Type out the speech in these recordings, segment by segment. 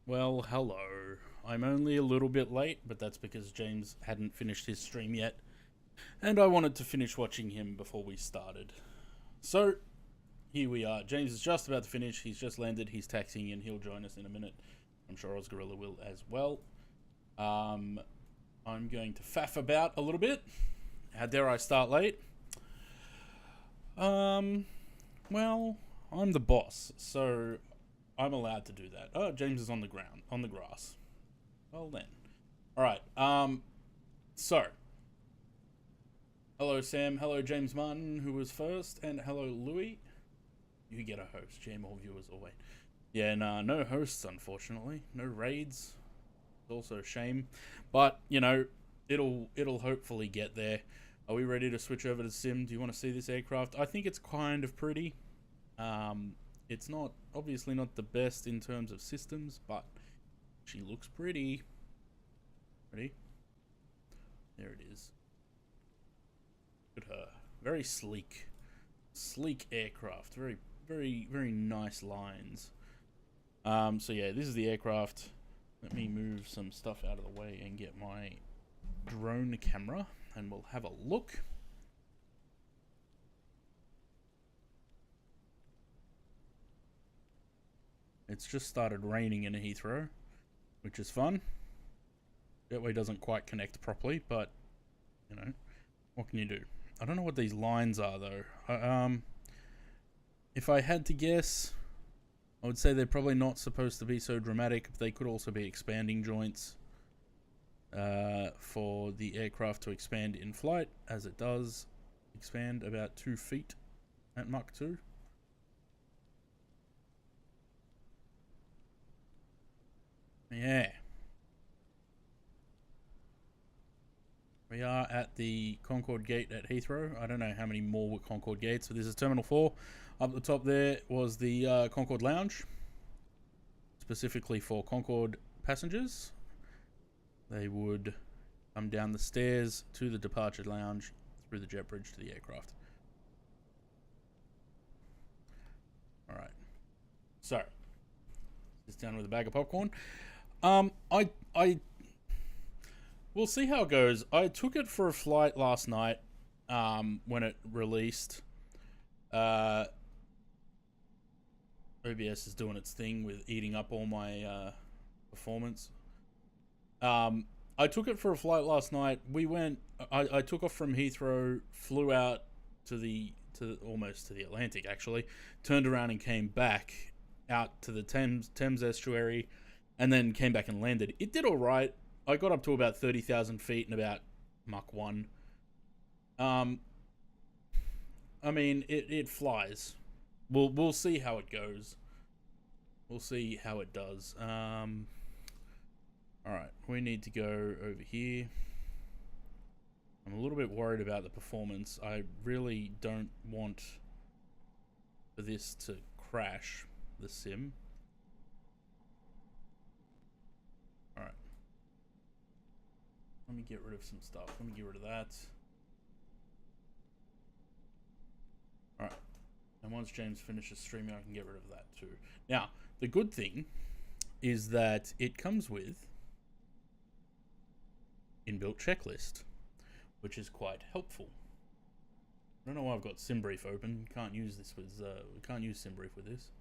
Well, hello. I'm only a little bit late, but that's because James hadn't finished his stream yet, and I wanted to finish watching him before we started. So, here we are. James is just about to finish. He's just landed. He's taxiing and he'll join us in a minute. I'm sure Osgorilla will as well. I'm going to faff about a little bit. How dare I start late? Well, I'm the boss, so I'm allowed to do that. Oh, James is on the ground, on the grass. Well then. Alright, so. Hello Sam, hello James Martin, who was first, and hello Louis. You get a host, Jay, more viewers, or wait. Yeah, nah, no hosts, unfortunately. No raids. It's also a shame. But, you know, it'll hopefully get there. Are we ready to switch over to Sim? Do you want to see this aircraft? I think it's kind of pretty. It's not, obviously not the best in terms of systems, but she looks pretty. Ready? There it is. Look at her. Very sleek. Sleek aircraft. Very, very, very nice lines. So yeah, this is the aircraft. Let me move some stuff out of the way and get my drone camera, and we'll have a look. It's just started raining in Heathrow, which is fun. Jetway doesn't quite connect properly, but, you know, what can you do? I don't know what these lines are, though. If I had to guess, I would say they're probably not supposed to be so dramatic. They could also be expanding joints for the aircraft to expand in flight, as it does expand about 2 feet at Mach 2. Yeah. We are at the Concorde gate at Heathrow. I don't know how many more were Concorde gates, but this is Terminal 4. Up the top there was the Concorde Lounge, specifically for Concorde passengers. They would come down the stairs to the departure lounge through the jet bridge to the aircraft. Alright. So, just down with a bag of popcorn. We'll see how it goes. I took it for a flight last night, when it released. OBS is doing its thing with eating up all my performance. I took it for a flight last night. I took off from Heathrow, flew out to almost to the Atlantic actually, turned around and came back out to the Thames estuary, and then came back and landed. It did all right. I got up to about 30,000 feet in about Mach 1. I mean, it flies. We'll see how it goes. We'll see how it does. Alright, we need to go over here. I'm a little bit worried about the performance. I really don't want for this to crash the sim. Alright. Let me get rid of some stuff. Let me get rid of that. Alright. And once James finishes streaming, I can get rid of that too. Now, the good thing is that it comes with inbuilt checklist, which is quite helpful. I don't know why I've got SimBrief open. Can't use this with can't use SimBrief with this.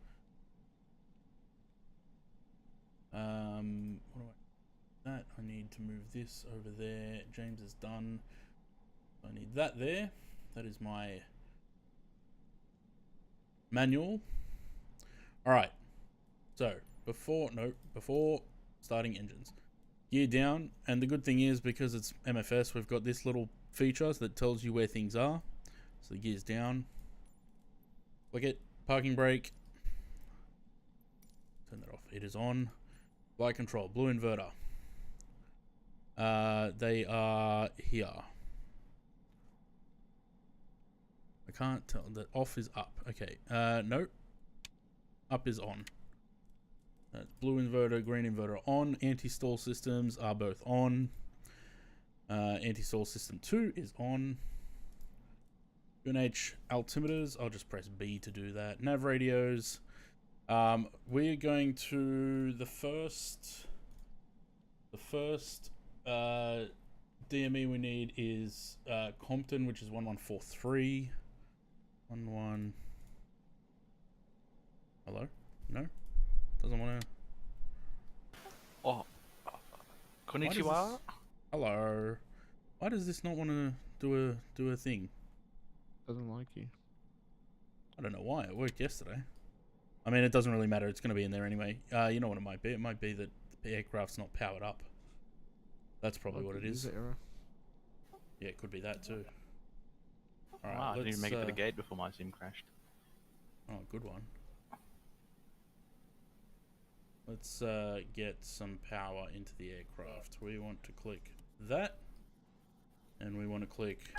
What do I need to move this over there. James is done. I need that there. That is my manual. Alright. So, before starting engines. Gear down, and the good thing is, because it's MFS, we've got this little feature that tells you where things are. So the gear's down. Click it. Parking brake. Turn that off. It is on. Flight control. Blue inverter. They are here. I can't tell. The off is up. Okay. Nope. Up is on. That's blue inverter, green inverter on. Anti-stall systems are both on. Anti-stall system 2 is on. UNH altimeters, I'll just press B to do that. Nav radios, We're going to the first DME we need is Compton, which is 1143. 11. Hello? No? Doesn't want to. Oh, konnichiwa. Hello. Why does this not want to do a thing? Doesn't like you. I don't know why. It worked yesterday. I mean, it doesn't really matter. It's going to be in there anyway. You know what it might be? It might be that the aircraft's not powered up. That's probably what it is. Error. Yeah, it could be that too. Alright, I didn't even make it to the gate before my sim crashed. Oh, good one. Let's get some power into the aircraft. We want to click that. And we want to click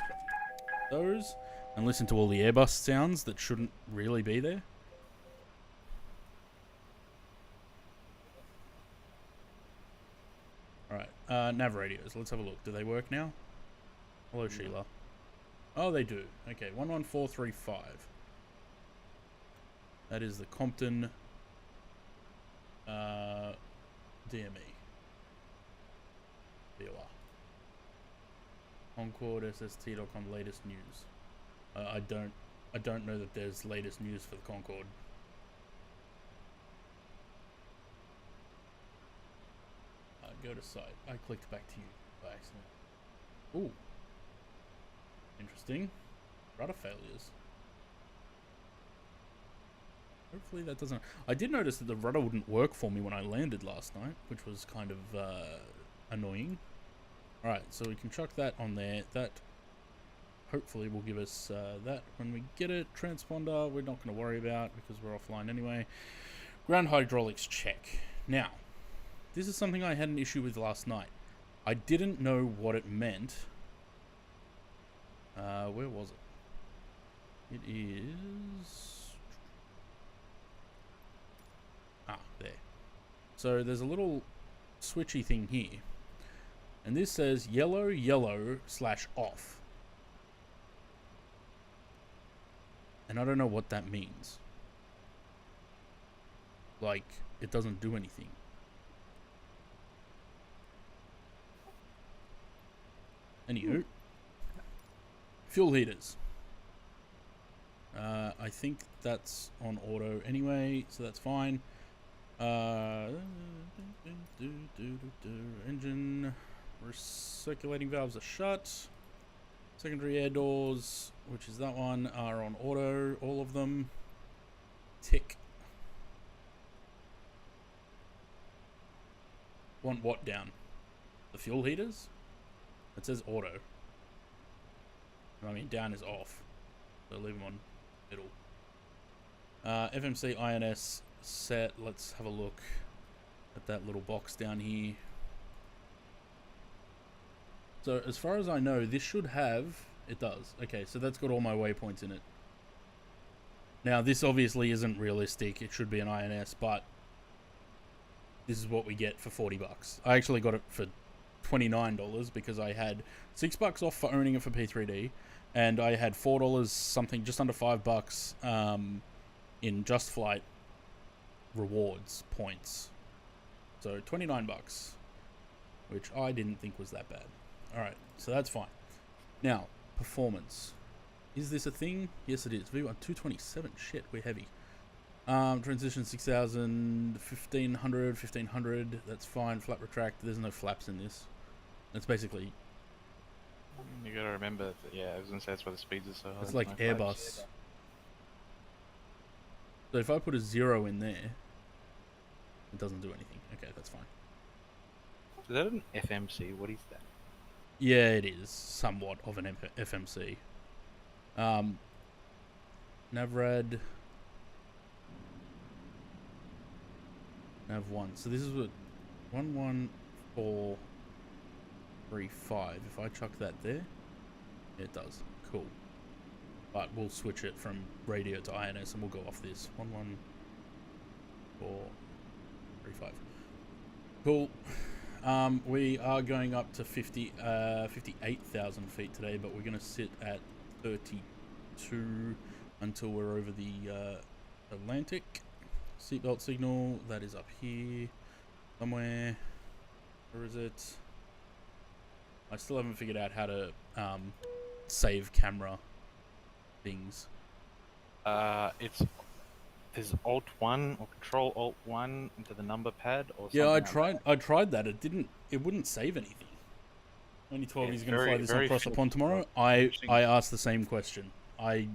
those. And listen to all the Airbus sounds that shouldn't really be there. Alright, nav radios. Let's have a look. Do they work now? Hello, Sheila. Oh, they do. Okay, 11435. That is the Compton DME. There you are. Concorde SST.com latest news. I don't know that there's latest news for the Concorde. Go to site. I clicked back to you by accident. Ooh. Interesting. Rudder failures. Hopefully that doesn't... I did notice that the rudder wouldn't work for me when I landed last night, which was kind of annoying. Alright, so we can chuck that on there. That hopefully will give us that when we get it. Transponder we're not going to worry about because we're offline anyway. Ground hydraulics check. Now, this is something I had an issue with last night. I didn't know what it meant. Where was it? It is... Ah, there. So there's a little switchy thing here. And this says yellow, yellow / off. And I don't know what that means. Like, it doesn't do anything. Anywho. Fuel heaters. I think that's on auto anyway, so that's fine. Engine recirculating valves are shut. Secondary air doors, which is that one, are on auto. All of them. Tick. Want what down? The fuel heaters? It says auto. I mean, down is off. So leave them on middle. FMC INS set. Let's have a look at that little box down here. So as far as I know, this should have... It does. Okay, so that's got all my waypoints in it. Now, this obviously isn't realistic. It should be an INS, but this is what we get for 40 bucks. I actually got it for $29 because I had $6 off for owning it for P3D, and I had $4 something, just under $5 in Just Flight rewards points. So 29 bucks, which I didn't think was that bad. Alright, so that's fine. Now, performance. Is this a thing? Yes, it is. V1 227. Shit, we're heavy. Transition 6000, 1500, 1500. That's fine. Flap retract. There's no flaps in this. That's basically... You gotta remember that, yeah, I was gonna say that's why the speeds are so high. It's like Airbus. So if I put a 0 in there, it doesn't do anything. Okay, that's fine. Is that an FMC? What is that? Yeah, it is somewhat of an FMC. Navrad. Nav1. So this is what 11435. If I chuck that there, it does. Cool. But we'll switch it from radio to INS and we'll go off this. 11435. Cool. We are going up to 58,000 feet today, but we're going to sit at 32 until we're over the Atlantic. Seatbelt signal, that is up here somewhere. Where is it? I still haven't figured out how to save camera things. There's Alt 1 or Control Alt 1 into the number pad or something. Yeah, like that. I tried that. It wouldn't save anything. Only 12 Yeah, is going to fly this across the few pond tomorrow. people I using- asked the same question. I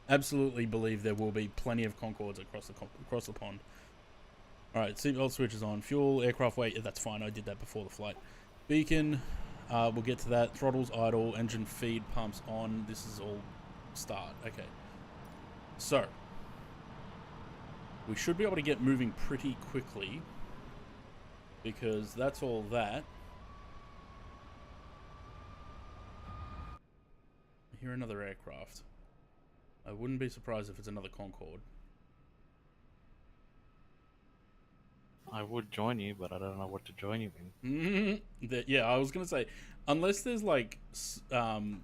absolutely believe there will be plenty of Concordes across the pond. All right, seatbelt switch is on. Fuel, aircraft weight. Yeah, that's fine. I did that before the flight. Beacon. We'll get to that. Throttles idle. Engine feed pumps on. This is all start. Okay. So we should be able to get moving pretty quickly because that's all that. I hear another aircraft. I wouldn't be surprised if it's another Concorde. I would join you, but I don't know what to join you in. Yeah, I was gonna say, unless there's like time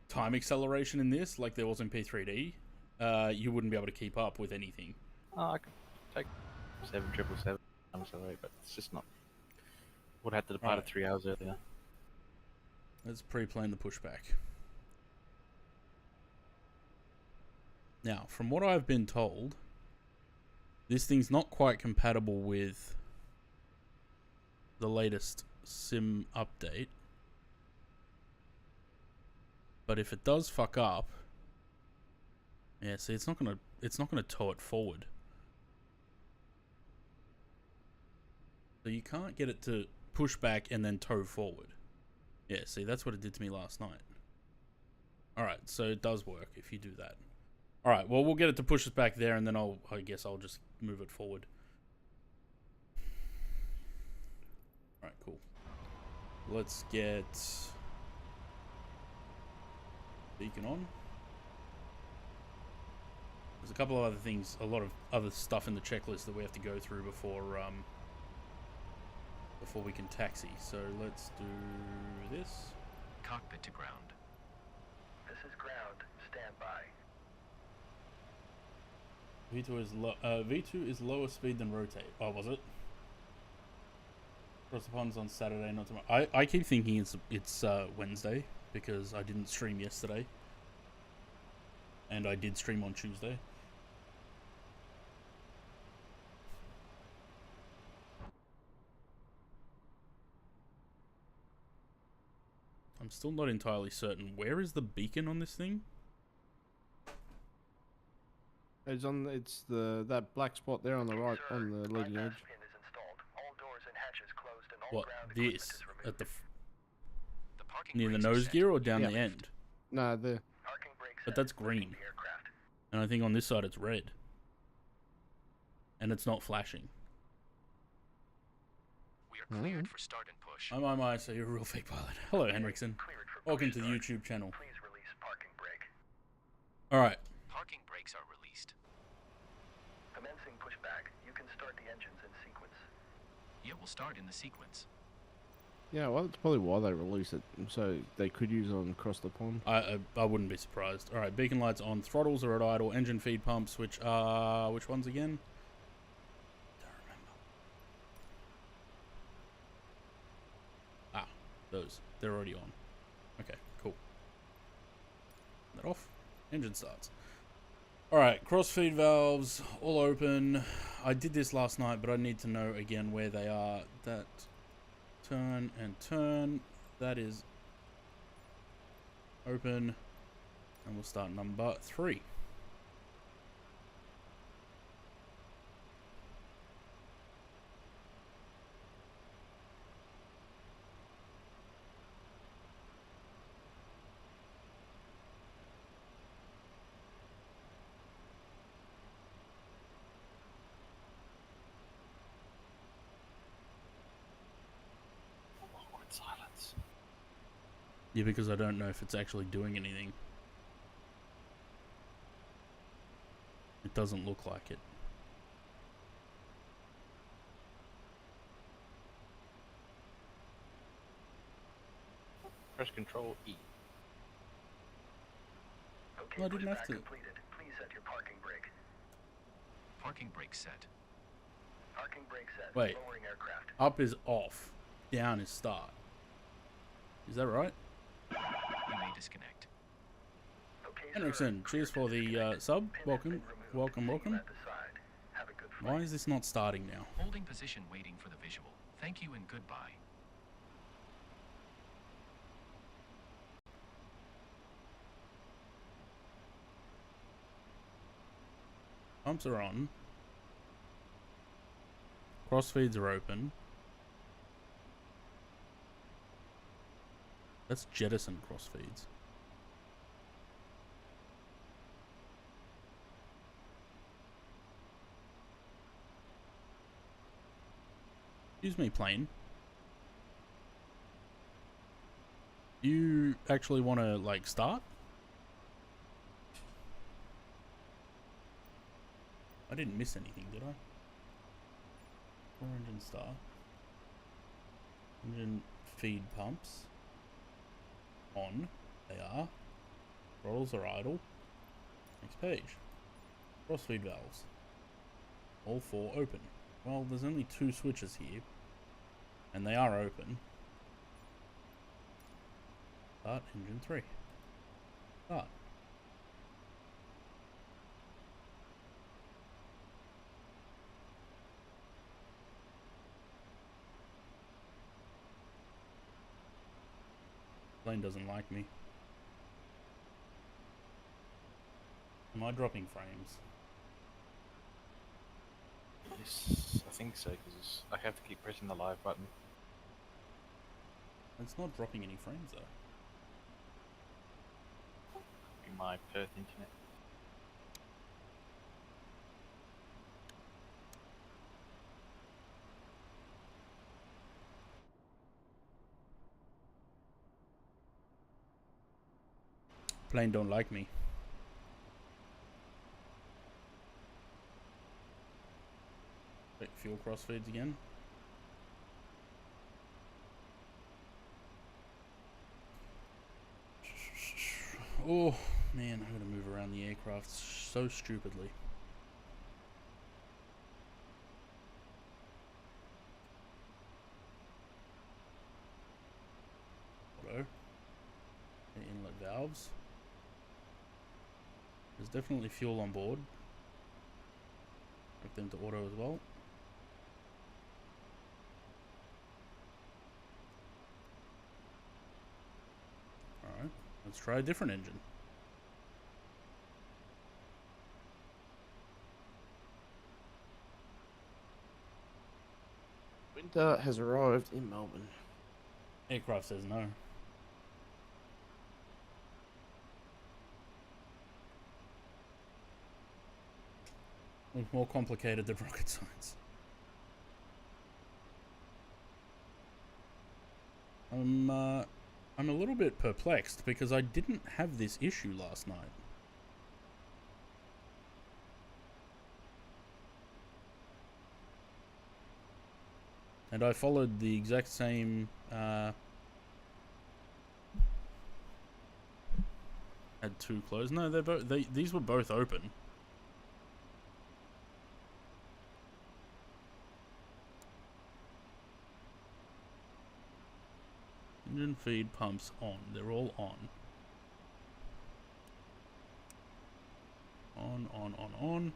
acceleration in this, like there was in P3D, you wouldn't be able to keep up with anything. I could take 777 accelerate, but it's just not. Would have to depart Right. at 3 hours earlier. Let's pre-plan the pushback. Now, from what I've been told, this thing's not quite compatible with the latest sim update. But if it does fuck up, yeah, see, it's not gonna tow it forward. So you can't get it to push back and then tow forward. Yeah, see, that's what it did to me last night. Alright, so it does work if you do that. Alright, well, we'll get it to push us back there, and then I guess I'll just move it forward. Alright, cool. Let's get beacon on. There's a couple of other things, a lot of other stuff in the checklist that we have to go through before we can taxi. So let's do this. Cockpit to ground. This is ground. Stand by. V2 is lower speed than rotate. Oh, was it? Cross the ponds on Saturday, not tomorrow. I keep thinking it's Wednesday because I didn't stream yesterday, and I did stream on Tuesday. I'm still not entirely certain. Where is the beacon on this thing? It's on. It's that black spot there on the right, on the leading edge. What, this? At the Parking near the brakes are nose set. gear or down Yeah. the end? No, there. Parking brakes But set. that's green. The aircraft. And I think on this side it's red. And it's not flashing. We are cleared for start and push. My, so you're a real fake pilot. Hello, Henriksen. Cleared for Welcome push to the start. YouTube channel. Please release parking brake. Alright. Parking brakes are released. Commencing pushback. You can start the engines in sequence. It will start in the sequence. Yeah, well, that's probably why they released it, so they could use it on across the pond. I wouldn't be surprised. Alright, beacon lights on. Throttles are at idle. Engine feed pumps, which are... Which ones again? Don't remember. Ah, those. They're already on. Okay, cool. That off. Engine starts. Alright, cross-feed valves, all open. I did this last night, but I need to know again where they are. That... Turn and turn. That is open. And we'll start number 3. Awkward silence. Yeah, because I don't know if it's actually doing anything. It doesn't look like it. Press Control E. Okay, Well, I didn't have pushback to. completed. Please set your parking brake. Parking brake set. Parking brake set. Wait. Lowering aircraft. Up is off. Down is start. Is that right? You may disconnect. Okay, Henriksen, sir. cheers for the sub. Pin has Welcome, been removed. welcome, See you welcome. at the side. Have a good Why flight. is this not starting now? Holding position waiting for the visual. Thank you and goodbye. Pumps are on. Crossfeeds are open. Let's jettison crossfeeds. Excuse me, plane. You actually want to, like, start? I didn't miss anything, did I? Core engine start. Engine feed pumps. On. They are. Throttles are idle. Next page. Crossfeed valves. All four open. Well, there's only 2 switches here. And they are open. Start engine 3. Start. Plane doesn't like me. Am I dropping frames? Yes, I think so, because I have to keep pressing the live button. It's not dropping any frames though. In my Perth internet. Plane don't like me. Wait, fuel crossfeeds again. Oh man, I'm gonna move around the aircraft so stupidly. Auto. The inlet valves. There's definitely fuel on board. Hook them to auto as well. Alright, let's try a different engine. Winter has arrived in Melbourne. Aircraft says no. It's more complicated than rocket science. I'm a little bit perplexed because I didn't have this issue last night. And I followed the exact same, had 2 closed. No, these were both open. Engine feed pumps on. They're all on. On.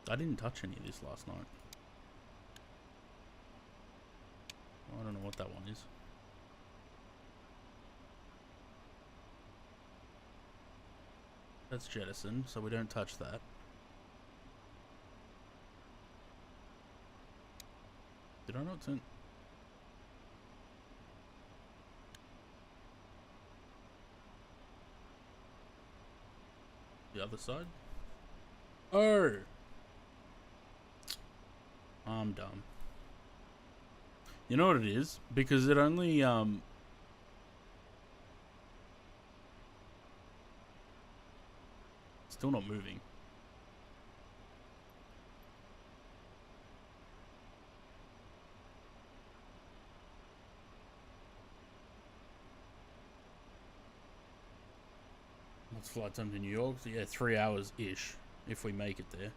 I didn't touch any of this last night. I don't know what that one is. That's jettison, so we don't touch that. Did I not turn? The other side? Oh! I'm dumb. You know what it is? Because it only, still not moving. What's flight time to New York? So yeah, 3 hours ish if we make it there.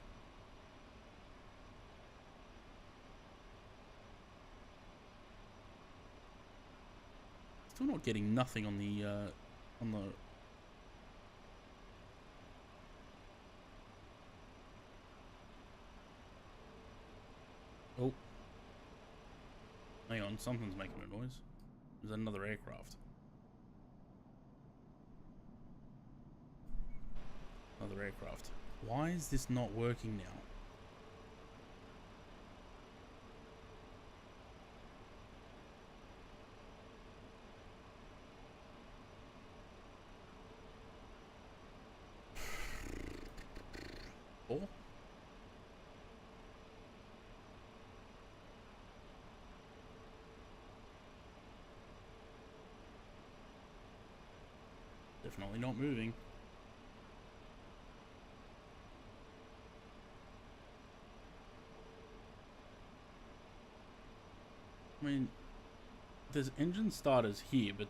Still not getting nothing on the Oh. Hang on, something's making a noise. There's another aircraft. Another aircraft. Why is this not working now? Oh? Definitely not moving. I mean, there's engine starters here, but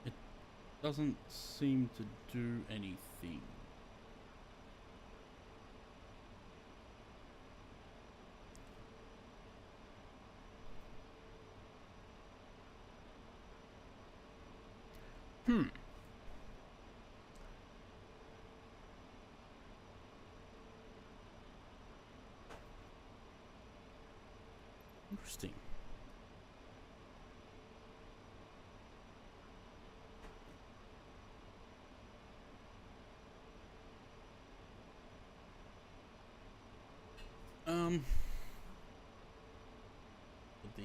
it doesn't seem to do anything. Interesting. Put the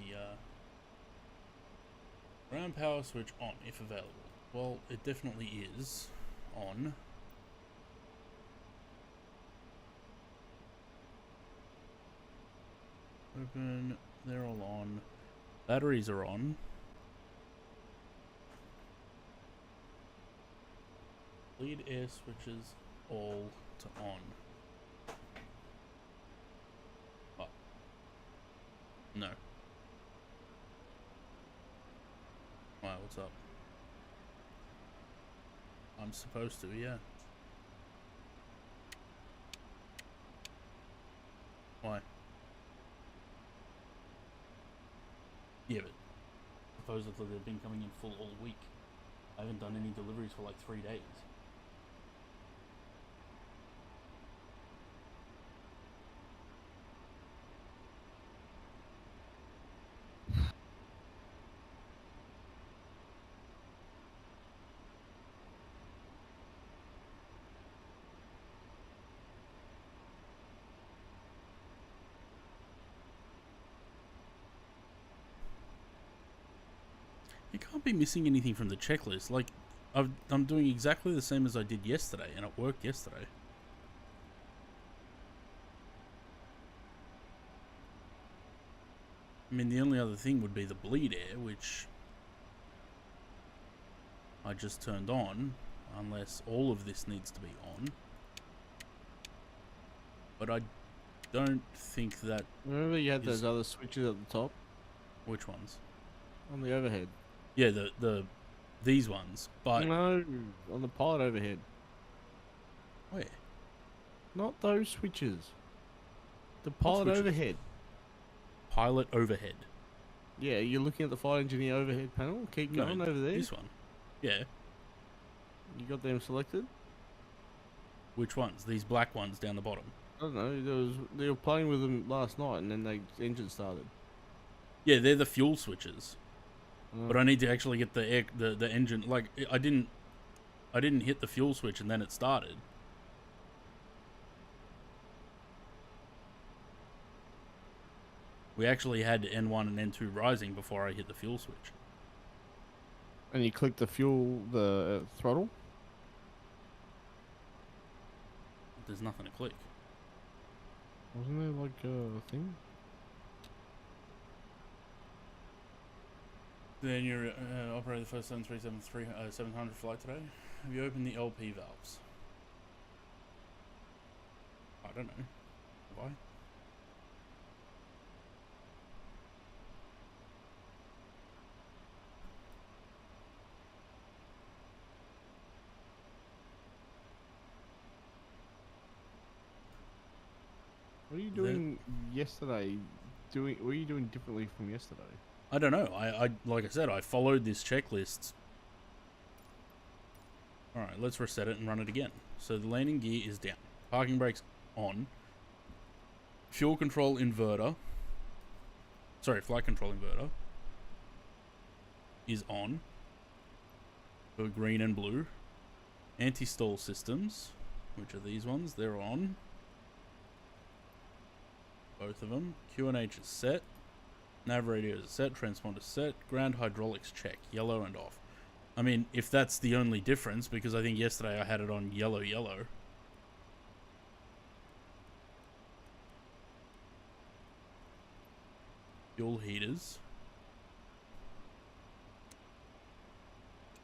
ground power switch on if available. Well, it definitely is on. Open. They're all on. Batteries are on. Lead air switches all to on. Oh. No. Wow, what's up? I'm supposed to, yeah. Why? Yeah, but supposedly they've been coming in full all week. I haven't done any deliveries for like 3 days. You can't be missing anything from the checklist. Like, I'm doing exactly the same as I did yesterday, and it worked yesterday. I mean, the only other thing would be the bleed air, which I just turned on, unless all of this needs to be on. But I don't think that... Remember you had those other switches at the top? Which ones? On the overhead. Yeah, these ones, but... No, on the pilot overhead. Where? Not those switches. The pilot overhead. Pilot overhead. Yeah, you're looking at the flight engineer overhead panel. Keep going over there. This one. Yeah. You got them selected? Which ones? These black ones down the bottom. I don't know. They were playing with them last night, and then the engine started. Yeah, they're the fuel switches. But I need to actually get the engine. Like, I didn't hit the fuel switch and then it started. We actually had N1 and N2 rising before I hit the fuel switch. And you click the throttle? There's nothing to click. Wasn't there like a thing? Then you're operating the first 700 flight today. Have you opened the LP valves? I don't know. Have I? What are you doing yesterday? What are you doing differently from yesterday? I don't know. I like I said, I followed this checklist. Alright, let's reset it and run it again. So the landing gear is down. Parking brakes on. Fuel control inverter. Sorry, flight control inverter is on. For green and blue. Anti-stall systems, which are these ones, they're on. Both of them. QNH is set. Nav radio is set. Transponder set. Ground hydraulics check. Yellow and off. I mean, if that's the only difference, because I think yesterday I had it on yellow, yellow. Fuel heaters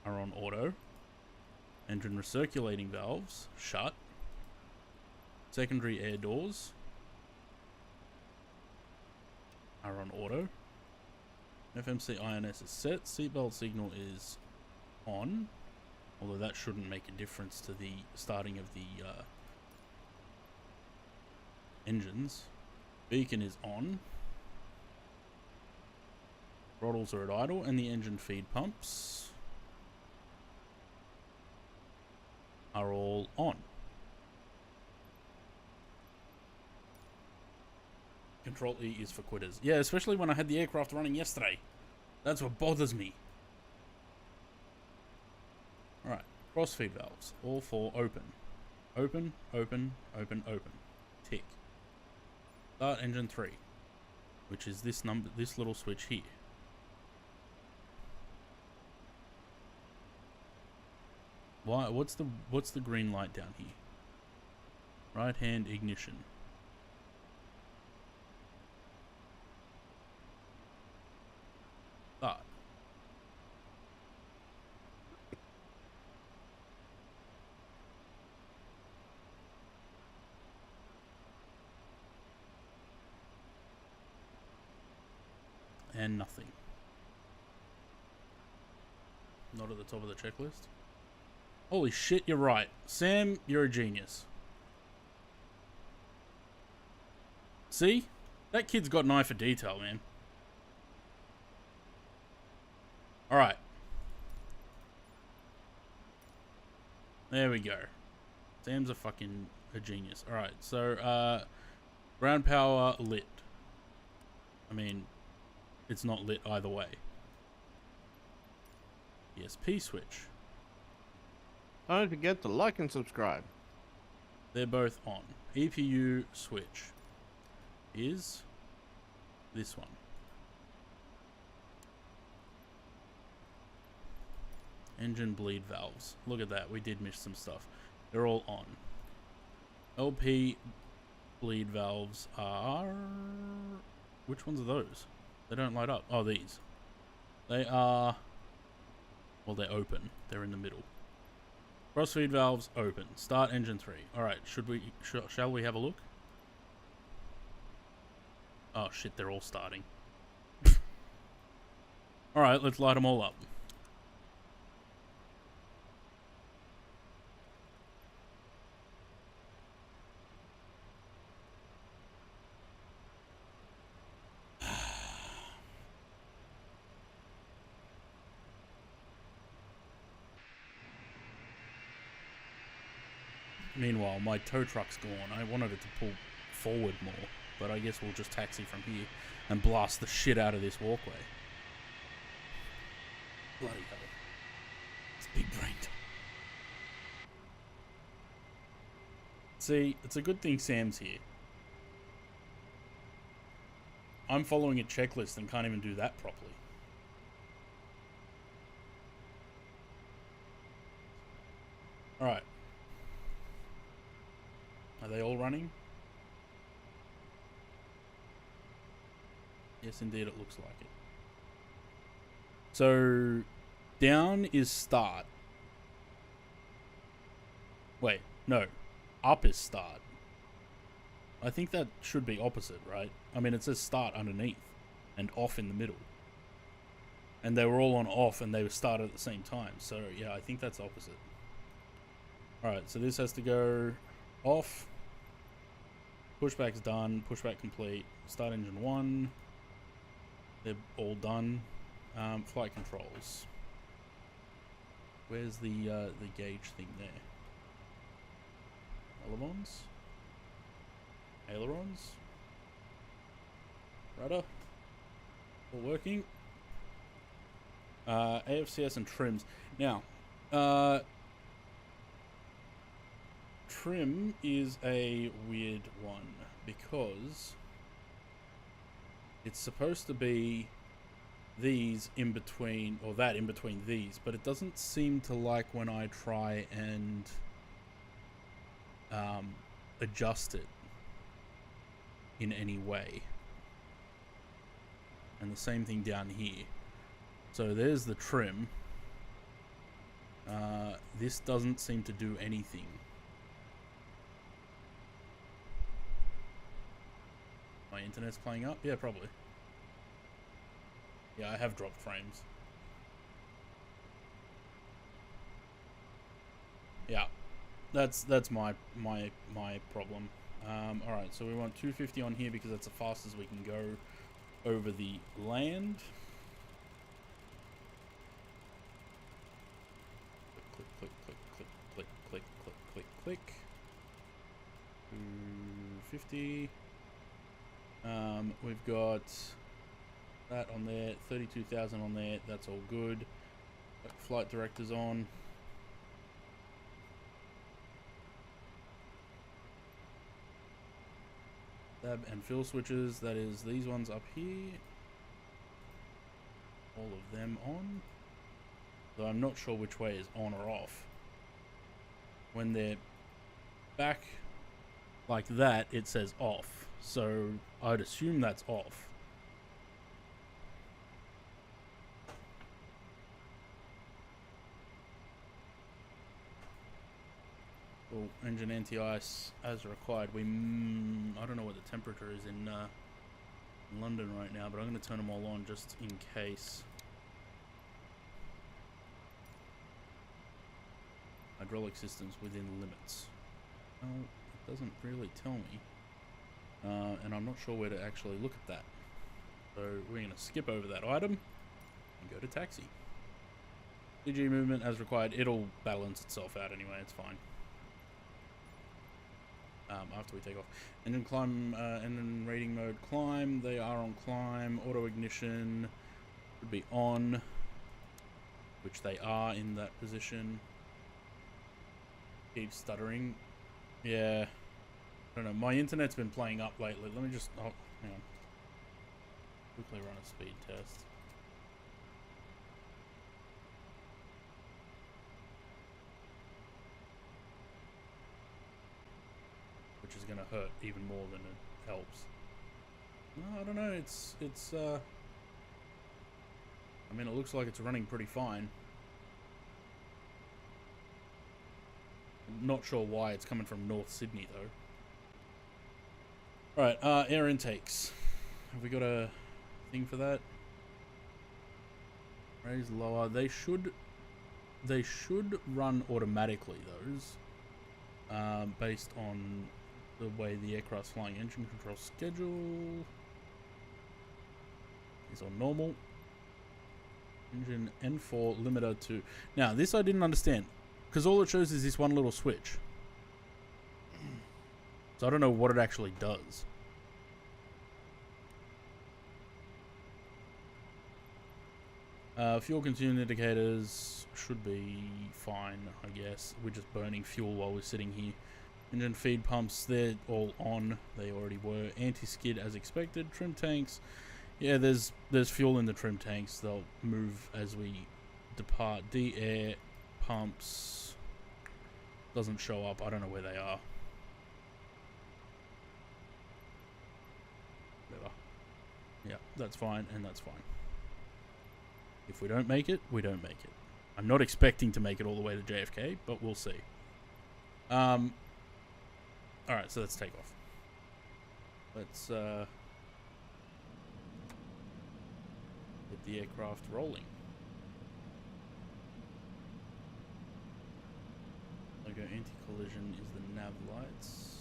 are on auto. Engine recirculating valves shut. Secondary air doors are on auto. FMC INS is set. Seatbelt signal is on, although that shouldn't make a difference to the starting of the engines. Beacon is on. Throttles are at idle, and the engine feed pumps are all on. Control E is for quitters. Yeah, especially when I had the aircraft running yesterday. That's what bothers me. Alright, crossfeed valves. All four open. Open, open, open, open. Tick. Start engine 3, which is this number, this little switch here. Why? What's the green light down here? Right hand ignition. Start. And nothing. Not at the top of the checklist. Holy shit, you're right. Sam, you're a genius. See? That kid's got an eye for detail, man. Alright. There we go. Sam's a genius. Alright, so, ground power lit. I mean, it's not lit either way. ESP switch. Don't forget to like and subscribe. They're both on. EPU switch is this one. Engine bleed valves. Look at that. We did miss some stuff. They're all on. LP bleed valves are... Which ones are those? They don't light up. Oh, these. They are... Well, they're open. They're in the middle. Crossfeed valves open. Start engine 3. Alright, shall we have a look? Oh shit, they're all starting. Alright, let's light them all up. Meanwhile, my tow truck's gone. I wanted it to pull forward more, but I guess we'll just taxi from here and blast the shit out of this walkway. Bloody hell. It's big brained. See, it's a good thing Sam's here. I'm following a checklist and can't even do that properly. Alright. Are they all running? Yes, indeed, it looks like it. So, down is start. Wait, no. Up is start. I think that should be opposite, right? I mean, it says start underneath and off in the middle. And they were all on off and they were started at the same time. So, yeah, I think that's opposite. Alright, so this has to go off. Pushback's done. Pushback complete. Start engine 1. They're all done. Flight controls. Where's the gauge thing there? Elevons? Ailerons? Rudder? All working. AFCS and trims. Now, trim is a weird one because it's supposed to be these in between, or that in between these, but it doesn't seem to like when I try and adjust it in any way. And the same thing down here. So there's the trim. This doesn't seem to do anything. My internet's playing up? Yeah, probably. Yeah, I have dropped frames. Yeah, that's my problem. All right, so we want 250 on here because that's the fastest we can go over the land. Click, click, click, click, click, click, click, click, click. 250. We've got that on there, 32,000 on there. That's all good. Flight director's on. Tab and fill switches, that is these ones up here. All of them on. Though I'm not sure which way is on or off. When they're back like that, it says off. So I'd assume that's off. Well, engine anti-ice as required. I don't know what the temperature is in London right now, but I'm going to turn them all on just in case. Hydraulic systems within limits. Well, it doesn't really tell me. And I'm not sure where to actually look at that. So we're going to skip over that item and go to taxi. CG movement as required. It'll balance itself out anyway. It's fine. After we take off. Engine climb, engine rating mode climb. They are on climb. Auto ignition would be on, which they are in that position. Keep stuttering. Yeah. I don't know. My internet's been playing up lately. Let me just, oh, hang on. Quickly run a speed test. Which is going to hurt even more than it helps. No, I don't know. I mean, it looks like it's running pretty fine. I'm not sure why it's coming from North Sydney, though. Alright, air intakes. Have we got a thing for that? Raise lower. They should run automatically, those. Based on the way the aircraft's flying. Engine control schedule is on normal. Engine N4 limiter to... Now, this I didn't understand, because all it shows is this one little switch. So I don't know what it actually does. Fuel consumption indicators should be fine, I guess. We're just burning fuel while we're sitting here. Engine feed pumps, they're all on. They already were. Anti-skid as expected. Trim tanks. Yeah, there's fuel in the trim tanks. They'll move as we depart. D-air pumps doesn't show up. I don't know where they are. Whatever. Yeah, that's fine, and that's fine. If we don't make it, we don't make it. I'm not expecting to make it all the way to JFK, but we'll see. Alright, so let's take off. Let's get the aircraft rolling. Logo anti-collision is the nav lights.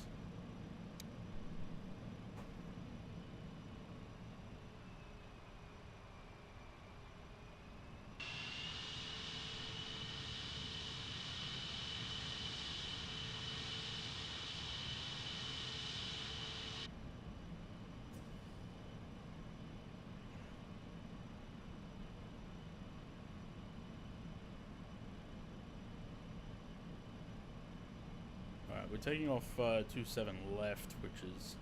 we're taking off 27 left, which is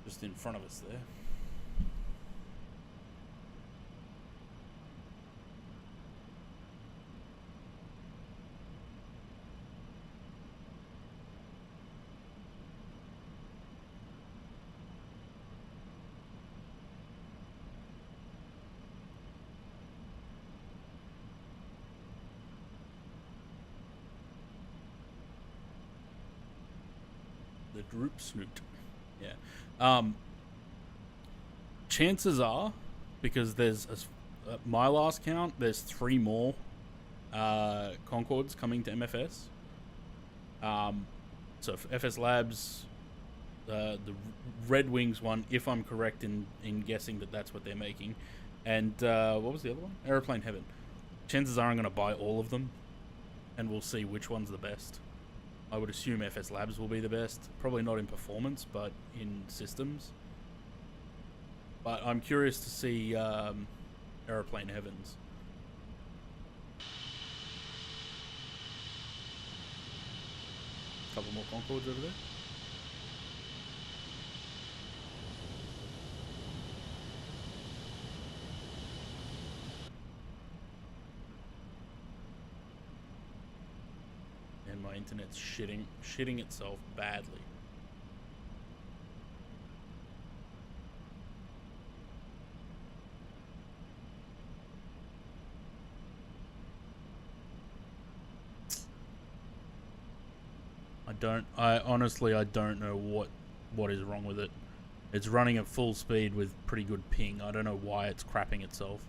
just in front of us there. The droop snoot. Yeah. Chances are, because there's my last count, there's 3 more Concordes coming to MFS. So FS Labs, the Red Wings one, if I'm correct in guessing that that's what they're making, and what was the other one? Aeroplane Heaven. Chances are I'm going to buy all of them, and we'll see which one's the best. I would assume FS Labs will be the best. Probably not in performance, but in systems. But I'm curious to see Aeroplane Heavens. Couple more Concordes over there. And my internet's shitting itself badly. I honestly don't know what is wrong with it. It's running at full speed with pretty good ping. I don't know why it's crapping itself.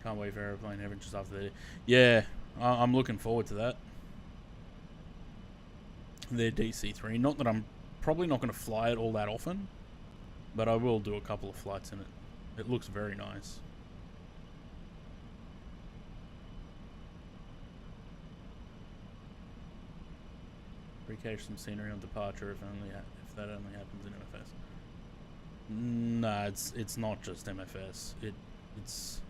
Can't wait for Aeroplane Heaven just after that. Yeah, I'm looking forward to that. Their DC-3. Not that I'm probably not going to fly it all that often, but I will do a couple of flights in it. It looks very nice. Recache some scenery on departure if that only happens in MFS. Nah, it's not just MFS. It's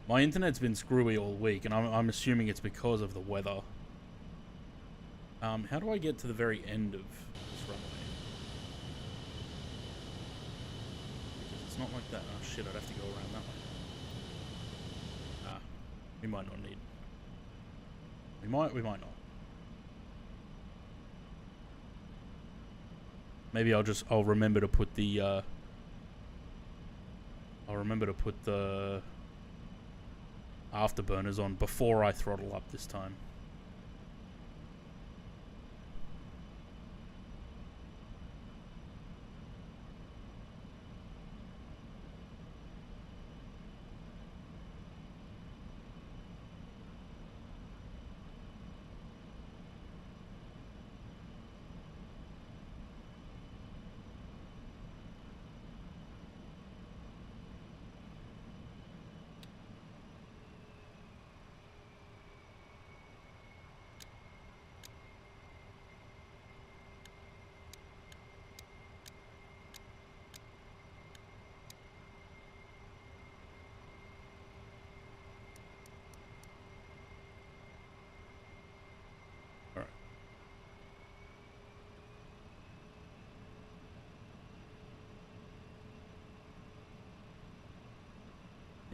my internet's been screwy all week, and I'm assuming it's because of the weather. How do I get to the very end of this runway? Because it's not like that. Oh shit, I'd have to go around that way. Ah, we might not need. We might not. Maybe I'll remember to put the afterburners on before I throttle up this time.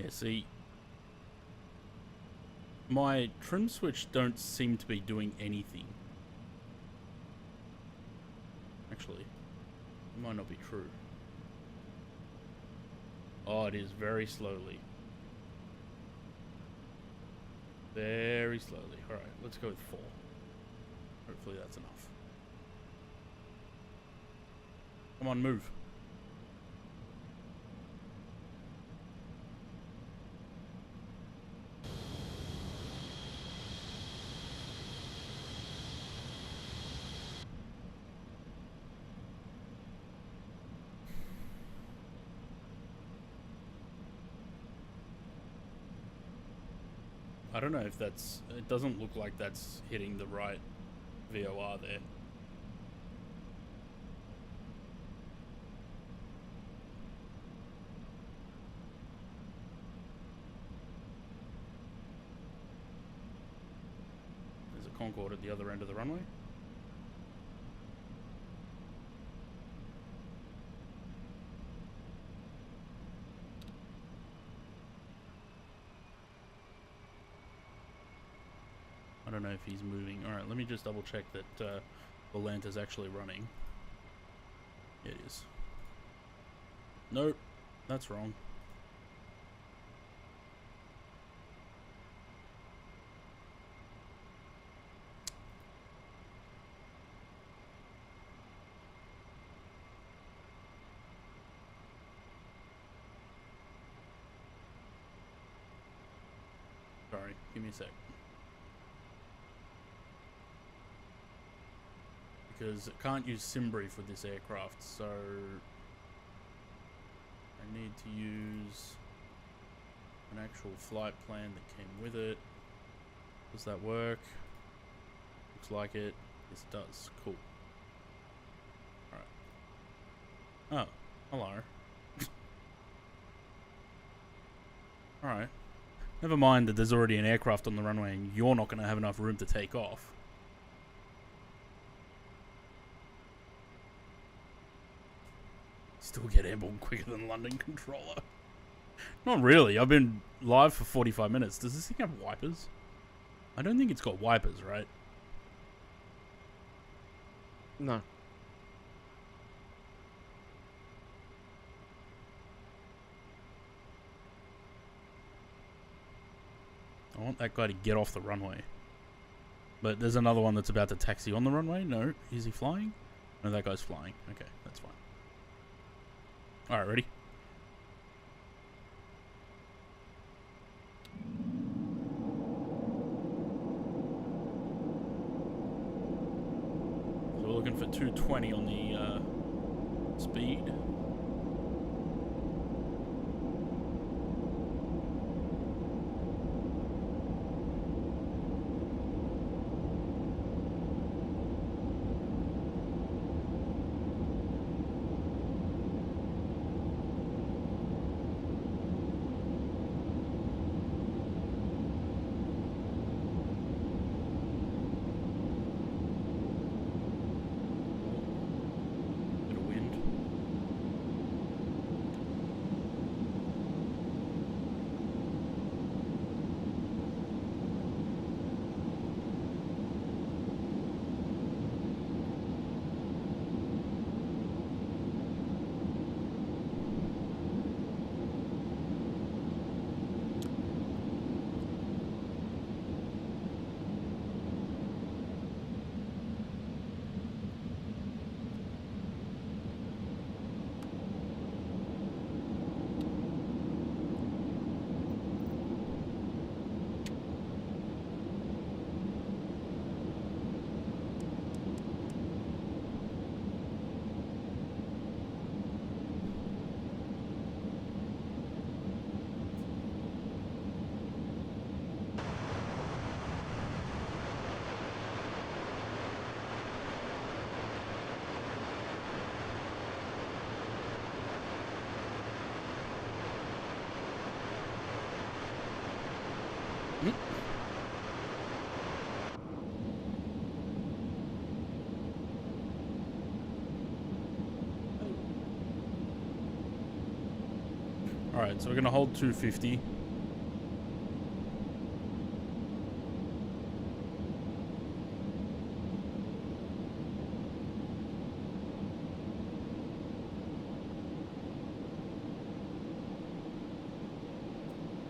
Yeah, see, my trim switch don't seem to be doing anything. Actually, it might not be true. Oh, it is very slowly. Very slowly. Alright, let's go with 4. Hopefully that's enough. Come on, move. I don't know if that's... It doesn't look like that's hitting the right VOR there. Concorde at the other end of the runway. I don't know if he's moving. Alright, let me just double check that the Lanta's actually running. Yeah, it is. Nope, that's wrong. Sorry, give me a sec. Because I can't use sim brief with this aircraft, so I need to use an actual flight plan that came with it. Does that work? Looks like it. Yes, it does. Cool. Alright. Oh, hello. Alright. Never mind that there's already an aircraft on the runway and you're not going to have enough room to take off. Still get airborne quicker than London Controller. Not really. I've been live for 45 minutes. Does this thing have wipers? I don't think it's got wipers, right? No. I want that guy to get off the runway. But there's another one that's about to taxi on the runway. No. Is he flying? No, that guy's flying. Okay, that's fine. Alright, ready? So we're looking for 220 on the speed. Bit of wind. Alright, so we're going to hold 250.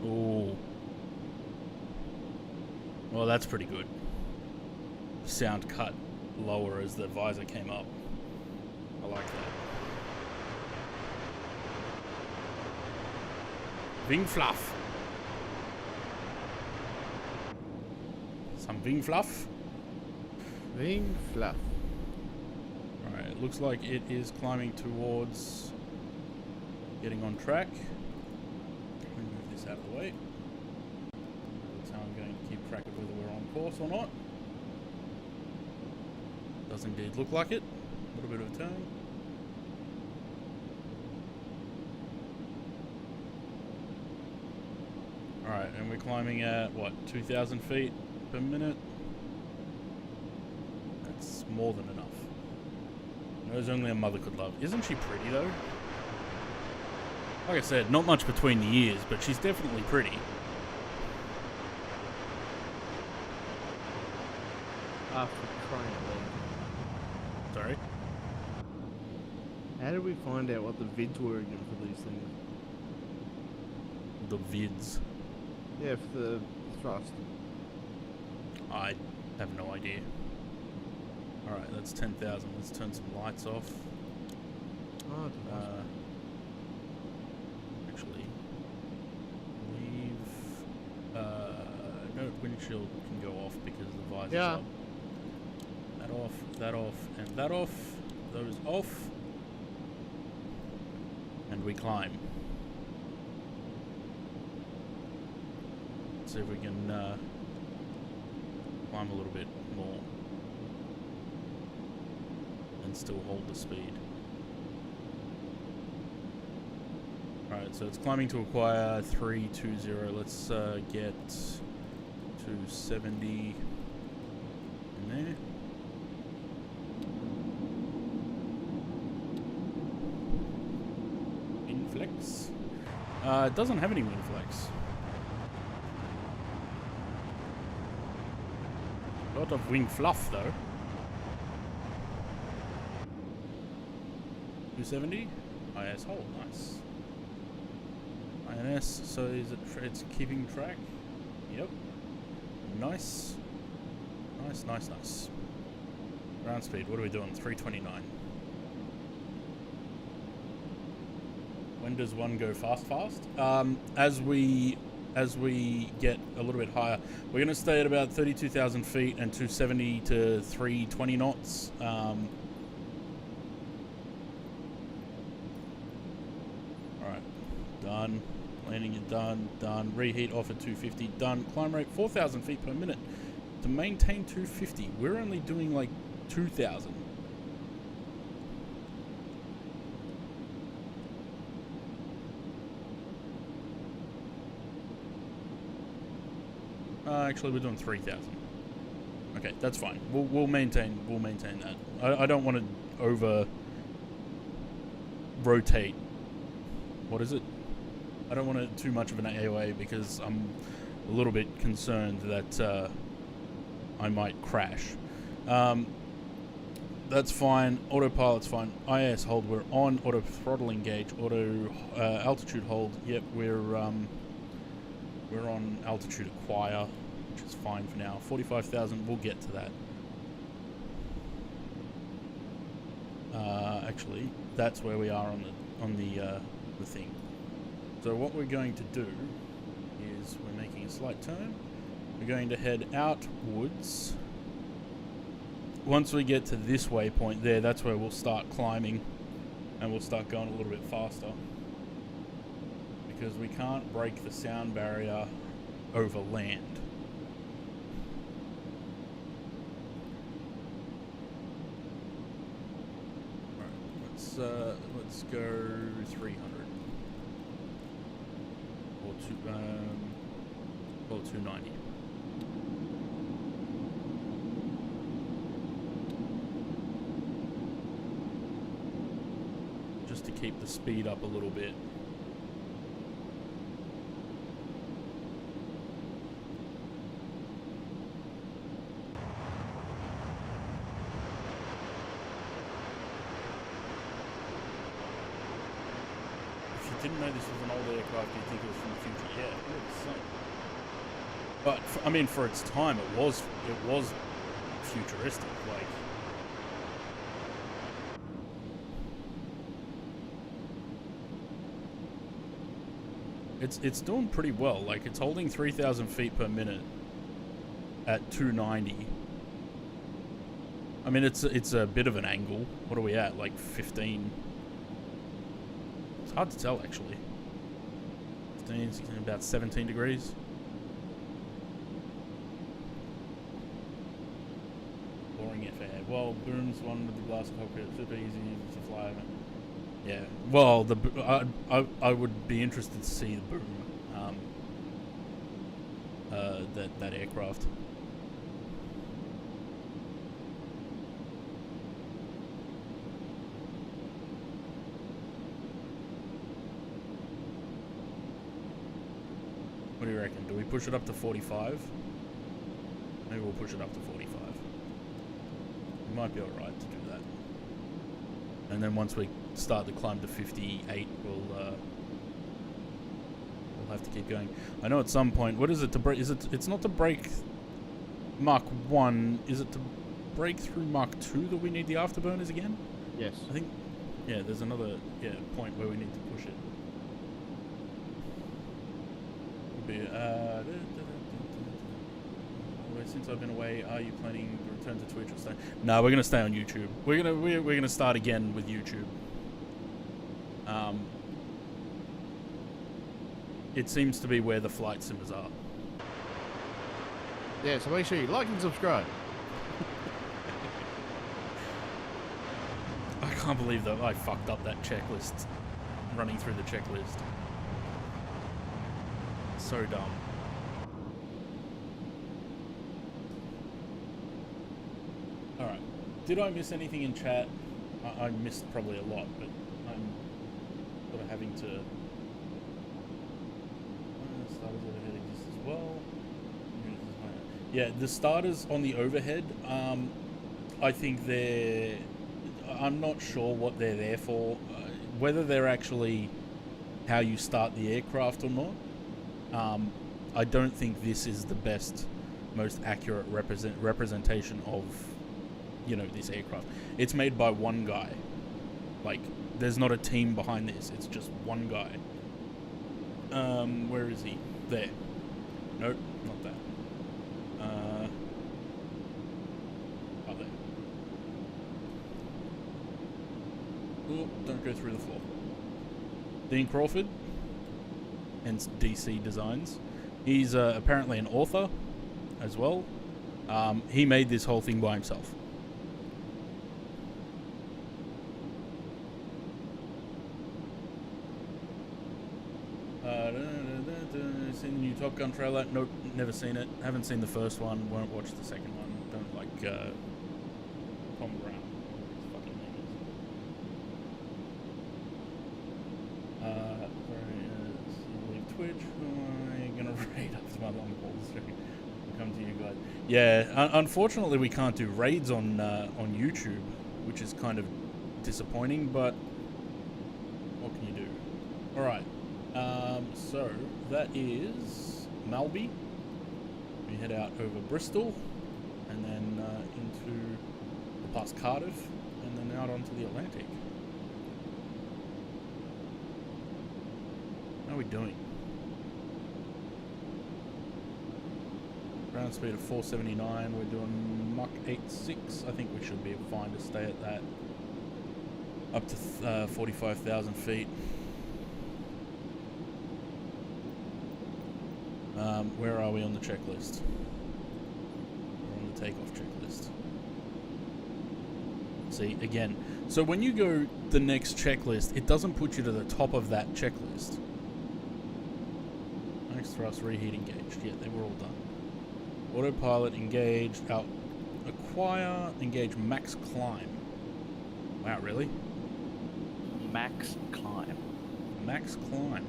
Ooh. Well, that's pretty good. Sound cut lower as the visor came up. I like that. Wing fluff. Some wing fluff. Wing fluff. Alright, it looks like it is climbing towards getting on track. Let me move this out of the way. That's how I'm going to keep track of whether we're on course or not. Does indeed look like it. A little bit of a turn. Alright, and we're climbing at, what, 2,000 feet per minute? That's more than enough. Knows only a mother could love. Isn't she pretty though? Like I said, not much between the ears, but she's definitely pretty. After trying to Sorry? How did we find out what the vids were again for these things? The vids. Yeah, for the thrust. I have no idea. Alright, that's 10,000. Let's turn some lights off. Oh, it's nice. Actually, leave. No, windshield can go off because the visor's Yeah. up. That off, that off, and that off. Those off. And we climb. Let's see if we can climb a little bit more. And still hold the speed. Alright, so it's climbing to acquire 320. Let's get to 70 in there. Inflex. It doesn't have any wind flex. A lot of wing fluff though. 270. IS hold, nice. INS, so is it? It's keeping track. Yep. Nice. Nice, nice, nice. Ground speed. What are we doing? 329. When does one go fast? As we get a little bit higher, we're going to stay at about 32,000 feet and 270 to 320 knots. All right, done. Landing it done. Done. Reheat off at 250. Done. Climb rate 4,000 feet per minute. To maintain 250, we're only doing like 2,000. Actually, we're doing 3,000. Okay, that's fine. We'll maintain that. I don't want to over rotate. What is it? I don't want too much of an AOA because I'm a little bit concerned that I might crash. That's fine. Autopilot's fine. IS hold. We're on. Auto throttle engage. Auto altitude hold. Yep, we're on altitude acquire, which is fine for now. 45,000. We'll get to that. Actually, that's where we are on the thing. So what we're going to do is we're making a slight turn. We're going to head outwards. Once we get to this waypoint there, that's where we'll start climbing and we'll start going a little bit faster. Because we can't break the sound barrier over land. Alright, let's go 300. Or 290. Just to keep the speed up a little bit. Didn't know this was an old aircraft, you'd think it was from the future. Yeah, 100%. But I mean, for its time, it was futuristic. Like, it's doing pretty well. Like, it's holding 3,000 feet per minute at 290. I mean, it's a bit of an angle. What are we at? Like 15. It's hard to tell, actually. 15, 16, about 17 degrees. Boring FAA. Well, boom's one with the glass cockpit. Super easy to fly over. Yeah. Well, I would be interested to see the boom. That aircraft. do you reckon? Do we push it up to 45? Maybe we'll push it up to 45. We might be alright to do that. And then once we start the climb to 58, we'll have to keep going. I know at some point, what is it to break? It's not to break Mach 1. Is it to break through Mach 2 that we need the afterburners again? Yes. I think, yeah, there's another point where we need to push it. Since I've been away, are you planning to return to Twitch or stay? No, we're gonna stay on YouTube. We're gonna start again with YouTube. It seems to be where the flight simmers are. Yeah, so make sure you like and subscribe. I can't believe that I fucked up that checklist. Running through the checklist. So dumb. Alright. Did I miss anything in chat? I missed probably a lot, but I'm sort of having to... starters overhead exist as well. Yeah, the starters on the overhead, I think they're... I'm not sure what they're there for. Whether they're actually how you start the aircraft or not. I don't think this is the best, most accurate representation of, you know, this aircraft. It's made by one guy. Like, there's not a team behind this. It's just one guy. Where is he? There. Nope, not that. Oh, there. Oh, don't go through the floor. Dean Crawford, hence DC Designs. He's apparently an author as well. He made this whole thing by himself. Seen the new Top Gun trailer? Nope, never seen it. Haven't seen the first one. Won't watch the second one. Don't like Tom Brown. Fucking name is. Leave Twitch. Who am I gonna raid after my long haul stream? I'll come to you guys. Yeah, unfortunately we can't do raids on YouTube, which is kind of disappointing. But what can you do? All right. So that is Malby. We head out over Bristol, and then past Cardiff, and then out onto the Atlantic. How are we doing? Ground speed of 479. We're doing Mach 8.6. I think we should be fine to stay at that. Up to 45,000 feet. Where are we on the checklist? We're on the takeoff checklist. See, again. So when you go the next checklist, it doesn't put you to the top of that checklist. Max thrust, reheat engaged. Yeah, they were all done. Autopilot engaged. Out. Acquire. Engage max climb. Wow, really? Max climb. Max climb.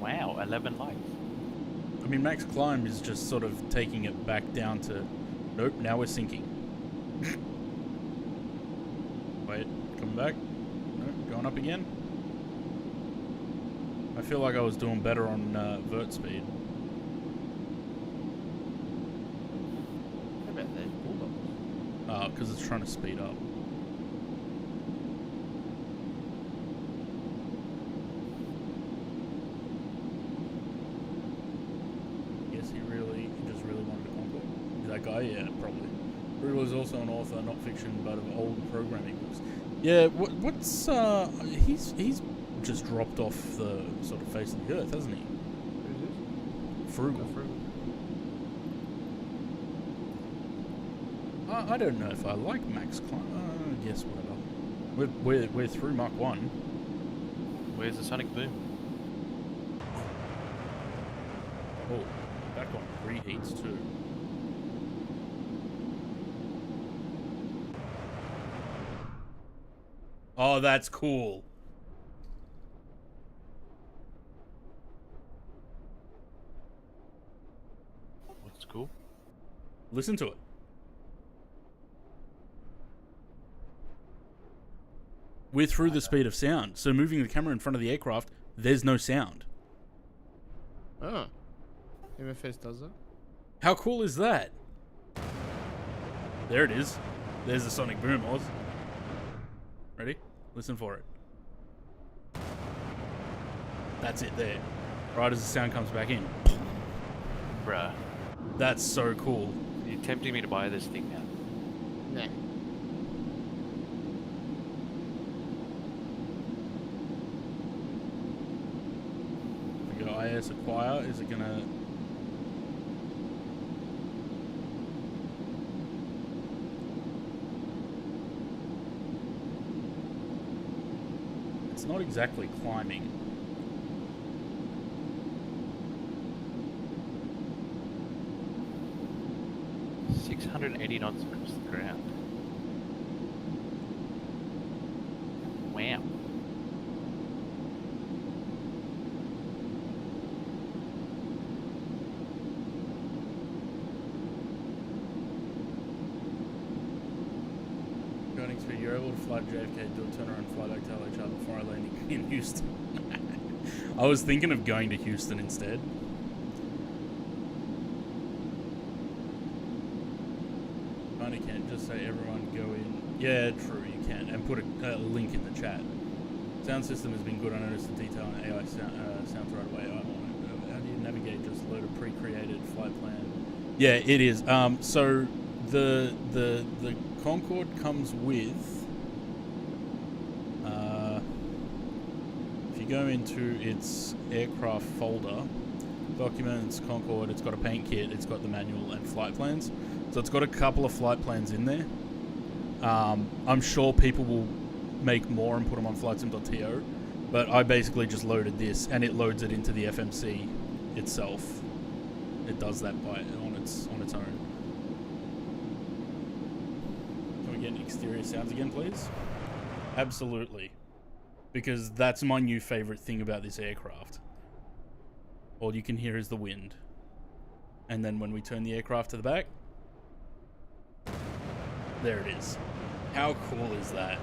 Wow, 11 likes. I mean, max climb is just sort of taking it back down to... Nope, now we're sinking. Wait, coming back? Nope, going up again? I feel like I was doing better on vert speed. How about that? Because it's trying to speed up. Guy, yeah, probably. Who was also an author, not fiction, but of old programming books. Yeah, what's he's just dropped off the sort of face of the earth, hasn't he? Who's this? Frugal. I don't know if I like max climb. Yes, whatever. We're through Mach 1. Where's the sonic boom? Oh, back on reheats too. Oh, that's cool. cool. Listen to it. We're through the speed of sound, so moving the camera in front of the aircraft, there's no sound. Oh. MFS does that? How cool is that? There it is. There's the sonic boom, Oz. Ready? Listen for it. That's it there. Right as the sound comes back in. Bruh. That's so cool. You're tempting me to buy this thing now. Nah. We go IS acquire. Is it gonna... It's not exactly climbing. $680 across the ground. Wow. Guiding speed, you're able to fly to JFK, do a turnaround, fly back to LHR before I landing in Houston. I was thinking of going to Houston instead. Kinda can't just say everyone go in. Yeah, true, you can. And put a link in the chat. Sound system has been good. I noticed the detail in AI sounds right away. I want it. How do you navigate? Just load a pre-created flight plan. Yeah, it is. So the Concorde comes with. If you go into its aircraft folder, documents, Concorde, it's got a paint kit, it's got the manual and flight plans. So it's got a couple of flight plans in there. I'm sure people will make more and put them on flightsim.to, but I basically just loaded this and it loads it into the FMC itself. It does that on its own. Can we get exterior sounds again, please? Absolutely. Because that's my new favorite thing about this aircraft. All you can hear is the wind. And then when we turn the aircraft to the back, there it is. How cool is that?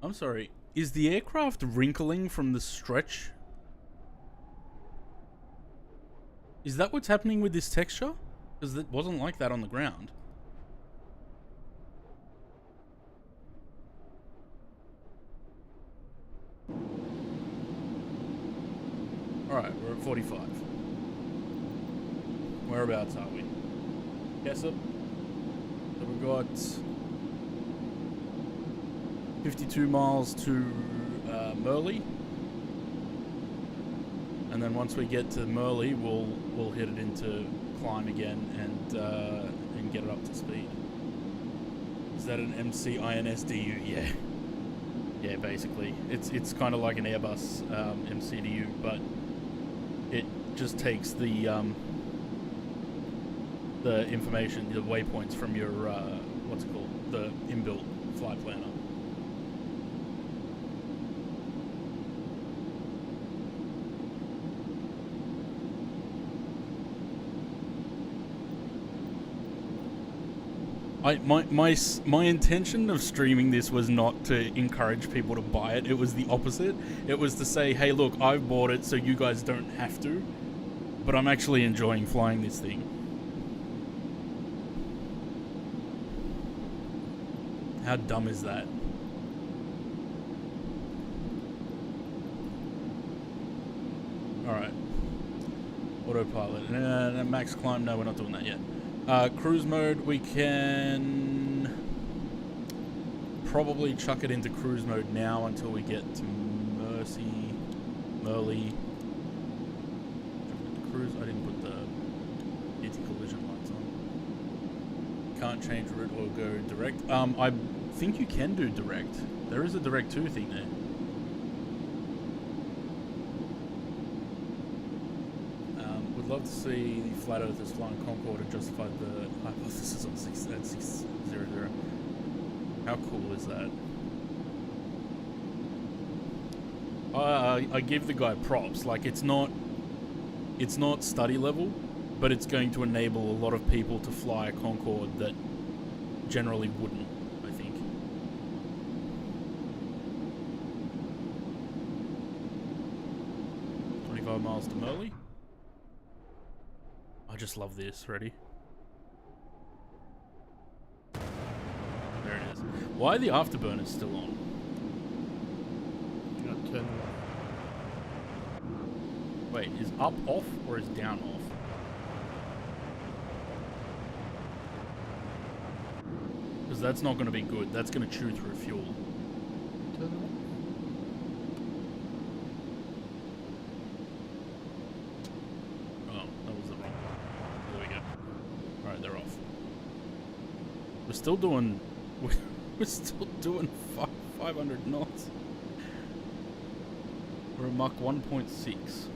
I'm sorry, is the aircraft wrinkling from the stretch? Is that what's happening with this texture? Because it wasn't like that on the ground. Alright, we're at 45. Whereabouts are we? Jessup. So we've got 52 miles to Merle. And then once we get to Merle, we'll hit it into climb again and get it up to speed. Is that an MCINSDU? Yeah. Yeah, basically. It's kind of like an Airbus MCDU, but it just takes the information, the waypoints from your what's it called, the inbuilt flight planner. My intention of streaming this was not to encourage people to buy it. It was the opposite. It was to say, hey, look, I've bought it so you guys don't have to. But I'm actually enjoying flying this thing. How dumb is that? Alright. Autopilot. Max climb. No, we're not doing that yet. Cruise mode, we can probably chuck it into cruise mode now until we get to Merle. Cruise, I didn't put the anti-collision lights on. Can't change route or go direct. I think you can do direct. There is a direct 2 thing there. Love to see the flat earthers flying Concorde and justify the hypothesis on 600. How cool is that? I give the guy props. Like, it's not study level, but it's going to enable a lot of people to fly a Concorde that generally wouldn't, I think. $25 miles to Merley. I just love this. Ready? There it is. Why are the afterburners still on? You got 10. Wait, is up off or is down off? Because that's not going to be good. That's going to chew through fuel. Turn them Oh, that was the wrong one. There we go. Alright, they're off. We're still doing... We're still doing 500 knots. We're a Mach 1.6.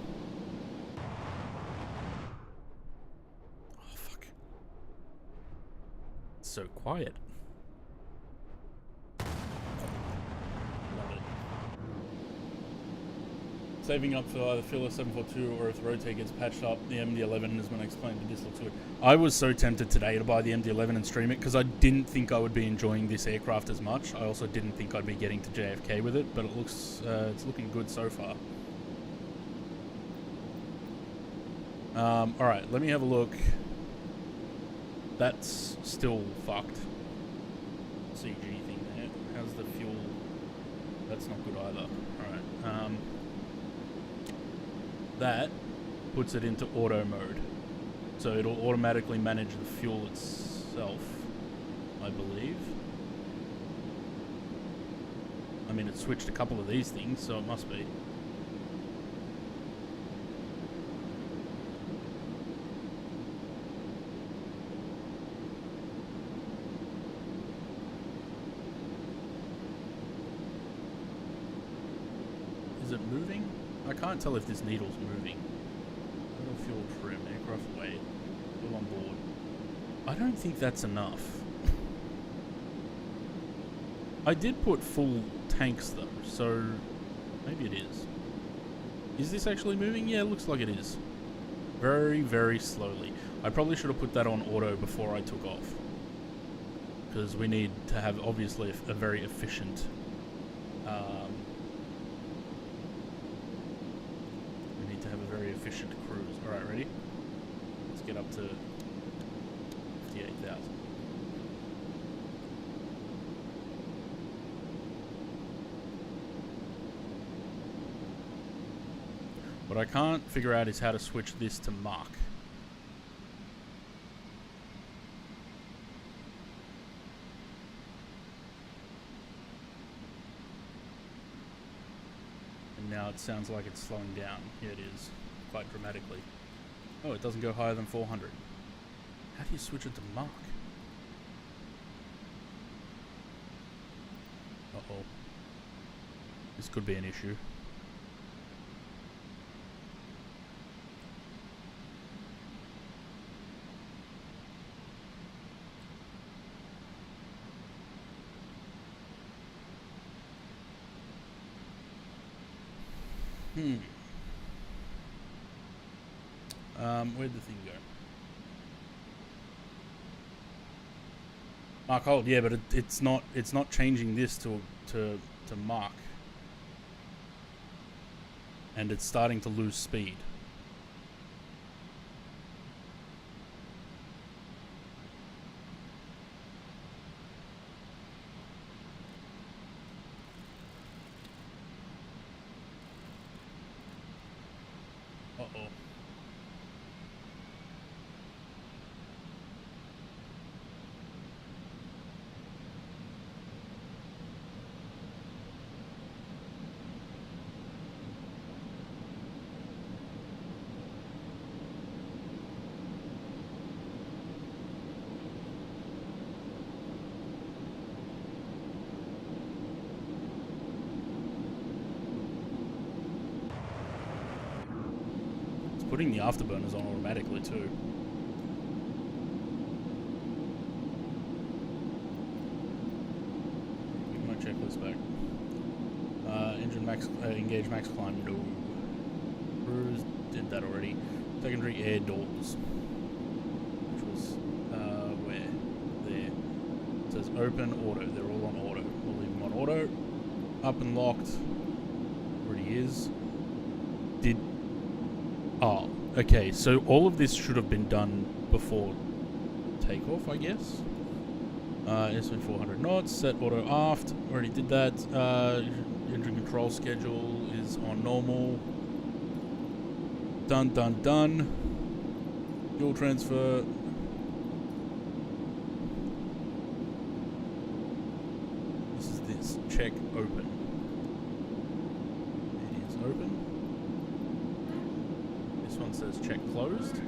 Oh, fuck. It's so quiet. Love it. Saving up for either Filler 742 or if the rotate gets patched up, the MD-11 is going to explain that this looks good. I was so tempted today to buy the MD-11 and stream it because I didn't think I would be enjoying this aircraft as much. I also didn't think I'd be getting to JFK with it, but it looks it's looking good so far. Alright, let me have a look. That's still fucked. CG thing there. How's the fuel? That's not good either. Alright. That puts it into auto mode. So it'll automatically manage the fuel itself, I believe. I mean, it switched a couple of these things, so it must be. Is it moving? I can't tell if this needle's moving. Total fuel trim, aircraft weight, fuel on board. I don't think that's enough. I did put full tanks though, so maybe it is. Is this actually moving? Yeah, it looks like it is. Very, very slowly. I probably should have put that on auto before I took off. Because we need to have, obviously, a very efficient... we need to have a very efficient cruise. Alright, ready? Let's get up to 58,000. What I can't figure out is how to switch this to Mach. And now it sounds like it's slowing down. Yeah, it is. Quite dramatically. Oh, it doesn't go higher than 400. How do you switch it to Mach? Uh-oh. This could be an issue. Where'd the thing go? Mach hold, yeah, but it's not changing this to Mach. And it's starting to lose speed. Uh-oh. Putting the afterburners on automatically too. Give my checklist back. Engine max, engage max climb, no. Cruise, did that already. Secondary air doors, which was, where? There. It says open, auto, they're all on auto. We'll leave them on auto. Up and locked, already is. Oh, okay, so all of this should have been done before takeoff, I guess. SV 400 knots, set auto aft, already did that. Engine control schedule is on normal. Done, done, done. Fuel transfer. This is this. Check open. It is open. This one says check closed.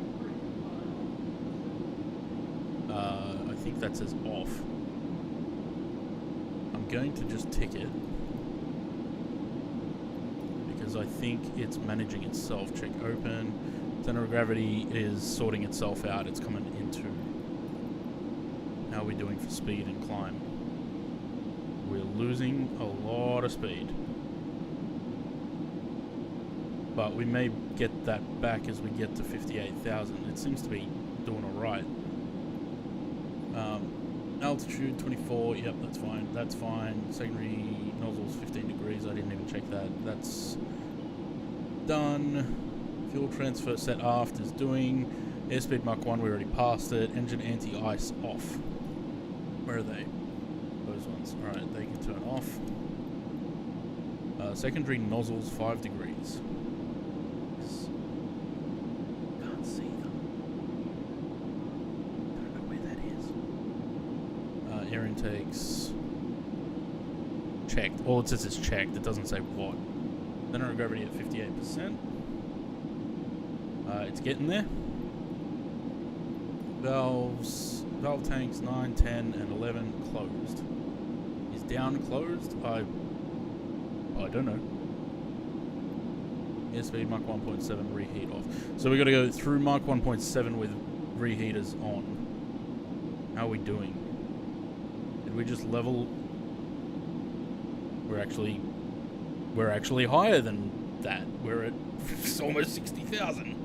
I think that says off. I'm going to just tick it because I think it's managing itself. Check open. Center of gravity is sorting itself out. It's coming into how we're doing for speed and climb. We're losing a lot of speed, but we may get that back as we get to 58,000. It seems to be doing all right. Altitude 24, yep, that's fine. That's fine. Secondary nozzles 15 degrees. I didn't even check that. That's done. Fuel transfer set aft is doing. Airspeed Mach 1, we already passed it. Engine anti-ice off. Where are they? Those ones. Alright, they can turn off. Secondary nozzles 5 degrees. Can't see them. Don't know where that is. Air intakes. Checked. All it says is checked. It doesn't say what. Center of gravity at 58%. It's getting there. Valves, valve tanks 9, 10, and 11 closed. Is down closed? I don't know. Airspeed Mach 1.7 reheat off. So we got to go through Mach 1.7 with reheaters on. How are we doing? Did we just level? We're actually higher than that. We're at almost 60,000.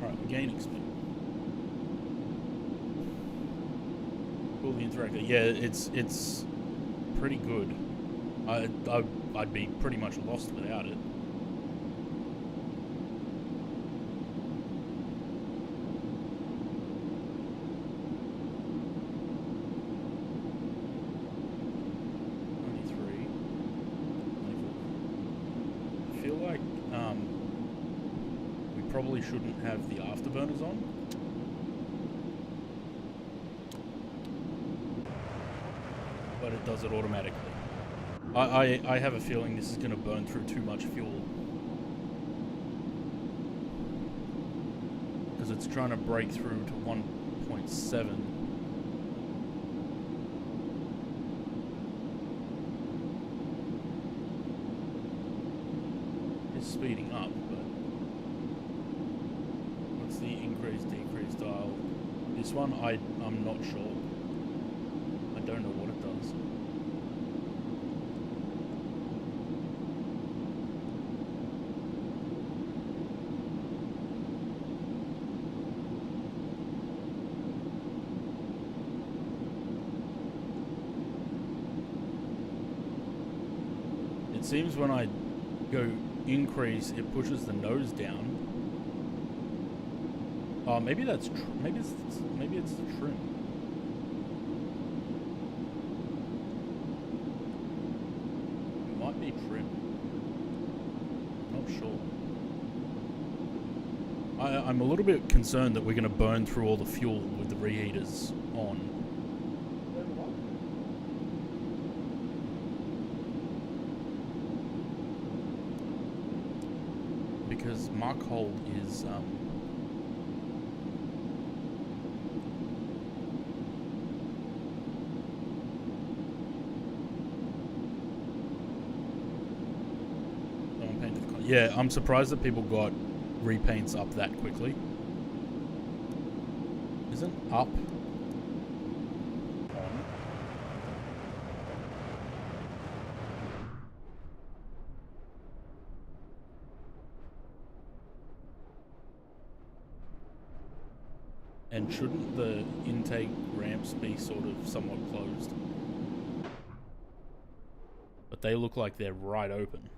Alright, we're gaining speed. Cool, the interactor. Yeah, it's pretty good. I'd be pretty much lost without it. I feel like we probably shouldn't have the afterburners on. But it does it automatically. I have a feeling this is going to burn through too much fuel. Because it's trying to break through to 1.7. It's speeding up, but... What's the increase, decrease dial? This one, I'm not sure. I don't know what it does. It seems when I go increase, it pushes the nose down. Oh, maybe that's maybe it's the trim. It might be trim. Not sure. I'm a little bit concerned that we're going to burn through all the fuel with the reheaters on. Because Mach hold is yeah, I'm surprised that people got repaints up that quickly. Isn't up on? And shouldn't the intake ramps be sort of somewhat closed? But they look like they're right open.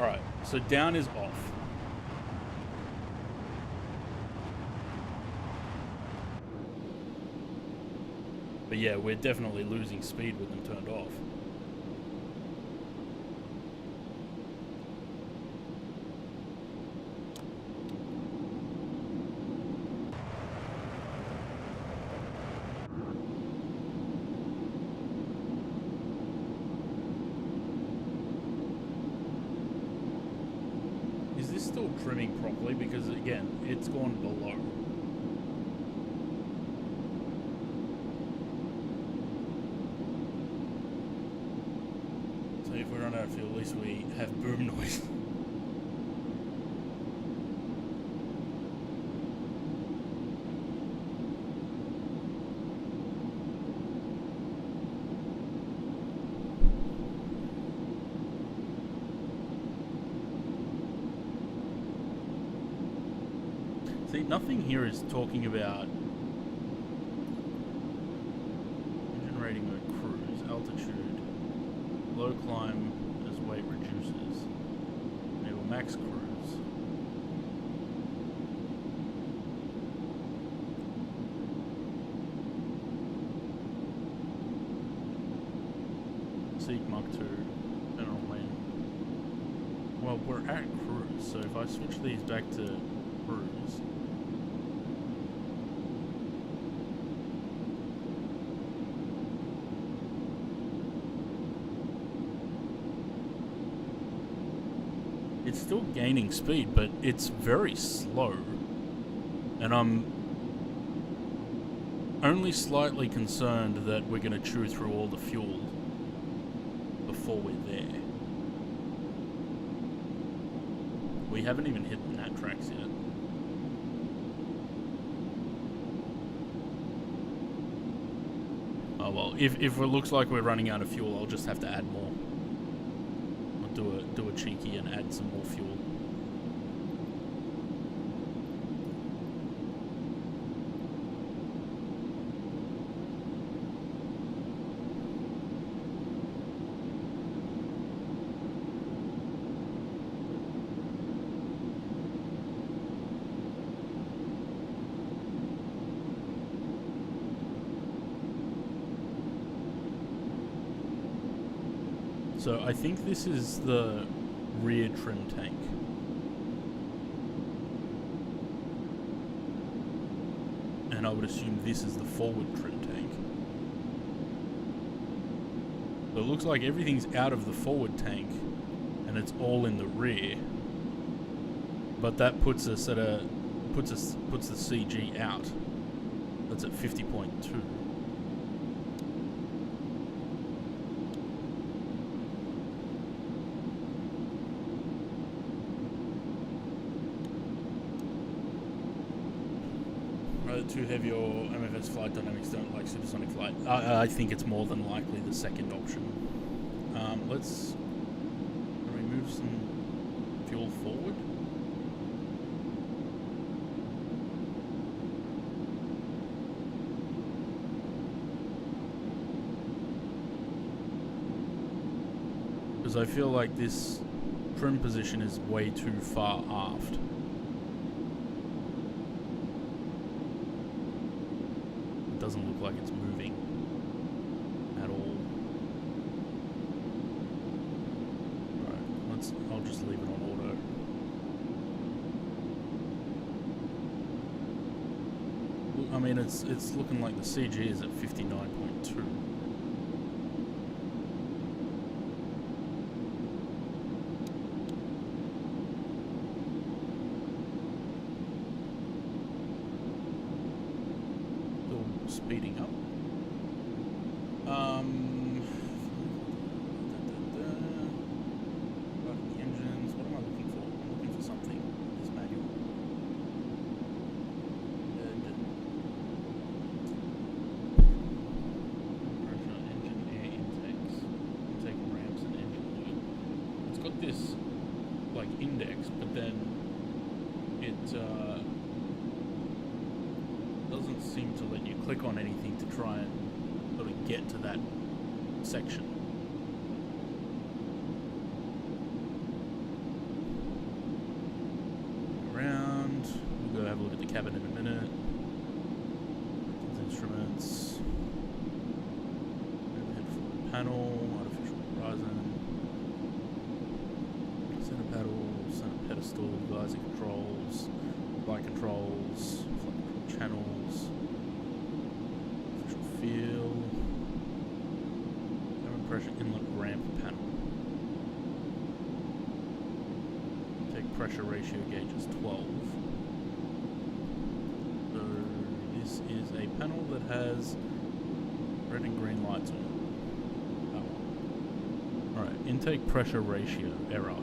Alright, so down is off. But yeah, we're definitely losing speed with them turned off. Is this still trimming properly? Because again, it's gone below. So if we run out of fuel, at least we have boom noise. See, nothing here is talking about engine rating or cruise, altitude, low climb as weight reduces, enable max cruise. Seek Mach 2, general lane. Well, we're at cruise, so if I switch these back to cruise, it's still gaining speed, but it's very slow. And I'm only slightly concerned that we're going to chew through all the fuel before we're there. We haven't even hit the nat tracks yet. Oh well, if it looks like we're running out of fuel, I'll just have to add more. Do a cheeky and add some more fuel. So I think this is the rear trim tank. And I would assume this is the forward trim tank. So it looks like everything's out of the forward tank and it's all in the rear. But that puts us at puts the CG out. That's at 50.2. Too heavy or MFS flight dynamics don't like supersonic flight. I think it's more than likely the second option. Let's move some fuel forward. Because I feel like this trim position is way too far aft. Doesn't look like it's moving at all. Alright, I'll just leave it on auto. I mean, it's looking like the CG is at 59.2. Speeding up. The engines. What am I looking for? I'm looking for something. This manual. Pressure, engine, air intakes, intake ramps, and engine oil. It's got this like index, but then it doesn't seem to let you click on anything to try and sort of get to that section. Around. We'll go have a look at the cabin in a minute. Instruments. Overhead forward panel. Artificial horizon. Center paddle. Center pedestal. Visor controls. Flight controls. Channels, official feel, cabin pressure inlet ramp panel. Take pressure ratio gauge is 12. So this is a panel that has red and green lights on it. Alright, intake pressure ratio error.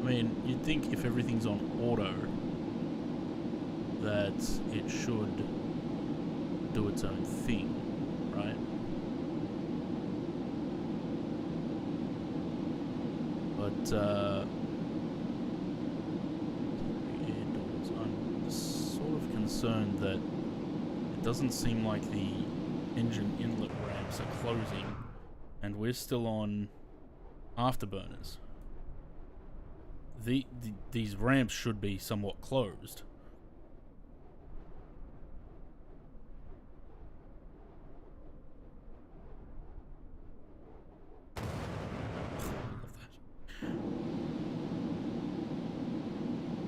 I mean, you'd think if everything's on auto that it should do its own thing, right? But I'm sort of concerned that it doesn't seem like the engine inlet ramps are closing and we're still on afterburners. These ramps should be somewhat closed.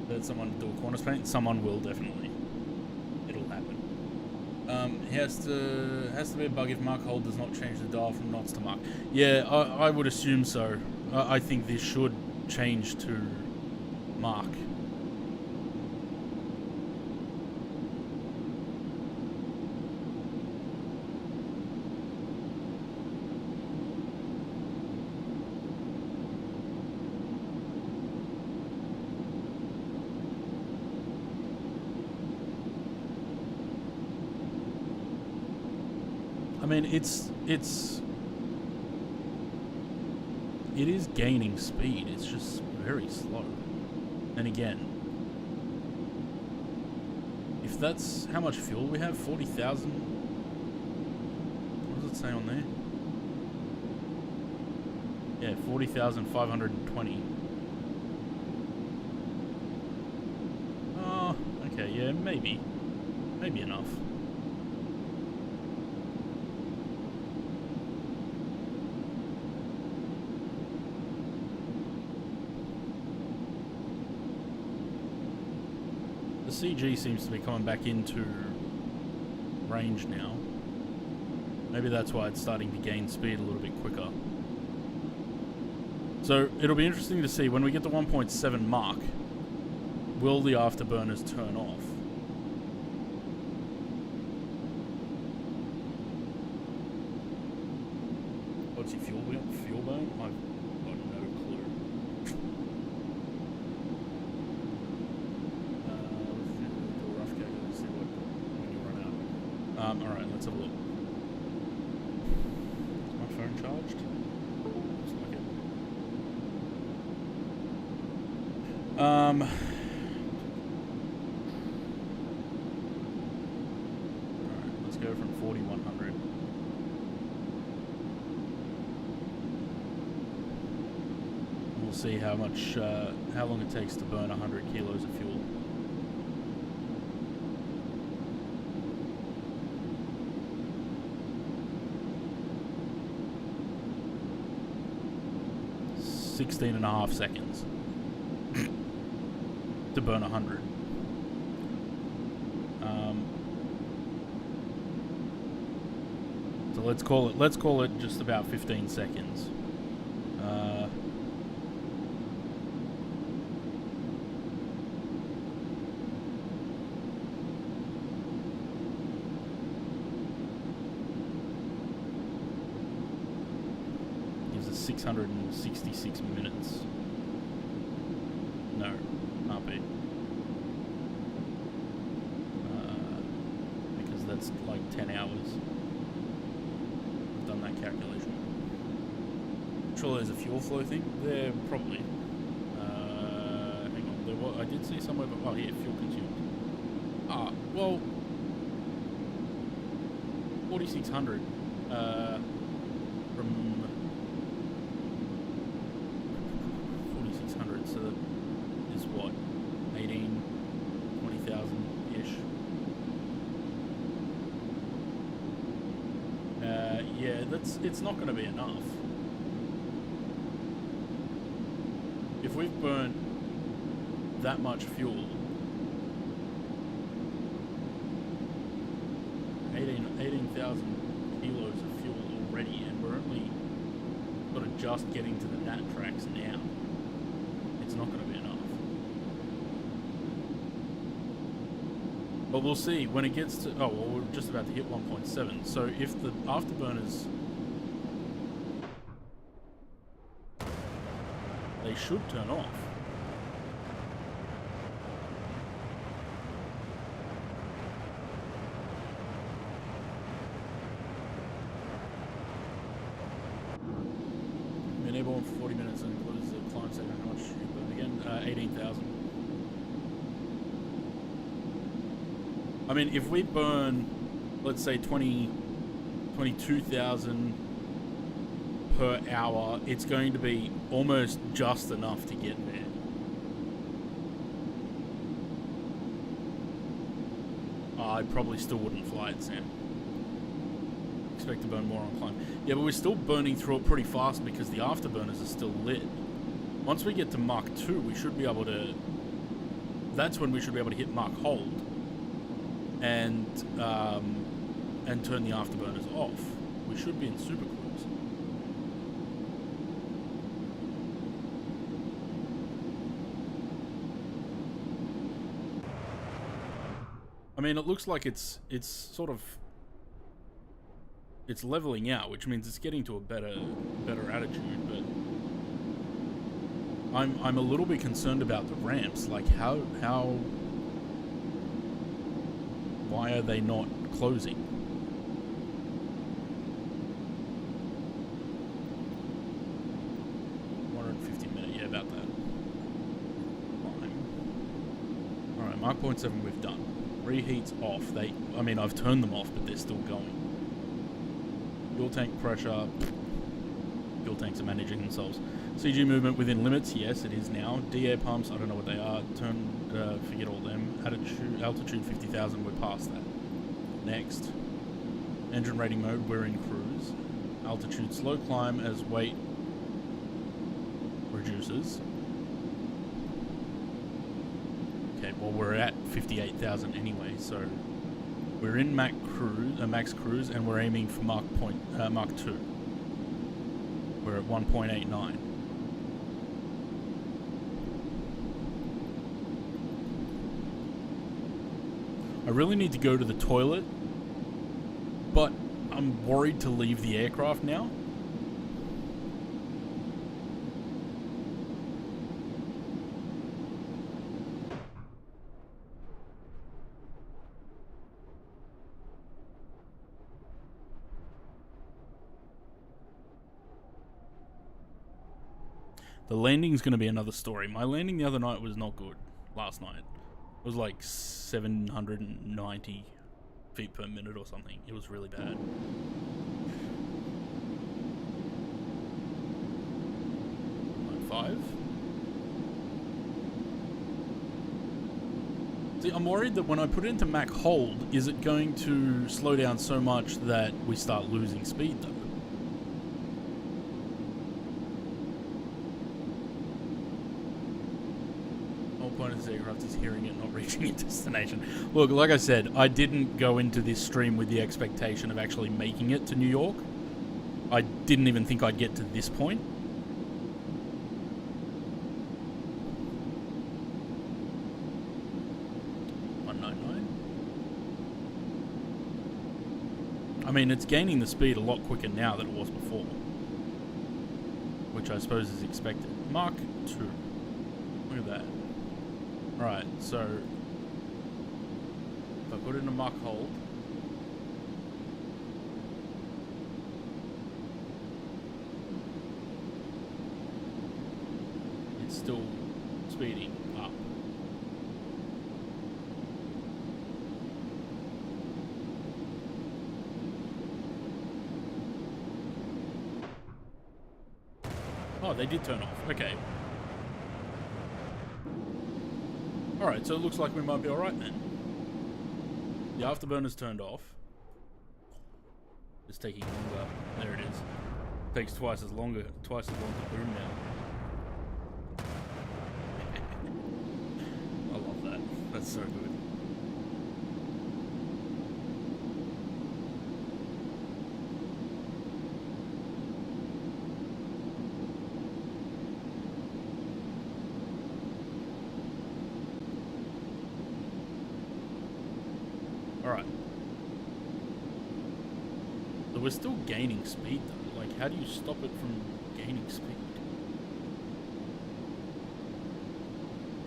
Heard someone do a cornice paint? Someone will, definitely. It'll happen. Has to be a bug if Mark Hold does not change the dial from knots to Mark. Yeah, I would assume so. I think this should change to Mark. I mean, it is gaining speed. It's just very slow. And again, if that's how much fuel we have, 40,000. What does it say on there? Yeah, 40,520. Oh, okay, yeah, maybe enough. The CG seems to be coming back into range now. Maybe that's why it's starting to gain speed a little bit quicker. So it'll be interesting to see when we get to 1.7 Mach, will the afterburners turn off? What's your fuel burn? I've got no clue. Alright, let's have a look. Is my phone charged? Looks like it. Alright, let's go from 4100. We'll see how much, how long it takes to burn 100 kilos of fuel. 16.5 seconds to burn 100. So let's call it just about 15 seconds. Gives us 666 minutes. No, can't be. Because that's like 10 hours. I've done that calculation. Sure, there's a fuel flow thing there, probably. Hang on, there was, I did see somewhere, but oh yeah, fuel consumed. Ah, well, 4,600 from 4,600, so that is what, 18, 20,000 ish. Yeah, it's not going to be enough. If we've burnt that much fuel, 18,000 kilos of fuel already, and we're only sort of just getting to the nat tracks now, it's not going to be enough. But we'll see when it gets to, oh well, we're just about to hit 1.7, so if the afterburners, they should turn off. Been airborne for 40 minutes and includes the climb segment. How much you burn again? 18,000. I mean, if we burn, let's say 22,000 per hour, it's going to be almost just enough to get there. I probably still wouldn't fly it, Sam. Expect to burn more on climb. Yeah, but we're still burning through it pretty fast because the afterburners are still lit. Once we get to Mach 2, we should be able to... That's when we should be able to hit Mach hold and turn the afterburners off. We should be in super cruise. I mean, it looks like it's sort of, it's leveling out, which means it's getting to a better attitude. But I'm a little bit concerned about the ramps. Like why are they not closing? 150 minutes, yeah, about that. Fine. All right, Mark 0.7 we've done. Reheat's off. I mean, I've turned them off, but they're still going. Fuel tank pressure. Fuel tanks are managing themselves. CG movement within limits. Yes, it is now. D-air pumps. I don't know what they are. Forget all them. Altitude 50,000. We're past that. Next. Engine rating mode. We're in cruise. Altitude slow climb as weight reduces. Okay, well we're at 58,000 anyway, so we're in max cruise, and we're aiming for Mach 2. We're at 1.89. I really need to go to the toilet, but I'm worried to leave the aircraft now. The landing's going to be another story. My landing the other night was not good. Last night. It was like 790 feet per minute or something. It was really bad. Line 5. See, I'm worried that when I put it into Mach hold, is it going to slow down so much that we start losing speed though? point of this aircraft is hearing it, not reaching its destination. Look, like I said, I didn't go into this stream with the expectation of actually making it to New York. I didn't even think I'd get to this point. I mean, it's gaining the speed a lot quicker now than it was before, which I suppose is expected. Mark 2. Look at that. Alright, so if I put it in a Mach hold, it's still speeding up. Oh, they did turn off. Okay. Alright, so it looks like we might be alright then. The afterburner's turned off. It's taking longer. There it is. Takes twice as long to boom now. I love that. That's so good. Alright. So we're still gaining speed though. Like, how do you stop it from gaining speed?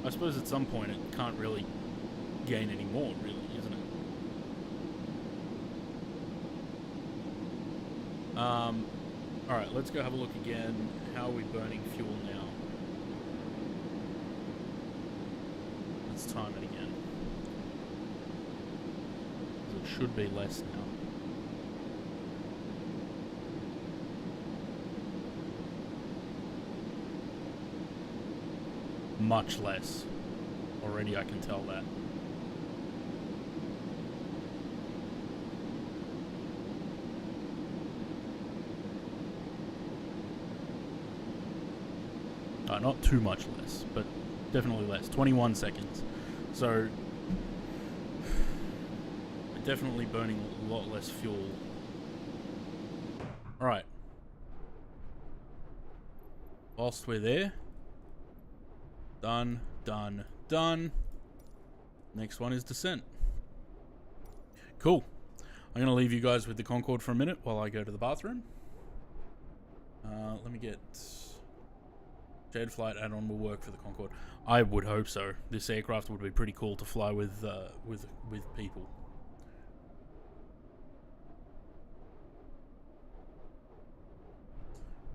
I suppose at some point it can't really gain any more, really, isn't it? Alright, let's go have a look again. How are we burning fuel now? Let's time it again. It should be less now. Much less. Already I can tell that. Not too much less, but definitely less. 21 seconds. So definitely burning a lot less fuel. Alright. Whilst we're there. Done, done, done. Next one is descent. Cool. I'm going to leave you guys with the Concorde for a minute while I go to the bathroom. Let me get... Shared flight add-on will work for the Concorde. I would hope so. This aircraft would be pretty cool to fly with people.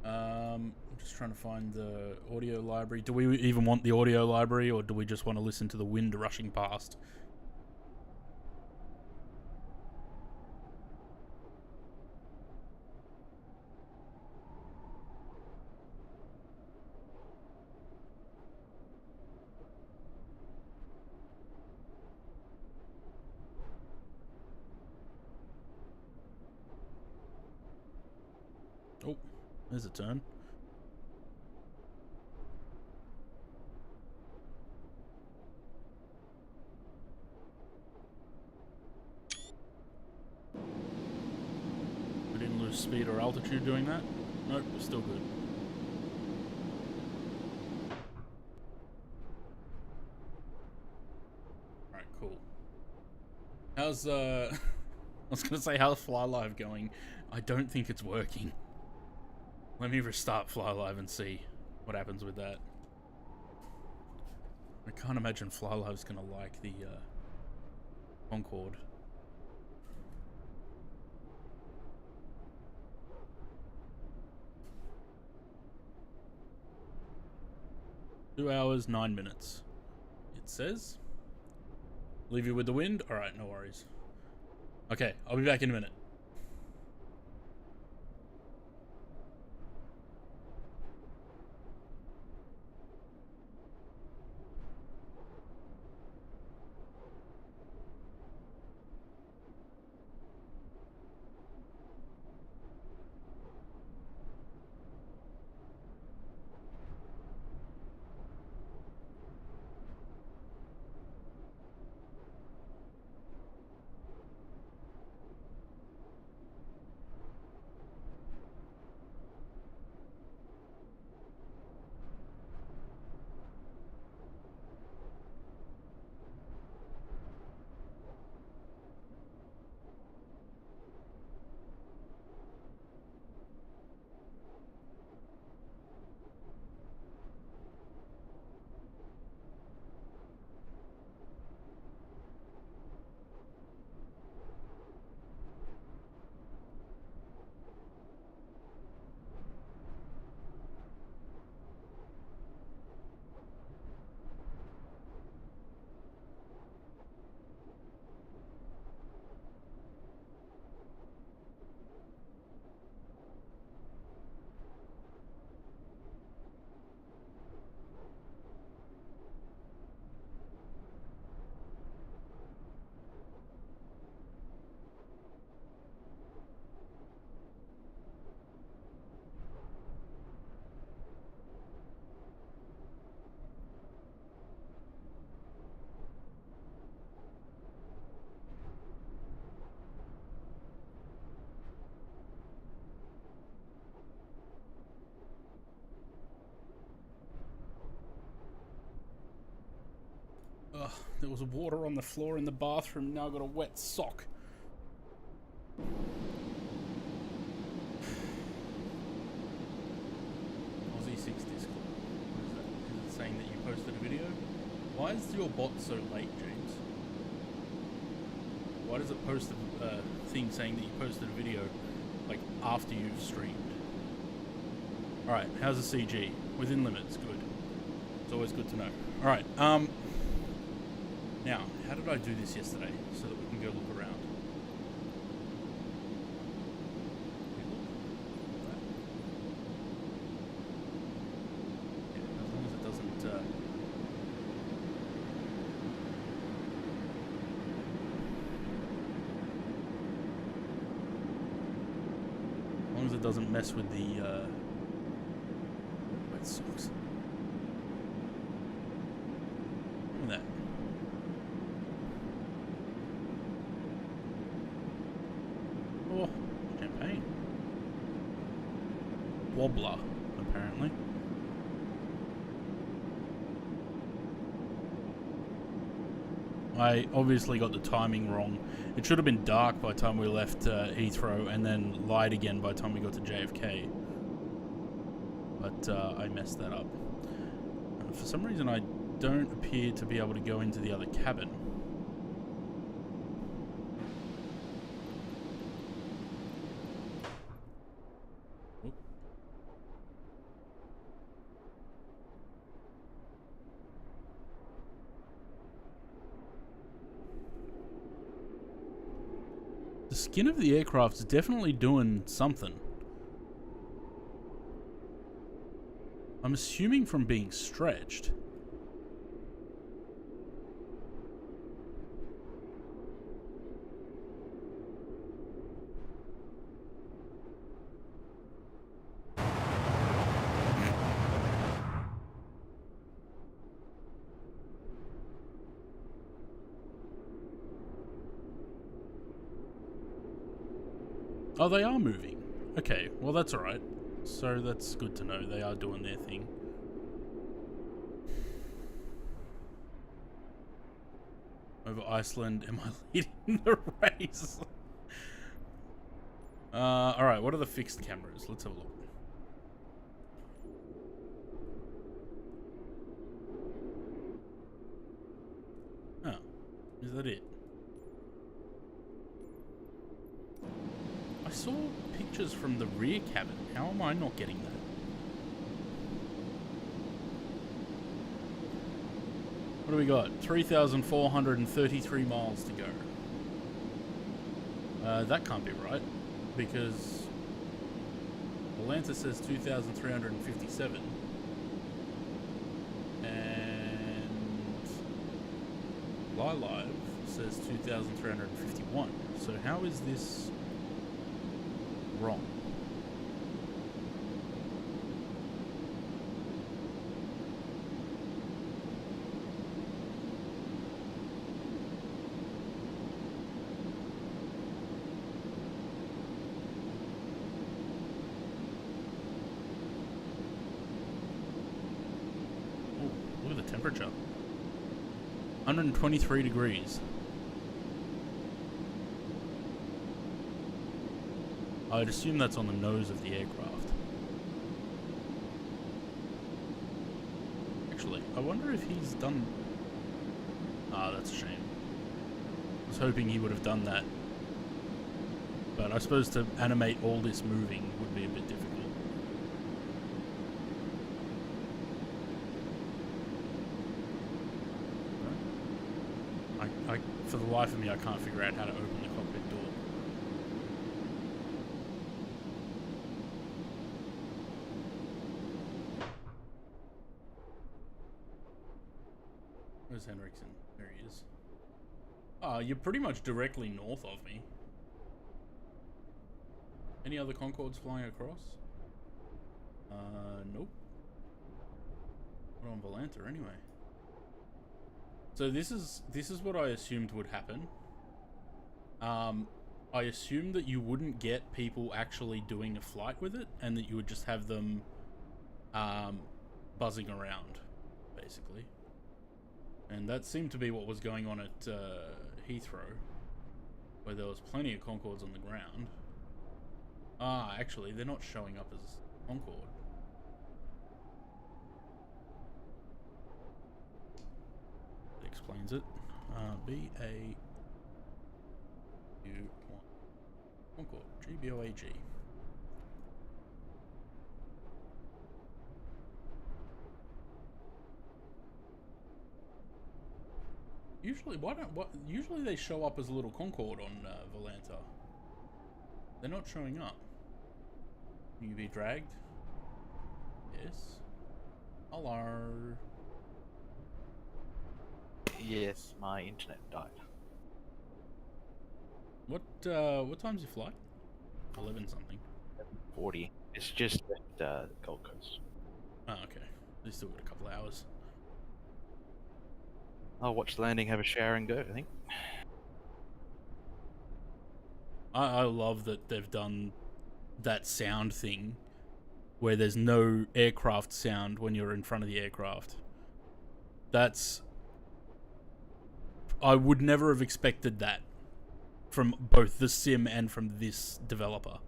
I'm just trying to find the audio library. Do we even want the audio library, or do we just want to listen to the wind rushing past? Oh, there's a turn. We didn't lose speed or altitude doing that? Nope, we're still good. Alright, cool. How's, I was gonna say, how's Fly Live going? I don't think it's working. Let me restart Fly Live and see what happens with that. I can't imagine Fly Live's gonna like the Concorde. Two hours, 9 minutes. It says. Leave you with the wind? Alright, no worries. Okay, I'll be back in a minute. There was water on the floor in the bathroom. Now I got a wet sock. Aussie 6 Discord. What is that? Is it saying that you posted a video? Why is your bot so late, James? Why does it post a thing saying that you posted a video like after you've streamed? Alright, how's the CG? Within limits, good. It's always good to know. Alright, now, how did I do this yesterday so that we can go look around? Yeah, as long as it doesn't, as long as it doesn't mess with the, wet socks. Look at that. Oh, champagne. Wobbler, apparently. I obviously got the timing wrong. It should have been dark by the time we left Heathrow, and then light again by the time we got to JFK. But I messed that up. For some reason, I don't appear to be able to go into the other cabin. Oop. The skin of the aircraft is definitely doing something. I'm assuming from being stretched. Oh, they are moving. Okay, well that's alright. So that's good to know. They are doing their thing. Over Iceland, am I leading the race? Alright, what are the fixed cameras? Let's have a look. Oh, is that it? I saw pictures from the rear cabin. How am I not getting that? What do we got? 3,433 miles to go. That can't be right, because Atlanta says 2,357. And Live says 2,351. So how is this wrong? Ooh, look at the temperature. 123 degrees. I'd assume that's on the nose of the aircraft. Actually, I wonder if he's done... Ah, that's a shame. I was hoping he would have done that. But I suppose to animate all this moving would be a bit difficult. For the life of me, I can't figure out how to open the cockpit door. Where's Henriksen? There he is. You're pretty much directly north of me. Any other Concordes flying across? Nope. Not on Volanta anyway. So this is what I assumed would happen. I assumed that you wouldn't get people actually doing a flight with it, and that you would just have them buzzing around, basically. And that seemed to be what was going on at Heathrow, where there was plenty of Concordes on the ground. Ah, actually, they're not showing up as Concorde. That explains it. B-A-U-1. Concorde. G-B-O-A-G. Usually, usually they show up as a little Concorde on Volanta. They're not showing up. Can you be dragged? Yes. Hello. Yes, my internet died. What time's your flight? 11 something. 40. It's just at Gold Coast. Oh, okay. They still got a couple hours. I'll watch the landing, have a shower, and go. I think. I love that they've done that sound thing where there's no aircraft sound when you're in front of the aircraft. I would never have expected that from both the sim and from this developer.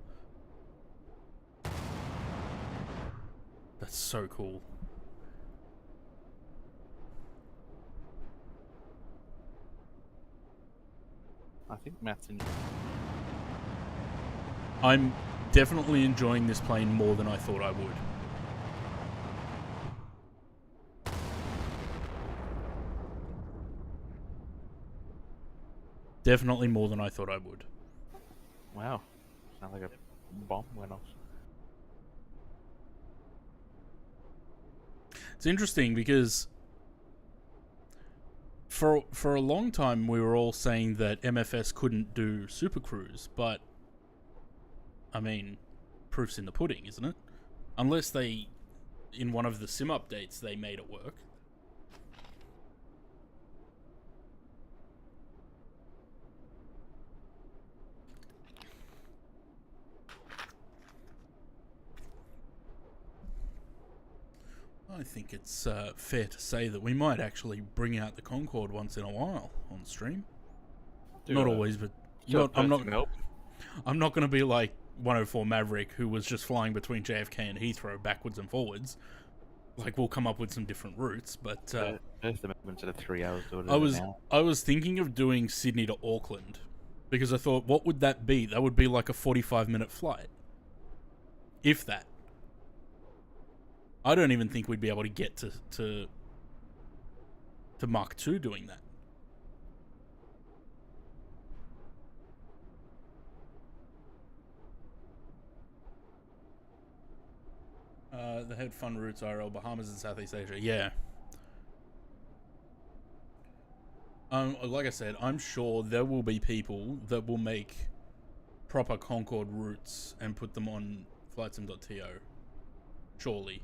That's so cool. I think Matt's in. I'm definitely enjoying this plane more than I thought I would. Definitely more than I thought I would. Wow. Sounds like a bomb went off. It's interesting because for a long time we were all saying that MFS couldn't do Super Cruise, but I mean, proof's in the pudding, isn't it? Unless they, in one of the sim updates, they made it work. I think it's fair to say that we might actually bring out the Concorde once in a while on stream. Not always, but I'm not going to be like 104 Maverick, who was just flying between JFK and Heathrow backwards and forwards. Like, we'll come up with some different routes, but instead of 3 hours. I was thinking of doing Sydney to Auckland because I thought, what would that be? That would be like a 45-minute flight, if that. I don't even think we'd be able to get to Mach 2 doing that. The head fun routes are Bahamas and Southeast Asia. Yeah. Like I said, I'm sure there will be people that will make proper Concorde routes and put them on flightsim.to. Surely.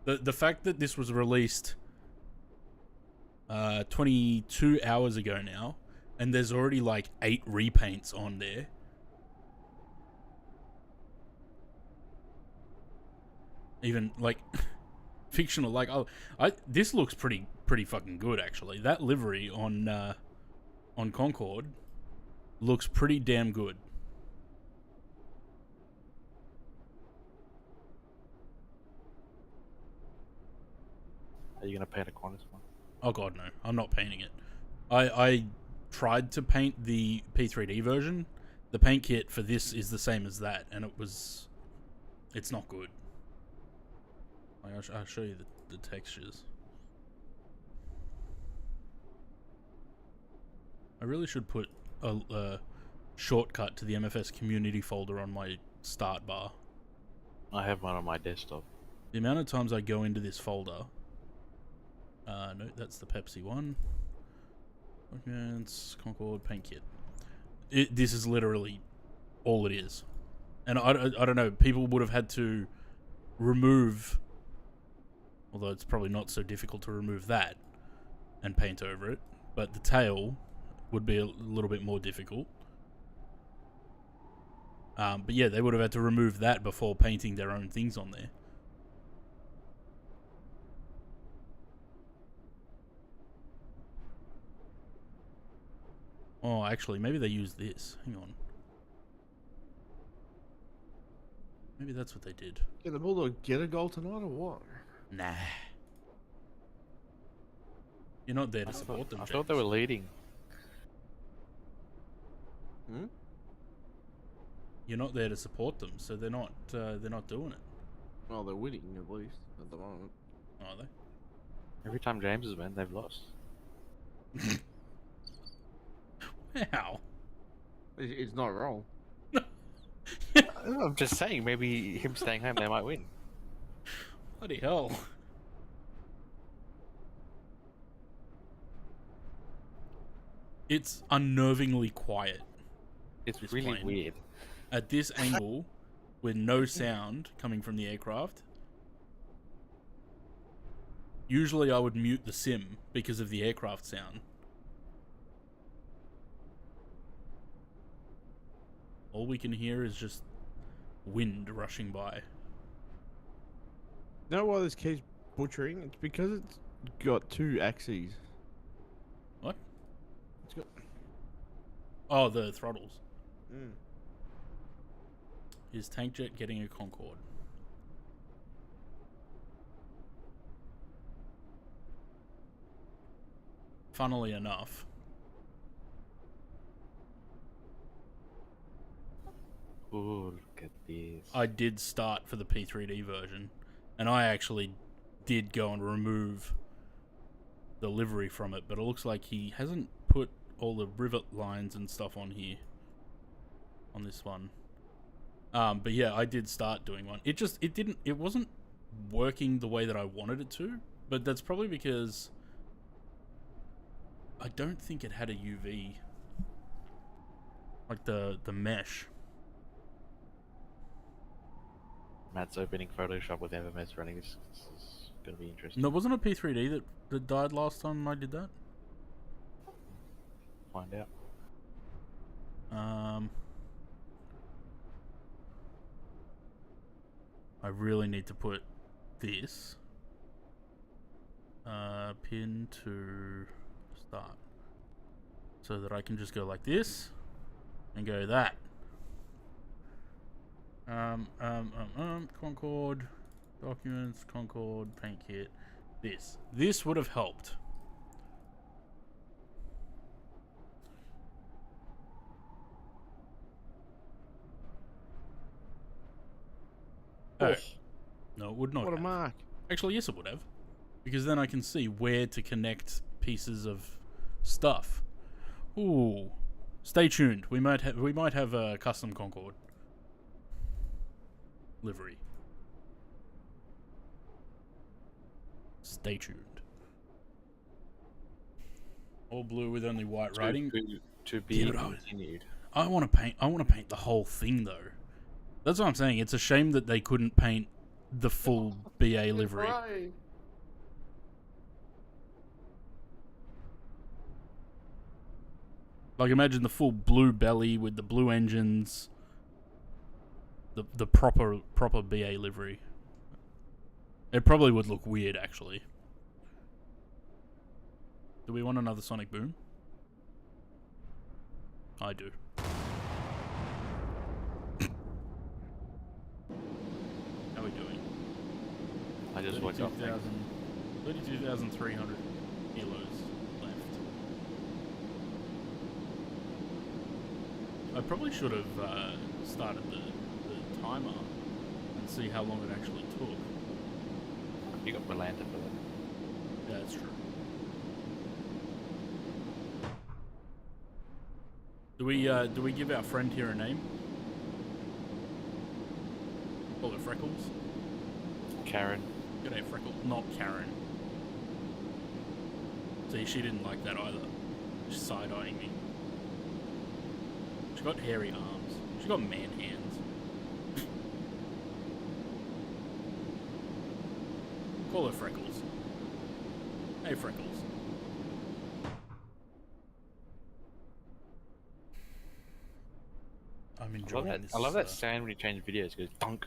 The fact that this was released 22 hours ago now, and there's already like 8 repaints on there. Even like fictional, like this looks pretty fucking good actually. That livery on Concorde looks pretty damn good. Are you gonna paint a Qantas one? Oh god, no! I'm not painting it. I tried to paint the P3D version. The paint kit for this is the same as that, and it's not good. Like, I'll show you the textures. I really should put a shortcut to the MFS community folder on my start bar. I have one on my desktop. The amount of times I go into this folder. No, that's the Pepsi one. It's Concorde paint kit. This is literally all it is. And I don't know, people would have had to remove, although it's probably not so difficult to remove that and paint over it, but the tail would be a little bit more difficult. But yeah, they would have had to remove that before painting their own things on there. Oh, actually, maybe they use this. Hang on. Maybe that's what they did. Can the Bulldog get a goal tonight or what? Nah. You're not there to support them, I thought they James. were leading. Hmm? You're not there to support them, so they're not doing it. Well, they're winning at least at the moment. Are they? Every time James has won, they've lost. Wow. It's not wrong. I'm just saying, maybe him staying home, they might win. Bloody hell. It's unnervingly quiet. It's This really plane. weird. At this angle, with no sound coming from the aircraft. Usually I would mute the sim because of the aircraft sound. All we can hear is just wind rushing by. You know why this keeps butchering? It's because it's got two axes. What? It's got. Oh, the throttles. Mm. Is tank jet getting a Concorde? Funnily enough, Ooh, look at this. I did start for the P3D version, and I actually did go and remove the livery from it, but it looks like he hasn't put all the rivet lines and stuff on here, on this one. But yeah, I did start doing one. It wasn't working the way that I wanted it to, but that's probably because I don't think it had a UV, like the mesh. Matt's opening Photoshop with Evermess running this. This is gonna be interesting. No, wasn't it P3D that died last time I did that? Find out. I really need to put this pin to start so that I can just go like this and go that. Concorde, documents, Concorde, paint kit. This would have helped. Oh. No, it would not What a have. mark. Actually, yes, it would have. Because then I can see where to connect pieces of stuff. Ooh. Stay tuned. We might have a custom Concorde livery. Stay tuned. All blue with only white writing. To be Yeah, but continued. I want to paint the whole thing though. That's what I'm saying. It's a shame that they couldn't paint the full BA livery. Right. Like imagine the full blue belly with the blue engines. The proper BA livery. It probably would look weird actually. Do we want another sonic boom? I do. How are we doing? I just woke up. 32,300 kilos left. I probably should have started the timer and see how long it actually took. You got Berlanta for that. Yeah, that's true. Do we give our friend here a name? Call her Freckles. Karen. G'day, Freckle. Not Karen. See, she didn't like that either. She's side-eyeing me. She got hairy arms. She got man hands. Call her Freckles. Hey, Freckles. I'm enjoying this. I love that sound when you change videos. It goes dunk.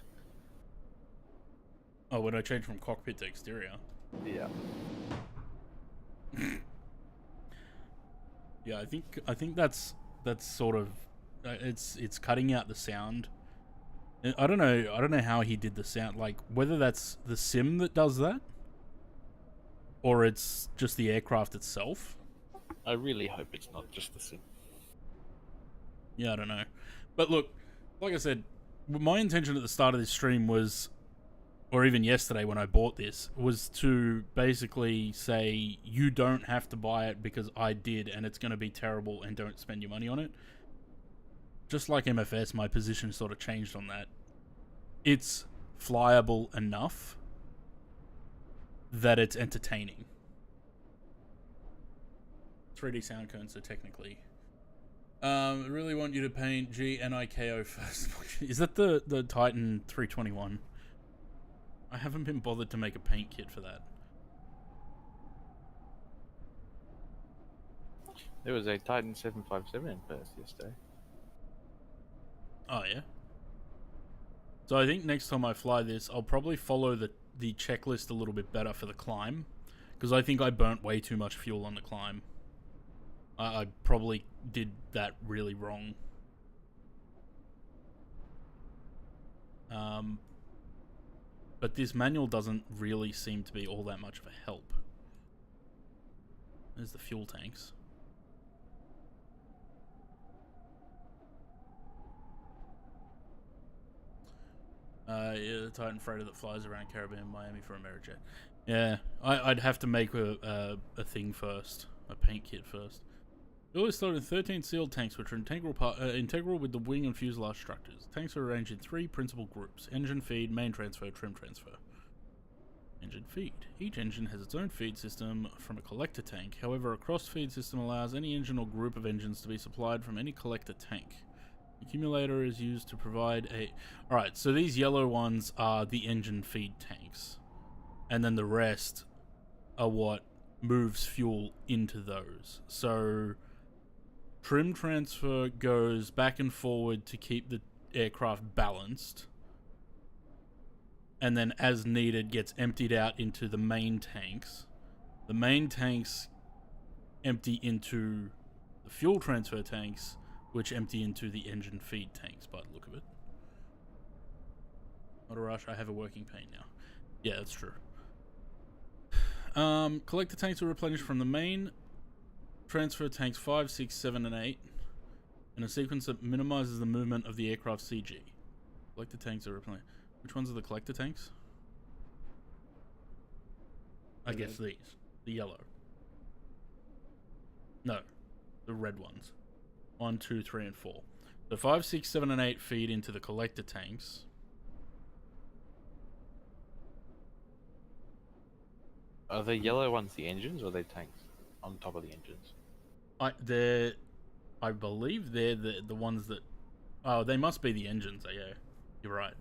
Oh, when I change from cockpit to exterior. Yeah. Yeah, I think that's sort of it's cutting out the sound. I don't know how he did the sound, like whether that's the sim that does that or it's just the aircraft itself. I really hope it's not just the sim. Yeah, I don't know. But look, like I said, my intention at the start of this stream was, or even yesterday when I bought this, was to basically say you don't have to buy it because I did and it's going to be terrible and don't spend your money on it. Just like MFS, my position sort of changed on that. It's flyable enough that it's entertaining. 3D sound cone, so technically. I really want you to paint GNIKO first. Is that the Titan 321? I haven't been bothered to make a paint kit for that. There was a Titan 757 in Perth yesterday. Oh, yeah? So I think next time I fly this, I'll probably follow the checklist a little bit better for the climb. Because I think I burnt way too much fuel on the climb. I probably did that really wrong. But this manual doesn't really seem to be all that much of a help. There's the fuel tanks. Yeah, the Titan freighter that flies around Caribbean and Miami for Amerijet. Yeah, I'd have to make a thing first, a paint kit first. It always started 13 sealed tanks, which are integral with the wing and fuselage structures. Tanks are arranged in 3 principal groups: engine feed, main transfer, trim transfer. Engine feed. Each engine has its own feed system from a collector tank. However, a cross-feed system allows any engine or group of engines to be supplied from any collector tank. Accumulator is used to provide a... Alright, so these yellow ones are the engine feed tanks. And then the rest are what moves fuel into those. So trim transfer goes back and forward to keep the aircraft balanced. And then as needed gets emptied out into the main tanks. The main tanks empty into the fuel transfer tanks, which empty into the engine feed tanks by the look of it. Not a rush, I have a working paint now. Yeah, that's true. Collector tanks are replenished from the main transfer tanks 5, 6, 7, and 8 in a sequence that minimizes the movement of the aircraft CG. Collector tanks are replenished. Which ones are the collector tanks? I guess these. The yellow. No. The red ones. 1, 2, 3, and 4. So 5, 6, 7, and 8 feed into the collector tanks. Are the yellow ones the engines or are they tanks on top of the engines? I believe they're the ones that... Oh, they must be the engines. Yeah, you're right.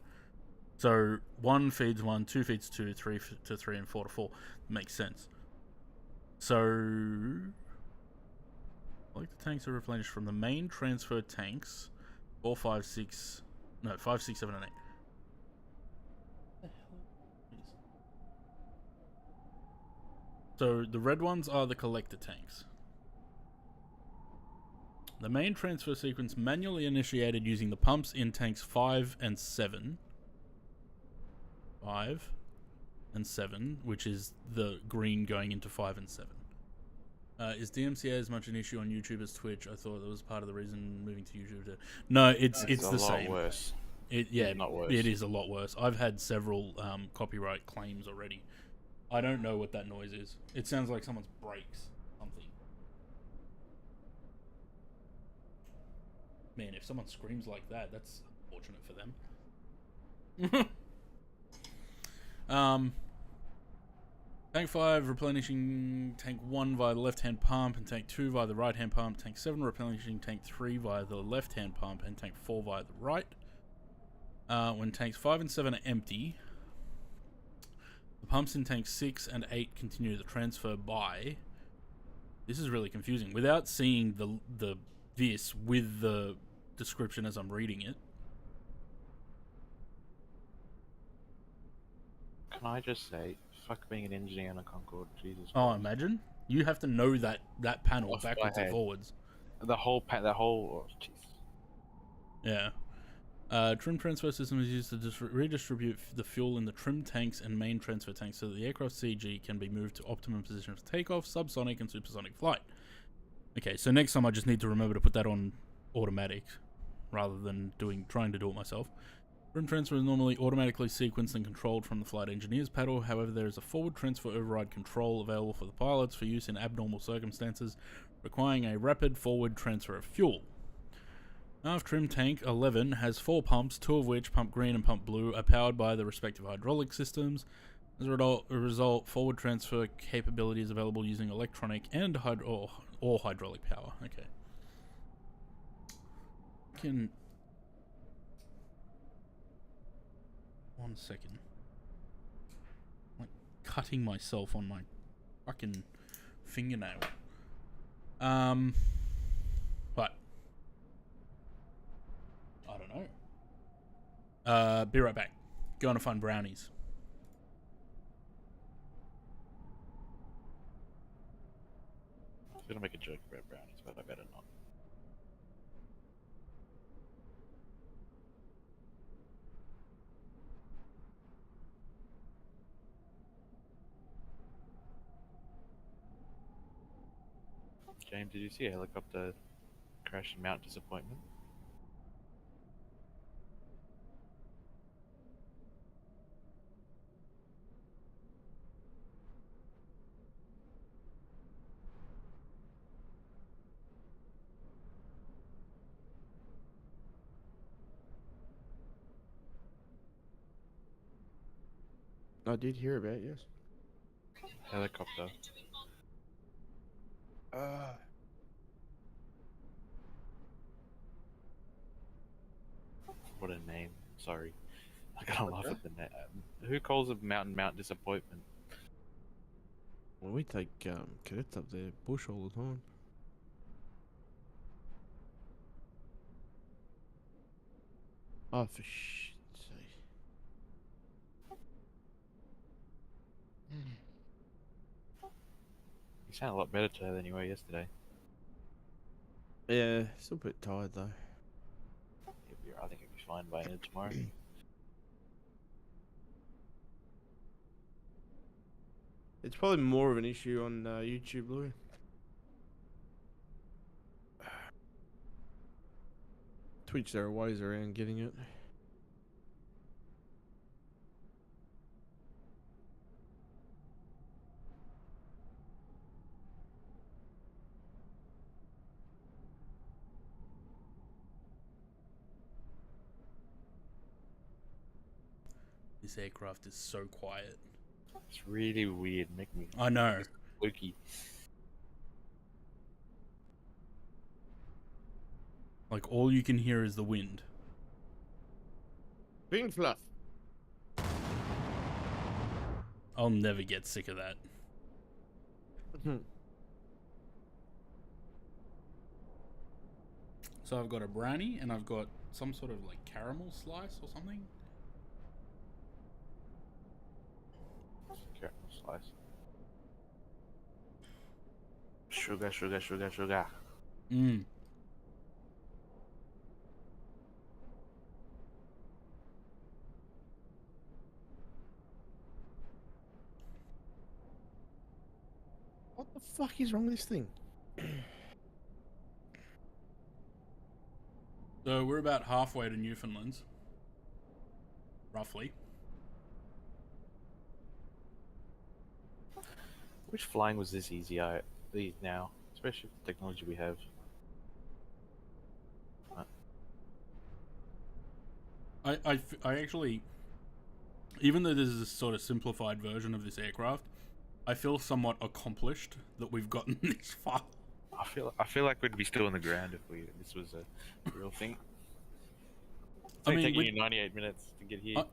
So 1 feeds 1, 2 feeds 2, 3 to 3, and 4 to 4. Makes sense. So... Like the tanks are replenished from the main transfer tanks. 4, 5, 6... No, 5, 6, 7, and 8. So the red ones are the collector tanks. The main transfer sequence manually initiated using the pumps in tanks 5 and 7. 5 and 7, which is the green going into 5 and 7. Is DMCA as much an issue on YouTube as Twitch? I thought that was part of the reason moving to YouTube. No, it's the same. It's a lot worse. Not worse. It is a lot worse. I've had several copyright claims already. I don't know what that noise is. It sounds like someone's brakes. Something. Man, if someone screams like that, that's unfortunate for them. Tank 5 replenishing tank 1 via the left-hand pump and tank 2 via the right-hand pump. Tank 7 replenishing tank 3 via the left-hand pump and tank 4 via the right. When tanks 5 and 7 are empty, the pumps in tanks 6 and 8 continue to transfer by... This is really confusing. Without seeing this with the description as I'm reading it. Can I just say, fuck being an engineer on a Concorde? Jesus Oh, Christ. imagine you have to know that panel Off my backwards and head. forwards. The whole oh, jeez. Yeah. Trim transfer system is used to redistribute the fuel in the trim tanks and main transfer tanks so that the aircraft CG can be moved to optimum position for takeoff, subsonic, and supersonic flight. Okay, so next time I just need to remember to put that on automatic rather than trying to do it myself. Trim transfer is normally automatically sequenced and controlled from the flight engineer's paddle. However, there is a forward transfer override control available for the pilots for use in abnormal circumstances, requiring a rapid forward transfer of fuel. Aft trim tank 11 has 4 pumps, 2 of which, pump green and pump blue, are powered by the respective hydraulic systems. As a result, forward transfer capability is available using electronic and or hydraulic power. Okay. One second. I'm like cutting myself on my fucking fingernail. What? I don't know. Be right back. Going to find brownies. I was gonna make a joke about brownies, but I better not. James, did you see a helicopter crash in Mount Disappointment? I did hear about it, yes. Helicopter. What a name. Sorry. I gotta laugh at the name. Who calls a mountain Mount Disappointment? Well, we take cadets up there bush all the time. Oh, for shit's sake. You sound a lot better today than you were yesterday. Yeah, still a bit tired though. I think you'll be fine by end of tomorrow. It's probably more of an issue on YouTube, Louis. Twitch, there are ways around getting it. This aircraft is so quiet. It's really weird, making me I know. spooky. Like, all you can hear is the wind. Being fluff. I'll never get sick of that. So I've got a brownie and I've got some sort of like caramel slice or something. Caramel slice. Sugar, sugar, sugar, sugar. Mmm. What the fuck is wrong with this thing? So we're about halfway to Newfoundland. Roughly. Which flying was this easy now? Especially with the technology we have. I actually, even though this is a sort of simplified version of this aircraft, I feel somewhat accomplished that we've gotten this far. I feel like we'd be still on the ground if this was a real thing. It's I only mean, taking you 98 minutes to get here.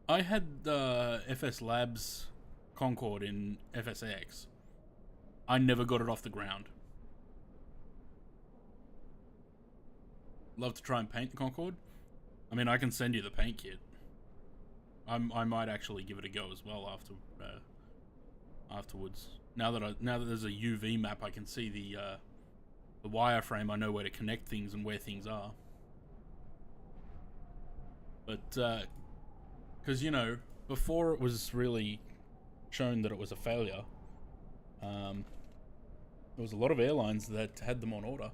I had FS Labs Concorde in FSX. I never got it off the ground. Love to try and paint the Concorde. I mean, I can send you the paint kit. I might actually give it a go as well after afterwards. Now that there's a UV map, I can see the wireframe. I know where to connect things and where things are. But because you know, before it was really shown that it was a failure, there was a lot of airlines that had them on order,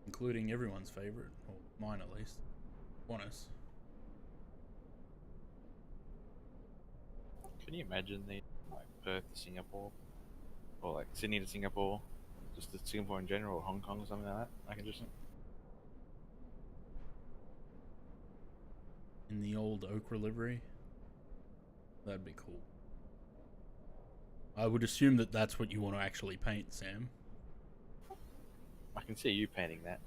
including everyone's favorite, or mine at least, Qantas. Can you imagine the like Perth to Singapore, or like Sydney to Singapore, just to Singapore in general, or Hong Kong or something like that? I can just In the old ochre livery, that'd be cool. I would assume that that's what you want to actually paint, Sam. I can see you painting that.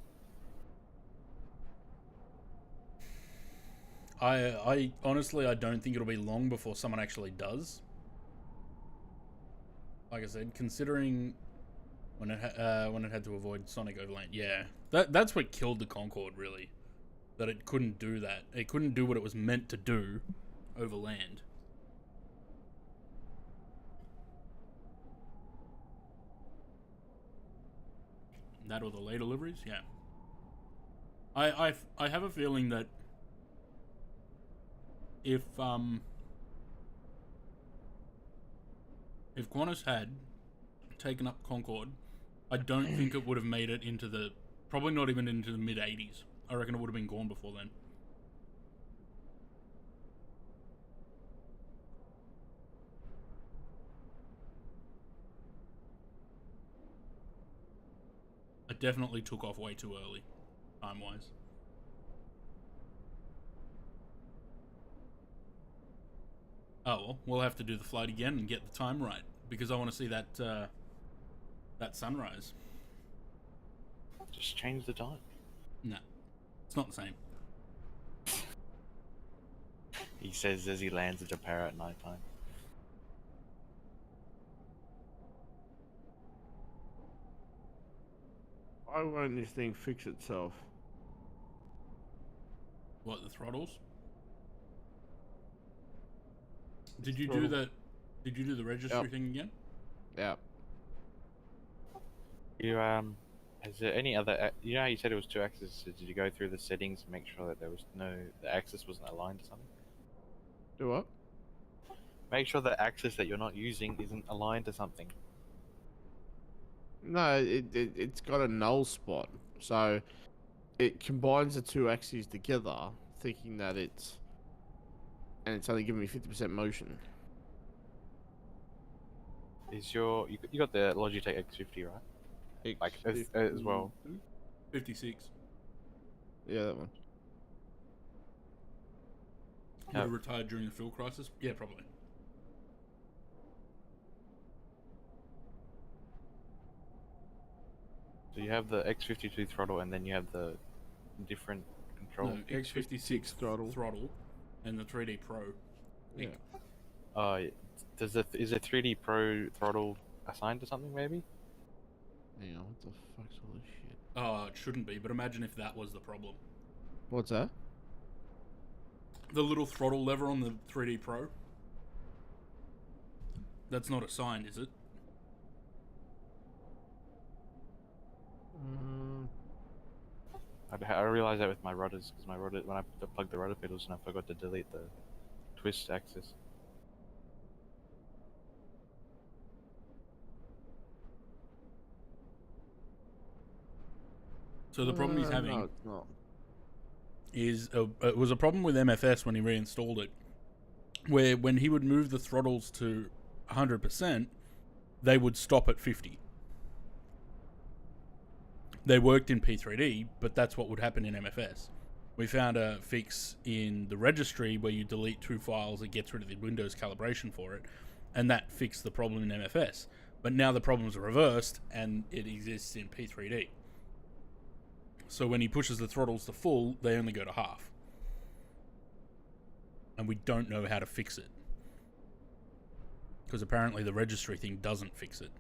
I honestly, I don't think it'll be long before someone actually does. Like I said, considering when it had to avoid sonic overland, yeah, that's what killed the Concorde, really. That it couldn't do that. It couldn't do what it was meant to do over land. That or the later deliveries, yeah. I have a feeling that if Qantas had taken up Concorde, I don't think it would have made it into the, probably not even into the mid 80s. I reckon it would have been gone before then. It definitely took off way too early, time-wise. Oh well, we'll have to do the flight again and get the time right, because I want to see that that sunrise. Just change the time. No, it's not the same. He says as he lands at Japan at night time. Why won't this thing fix itself? What, the throttles? Did you do that? Did you do the registry thing again? Yeah. You is there any other? You know how you said it was 2 axes? Did you go through the settings and make sure that there was the axis wasn't aligned to something? Do what? Make sure the axis that you're not using isn't aligned to something. No, it's got a null spot, so it combines the 2 axes together, thinking that it's only giving me 50% motion. Is you got the Logitech X50 right? Like as well. 56. Yeah, that one. You would have retired during the fuel crisis? Yeah, probably. So you have the X52 throttle, and then you have the different control. No, X56 throttle and the 3D Pro. Yeah. Is a 3D Pro throttle assigned to something maybe? Hang on, what the fuck's all this shit? Oh, it shouldn't be, but imagine if that was the problem. What's that? The little throttle lever on the 3D Pro. That's not assigned, is it? I realized that with my rudders, because my rudder, when I plugged the rudder pedals and I forgot to delete the twist axis. So the problem he's having No, it's not. is it was a problem with MFS when he reinstalled it, where when he would move the throttles to 100%, they would stop at 50. They worked in P3D, but that's what would happen in MFS. We found a fix in the registry where you delete 2 files, it gets rid of the Windows calibration for it, and that fixed the problem in MFS. But now the problems are reversed, and it exists in P3D. So when he pushes the throttles to full, they only go to half. And we don't know how to fix it. Because apparently the registry thing doesn't fix it.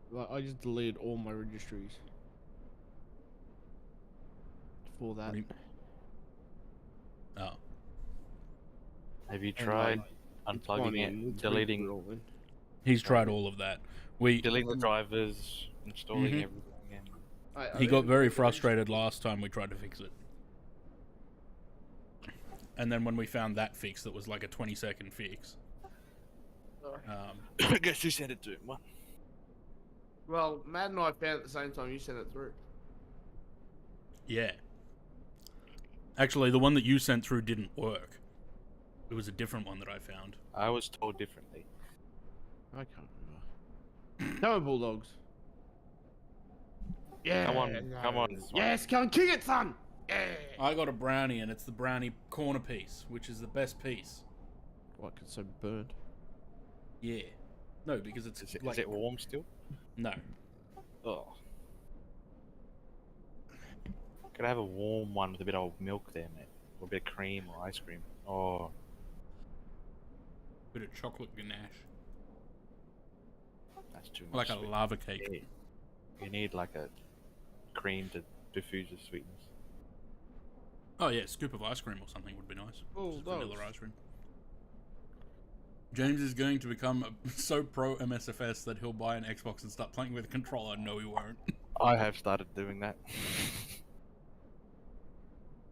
Like, I just deleted all my registries for that. Oh. Have you And, tried like, it's gone unplugging in, it, it's been deleting rolling. He's tried all of that. deleting the drivers, installing Mhm. everything, and He got very frustrated last time we tried to fix it. And then when we found that fix that was like a 20-second fix. I guess you sent it to him. What? Well, Matt and I found at the same time you sent it through. Yeah. Actually, the one that you sent through didn't work. It was a different one that I found. I was told differently. I can't remember. Come on, Bulldogs. Yeah. Come on, come on, son. Yes, come kick it, son. Yeah. I got a brownie, and it's the brownie corner piece, which is the best piece. What, it's so burnt? Yeah. No, because it's Is like... it warm still? No. Oh. Could I have a warm one with a bit of milk there, mate? Or a bit of cream or ice cream. Oh. Bit of chocolate ganache. That's too much. Like a sweet. lava cake. You need like a cream to diffuse the sweetness. Oh yeah, a scoop of ice cream or something would be nice. Oh, Just vanilla ice cream. James is going to become so pro MSFS that he'll buy an Xbox and start playing with a controller. No, he won't. I have started doing that.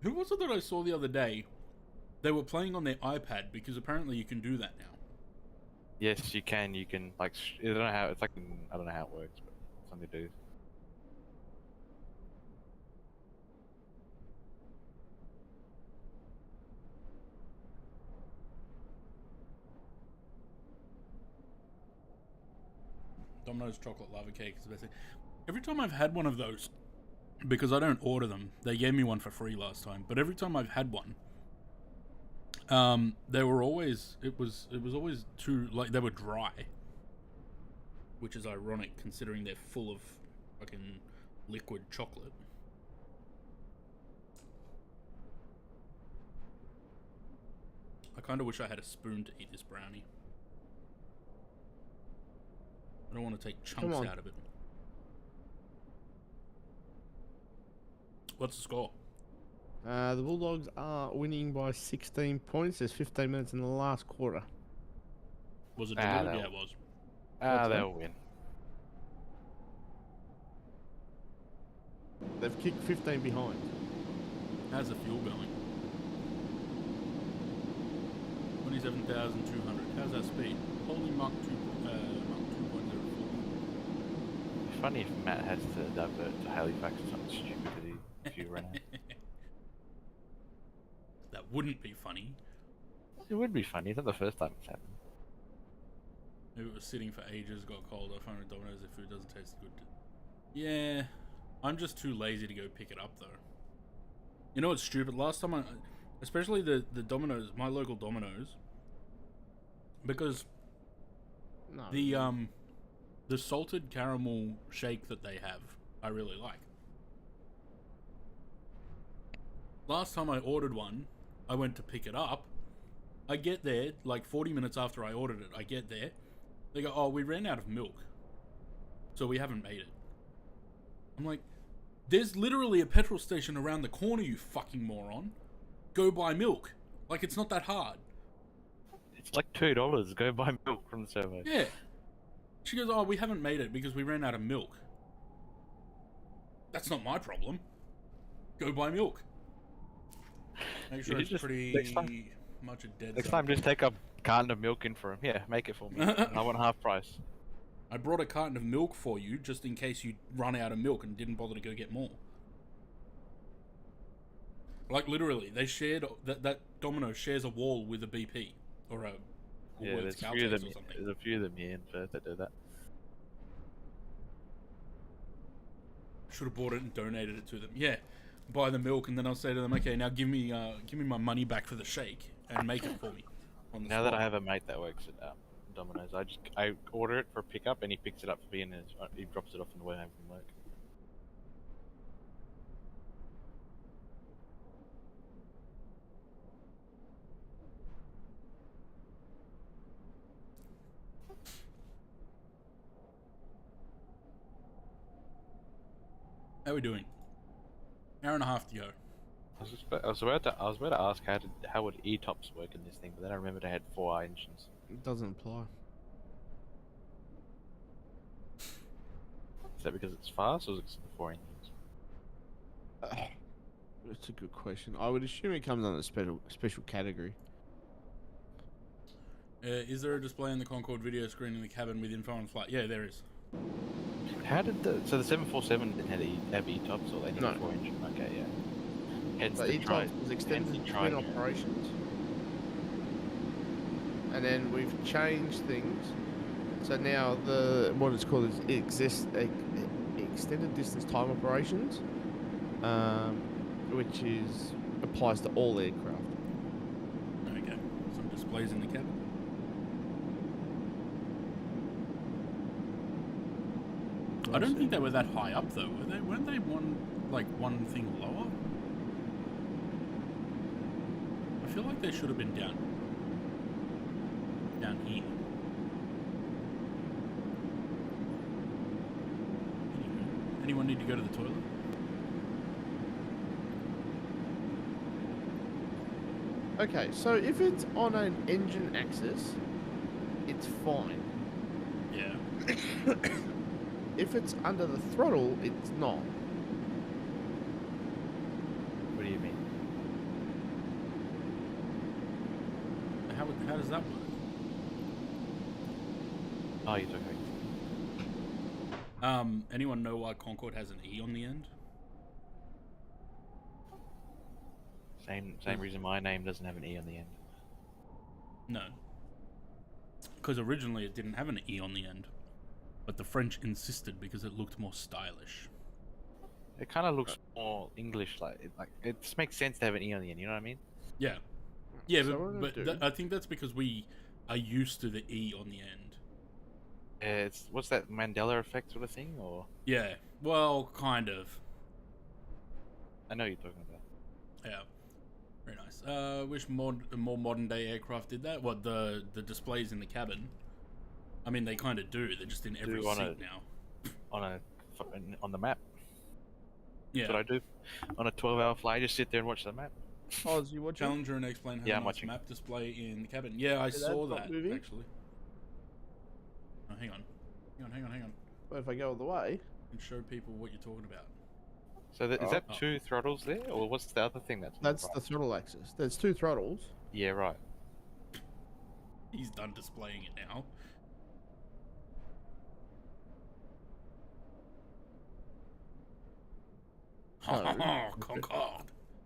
Who was it that I saw the other day? They were playing on their iPad because apparently you can do that now. Yes, you can. You can like. I don't know how. It's like I don't know how it works, but something to do. Domino's chocolate lava cake is the best thing. Every time I've had one of those, because I don't order them, they gave me one for free last time. But every time I've had one, they were always it was always too like they were dry, which is ironic considering they're full of fucking liquid chocolate. I kind of wish I had a spoon to eat this brownie. I don't want to take chunks out of it. What's the score? The Bulldogs are winning by 16 points. There's 15 minutes in the last quarter. Was it Ah, delivered? they'll- Yeah, it was. They'll win. They've kicked 15 behind. How's the fuel going? 27,200. How's that speed? Holding Mach 2.04. It'd be funny if Matt has to divert to Halifax or something stupid because he ran out. That wouldn't be funny. It would be funny. It's not the first time it's happened. If it was sitting for ages, got cold, I find at Domino's if food doesn't taste good. Yeah, I'm just too lazy to go pick it up though. You know what's stupid? Last time especially the Domino's, my local Domino's, because No. the salted caramel shake that they have, I really like. Last time I ordered one, I went to pick it up. I get there, like 40 minutes after I ordered it, I get there. They go, oh, we ran out of milk, so we haven't made it. I'm like, there's literally a petrol station around the corner, you fucking moron. Go buy milk. Like, it's not that hard. It's like $2. Go buy milk from the server. Yeah. She goes, oh, we haven't made it because we ran out of milk. That's not my problem. Go buy milk. Make sure it's pretty much a dead Next zone. time, just take a carton of milk in for him. Yeah, make it for me. I want half price. I brought a carton of milk for you just in case you run out of milk and didn't bother to go get more. Like, literally, they shared... That Domino shares a wall with a BP. Or a... Yeah, Woolworths there's a few of them. Caltex or something. There's a few of them here in Perth that do that. Should have bought it and donated it to them. Yeah. Buy the milk and then I'll say to them, okay, now give me my money back for the shake and make it for me. On the Now that spot. I have a mate that works at Domino's, I order it for pickup and he picks it up for me and he drops it off on the way home from work. How are we doing? Hour and a half to go. I was about to ask how would E-tops work in this thing, but then I remembered I had 4 engines. It doesn't apply. Is that because it's fast, or is it 'cause of the 4 engines? That's a good question. I would assume it comes under special category. Is there a display on the Concorde video screen in the cabin with info on flight? Yeah, there is. How did the 747 didn't have E-tops, or they need No. a 4 engine? Okay, yeah. Hence The the tri- E-Type was extended hence the between tri- operations. And then we've changed things. So now what it's called is extended distance time operations, which applies to all aircraft. Okay. Some displays in the cabin. I don't think they were that high up though, were they? Weren't they one thing lower? I feel like they should have been down here. Anyone need to go to the toilet? Okay, so if it's on an engine axis, it's fine. Yeah. If it's under the throttle, it's not. What do you mean? How does that work? Oh, you're talking. Anyone know why Concorde has an E on the end? Same reason my name doesn't have an E on the end. No. Because originally it didn't have an E on the end. But the French insisted because it looked more stylish. It kind of looks more English, it just makes sense to have an E on the end. You know what I mean? Yeah. Yeah, So what but do I do? I think that's because we are used to the E on the end. What's that Mandela effect sort of thing, or Yeah. Well, kind of. I know what you're talking about. Yeah. Very nice. Wish more modern day aircraft did that. What, the displays in the cabin? I mean, they kind of do. They're just in every on seat now. On the map. Yeah. That's what I do. On a 12-hour flight, just sit there and watch the map. Oh, is you watching? Challenger and explain how Yeah, I'm nice watching. map display in the cabin. Yeah, I saw that's not that moving? actually. Oh, hang on. Well, if I go all the way, And show people what you're talking about. So is that Oh. 2 throttles there, or what's the other thing that's on that's the the right? throttle axis. There's 2 throttles. Yeah, right. He's done displaying it now. No. Concorde.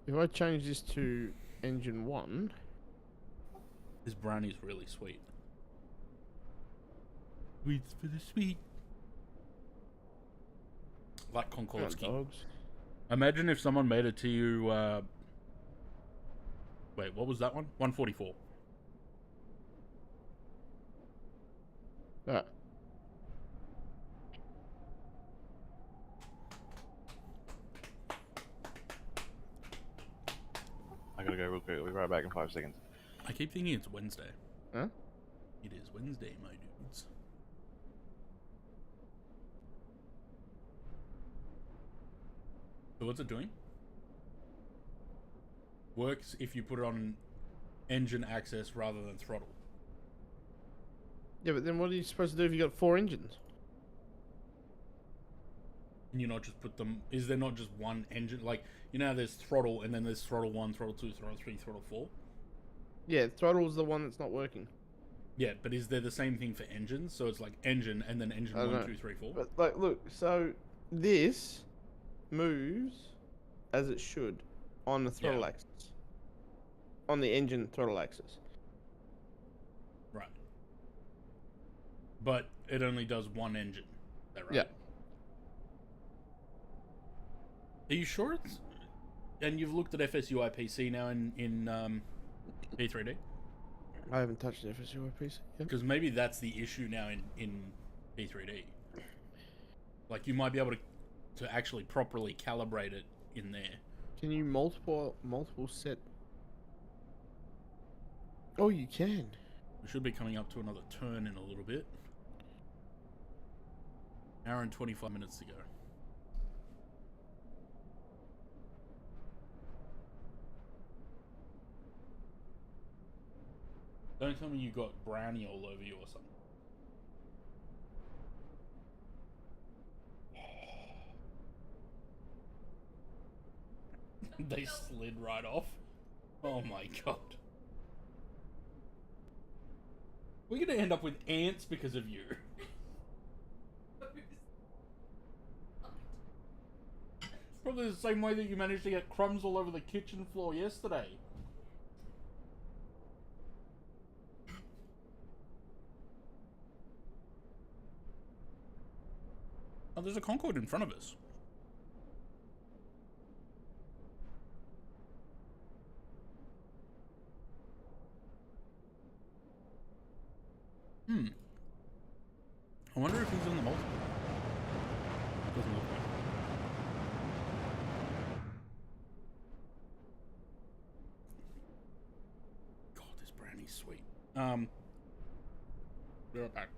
If I change this to engine 1, This brownie's really sweet. Sweets for the sweet. Like Concorde's key. dogs. Imagine if someone made it to you. Wait, what was that one? 144. Ah, I gotta go real quick. We'll be right back in 5 seconds. I keep thinking it's Wednesday. huh? It is Wednesday, my dudes. So what's it doing? Works if you put it on engine access rather than throttle. Yeah, but then what are you supposed to do if you got 4 engines? Can you not just put them? Is there not just one engine? Like, you know how there's throttle and then there's throttle 1, throttle 2, throttle 3, throttle 4? Yeah, throttle's the one that's not working. Yeah, but is there the same thing for engines? So it's like engine and then engine I don't 1, know. 2, 3, 4? But like, look, so this moves as it should on the throttle Yeah. axis, on the engine throttle axis. Right. But it only does one engine. Is that right? Yeah. Are you sure it's... And you've looked at FSUI PC now in P3D? I haven't touched the FSUI piece yet. Because maybe that's the issue now in P3D. Like, you might be able to actually properly calibrate it in there. Can you multiple set? Oh, you can. We should be coming up to another turn in a little bit. Hour and 25 minutes to go. Don't tell me you got brownie all over you or something. They slid right off. Oh my god. We're gonna end up with ants because of you. Probably the same way that you managed to get crumbs all over the kitchen floor yesterday. Oh, there's a Concorde in front of us. I wonder if he's in the multiple. Doesn't look like it. God, this brownie's sweet. Be right back.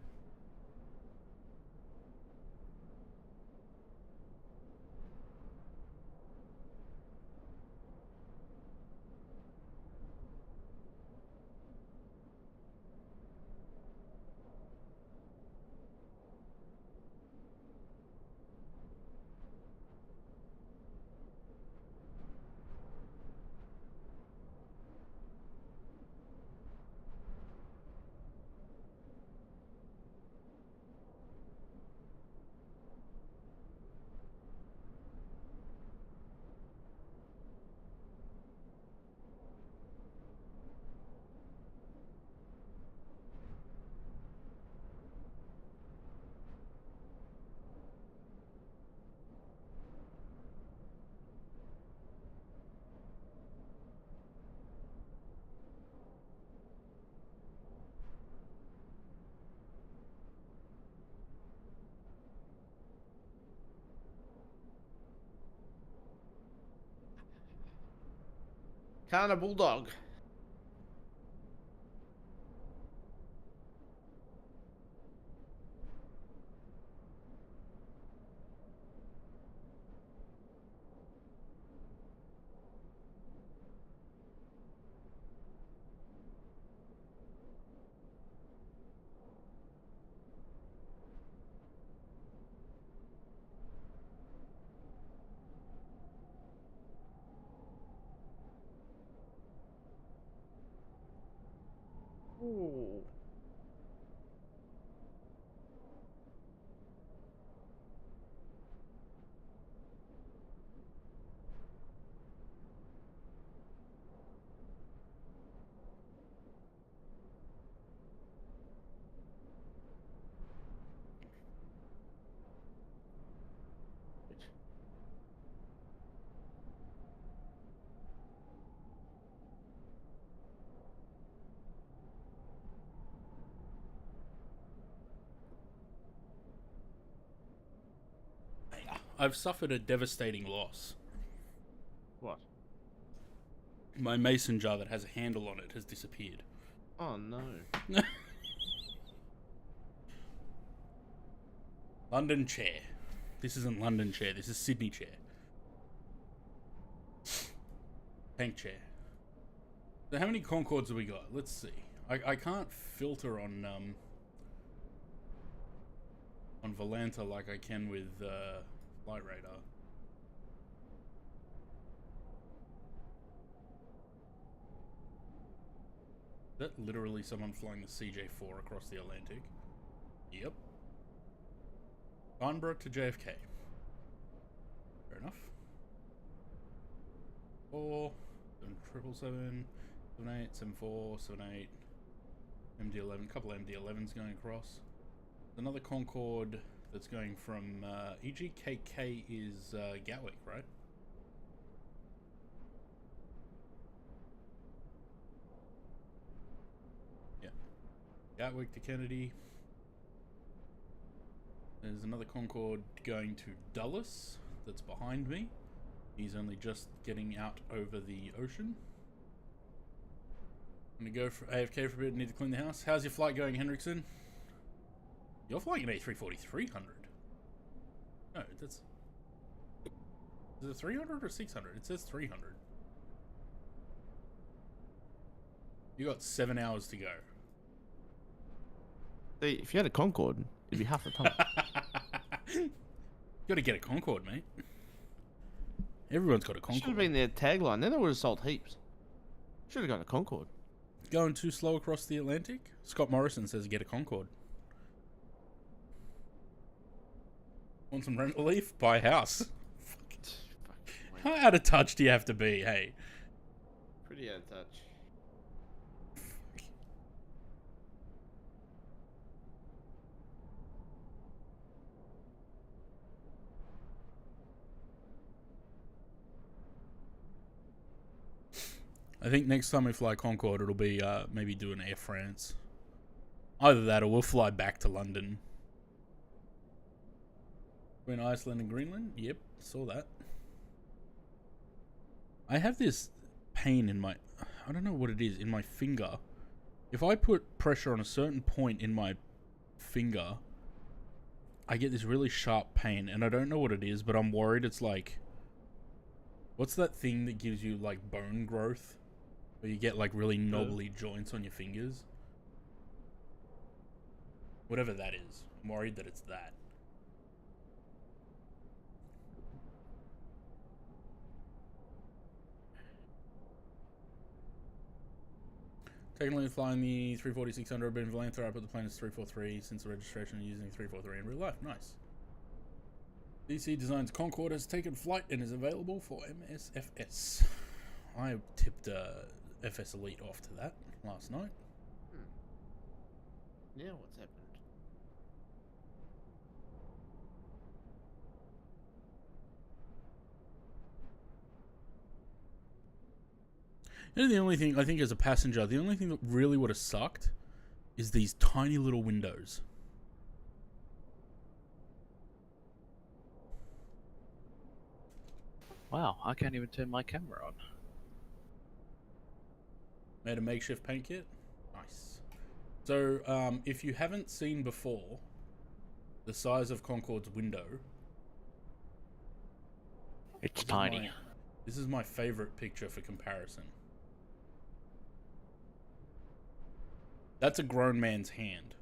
Can't a bulldog. Ooh. I've suffered a devastating loss. What? My mason jar that has a handle on it has disappeared. Oh no. London chair. This isn't London chair, this is Sydney chair. Tank chair. So how many Concordes have we got? Let's see. I can't filter on Volanta like I can with Flight Radar. Is that literally someone flying the CJ4 across the Atlantic? Yep. Farnborough to JFK. Fair enough. 4, 777, 78, 74, 78, MD-11, couple of MD-11s going across. Another Concorde that's going from EGKK is Gatwick, right? Yeah. Gatwick to Kennedy. There's another Concorde going to Dulles that's behind me. He's only just getting out over the ocean. I'm gonna go for AFK for a bit, need to clean the house. How's your flight going, Hendrickson? You're flying an A340-300. No, that's... Is it 300 or 600? It says 300. You got 7 hours to go. See, if you had a Concorde, it'd be half the time. Got to get a Concorde, mate. Everyone's got a Should have Concorde. been their tagline. Then they would have sold heaps. Should have got a Concorde. Going too slow across the Atlantic? Scott Morrison says get a Concorde. Want some rent relief? Buy a house. How out of touch do you have to be? Hey. Pretty out of touch. I think next time we fly Concorde, it'll be maybe do an Air France. Either that or we'll fly back to London. We're in Iceland and Greenland? Yep, saw that. I have this pain in my... I don't know what it is, in my finger. If I put pressure on a certain point in my finger, I get this really sharp pain, and I don't know what it is, but I'm worried it's like... What's that thing that gives you, like, bone growth? Where you get, like, really knobbly joints on your fingers? Whatever that is. I'm worried that it's that. Technically flying the 340-600, but in Valanthra I put the plane as 343 since the registration using 343 in real life. Nice. DC Designs Concorde has taken flight and is available for MSFS. I tipped FS Elite off to that last night. Yeah, what's happened? You know, the only thing, I think as a passenger, the only thing that really would have sucked is these tiny little windows. Wow, I can't even turn my camera on. Made a makeshift paint kit? Nice. So, if you haven't seen before the size of Concorde's window... It's tiny. This is my favorite picture for comparison. That's a grown man's hand.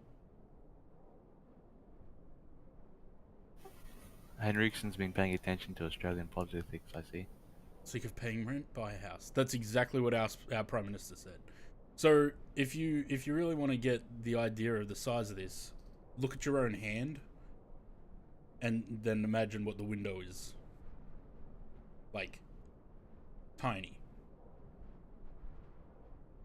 Henriksen's been paying attention to Australian politics, I see. Sick of paying rent? Buy a house. That's exactly what our Prime Minister said. So, if you really want to get the idea of the size of this, look at your own hand, and then imagine what the window is. Like, tiny.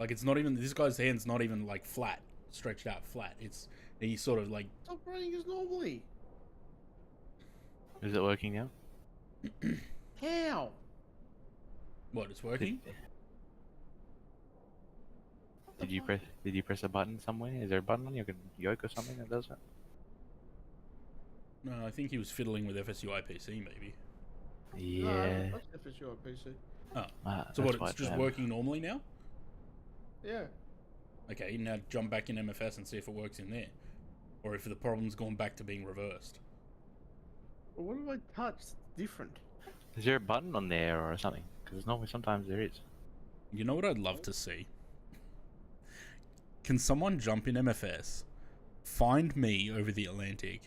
Like, it's not even, this guy's hand's not even, like, flat, stretched out flat. He's sort of, like... Stop running as normally. Is it working now? How? What, it's working? Did you press a button somewhere? Is there a button on your yoke or something that does that? No, I think he was fiddling with FSU IPC, maybe. Yeah. No, that's FSU on PC. Oh. that's So what, why it's just bad. working normally now? Yeah. Okay, now jump back in MFS and see if it works in there. Or if the problem's gone back to being reversed. Well, what have I touched? It's different. Is there a button on there or something? Because normally sometimes there is. You know what I'd love to see? Can someone jump in MFS, find me over the Atlantic,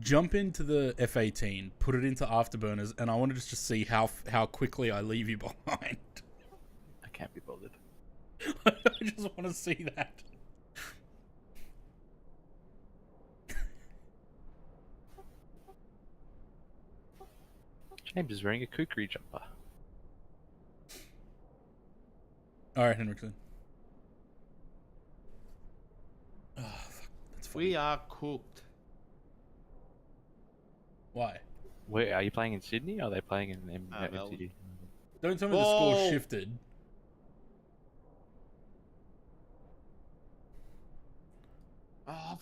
jump into the F-18, put it into afterburners, and I want to just see how quickly I leave you behind. I can't be bothered. I just want to see that. James is wearing a kukri jumper. Alright, Henriksen. Oh, fuck. That's funny. We are cooked. Why? Where are you playing in Sydney? Or are they playing in Melbourne. MCG? Don't tell me the score Oh! shifted. Oh,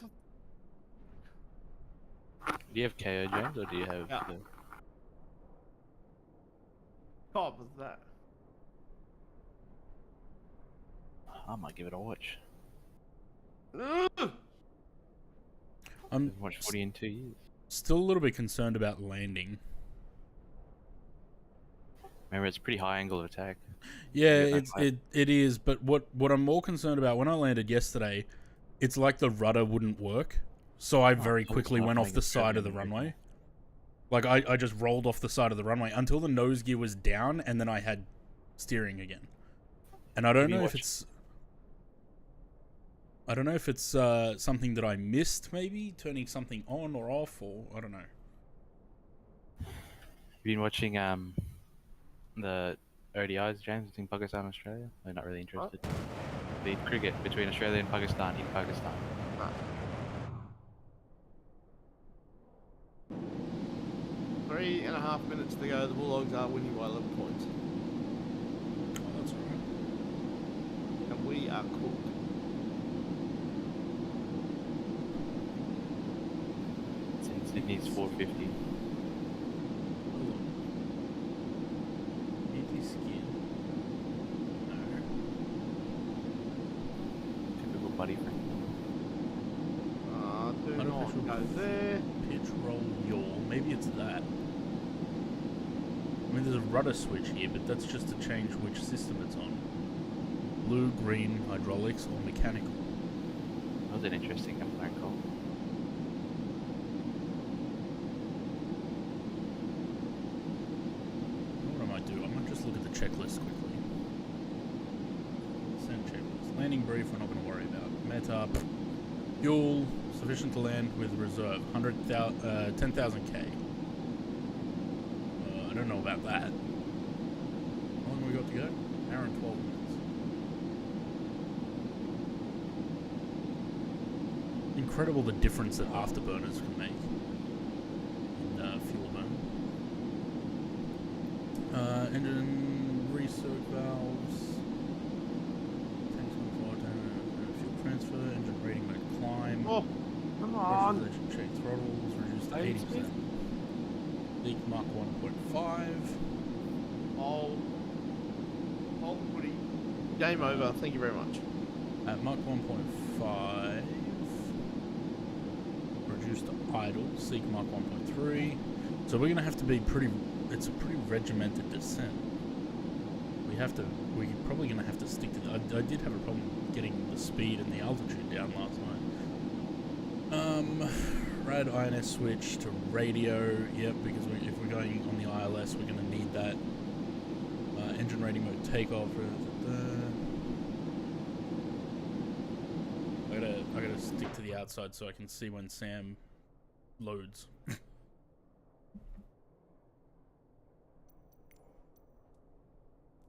Do you have KO, James, or do you have Yeah. the... God, was that? I might give it a watch. Ugh! I'm Haven't watched footy in 2 years. still a little bit concerned about landing. Remember, it's a pretty high angle of attack. Yeah, Yeah, that's it is. But what I'm more concerned about, when I landed yesterday, it's like the rudder wouldn't work. So I very quickly went off the side of the Australian runway. Like, I just rolled off the side of the runway until the nose gear was down, and then I had steering again. And I don't know if it's... I don't know if it's something that I missed, maybe? Turning something on or off, or... I don't know. You've been watching the ODIs, James, between Pakistan and Australia? They're not really interested. The cricket between Australia and Pakistan in Pakistan. 3.5 minutes to go. The Bulldogs are winning by 11 points. Oh, that's alright. And we are cooked. Sydney's 450. Anti-skid. No. Typical buddy friend. Do Unofficial not go there. Pitch roll yaw. Maybe it's that. I mean, there's a rudder switch here, but that's just to change which system it's on. Blue, green, hydraulics, or mechanical. That was an interesting phone call. What I might do, I might just look at the checklist quickly. Send checklist. Landing brief, we're not going to worry about. Meta, fuel, sufficient to land with reserve. 10,000k. I don't know about that. How long have we got to go? An hour and 12 minutes. Incredible the difference that afterburners can make in fuel burn. Engine recirc valves. Tanks on fire, fuel transfer, engine rating mode climb. Oh, come on. Pressurization check throttles reduced to 80%. Leak Mach 1.5. Hold the footy. Game over. Thank you very much. At Mach 1.5. Reduced to idle. Seek Mach 1.3. So we're going to have to be pretty... It's a pretty regimented descent. We're probably going to have to stick to... I did have a problem getting the speed and the altitude down last night. Rad INS switch to radio. Yep, because if we're going on the ILS, we're going to need that. Engine rating mode takeoff. I gotta stick to the outside so I can see when Sam loads.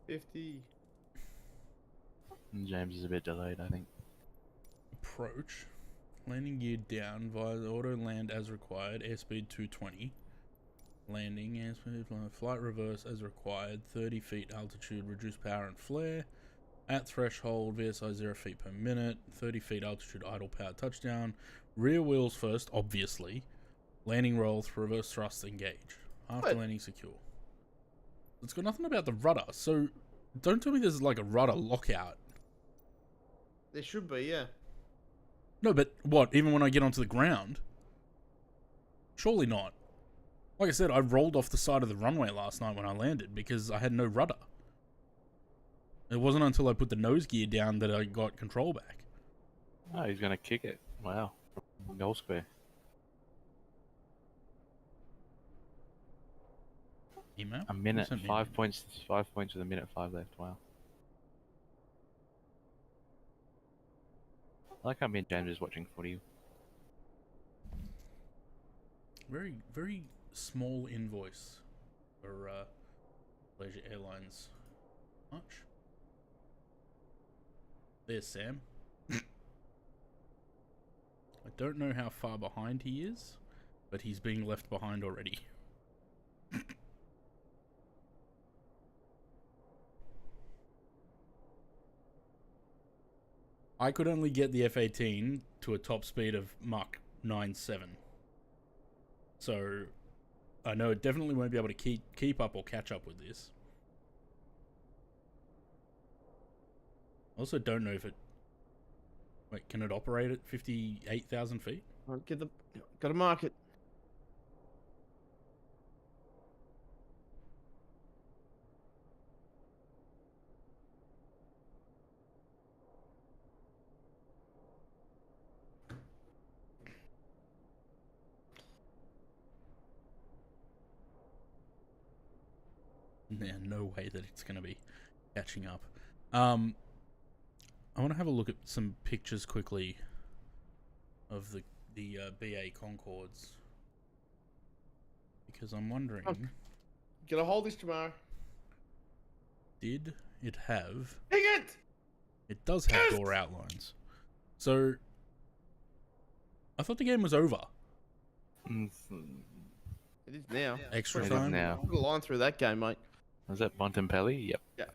50. James is a bit delayed, I think. Approach. Landing gear down via the auto land as required. Airspeed 220. Landing airspeed flight reverse as required. 30 feet altitude. Reduced power and flare. At threshold. VSI 0 feet per minute. 30 feet altitude. Idle power touchdown. Rear wheels first, obviously. Landing roll. Reverse thrust engage. After landing secure. It's got nothing about the rudder, so don't tell me there's like a rudder lockout. There should be, yeah. No, but what? Even when I get onto the ground? Surely not. Like I said, I rolled off the side of the runway last night when I landed because I had no rudder. It wasn't until I put the nose gear down that I got control back. Oh, he's going to kick it. Wow. Goal square. Email? A minute. Send me 5 points. 5 points with a minute 5 left. Wow. I like how me and James is watching footy. Very, very small invoice for Malaysia Airlines. Much? There's Sam. I don't know how far behind he is, but he's being left behind already. I could only get the F-18 to a top speed of Mach 9.7. So, I know it definitely won't be able to keep up or catch up with this. I also don't know if it... Wait, can it operate at 58,000 feet? Gotta mark it. Yeah, no way that it's going to be catching up. I want to have a look at some pictures quickly of the BA Concordes, because I'm wondering, Gonna hold this tomorrow. did it have? Dang it! It does have door outlines. So I thought the game was over. It is now. Extra It is time. now. Put a line through that game, mate. Was that Bontempelli? Yep. Yeah.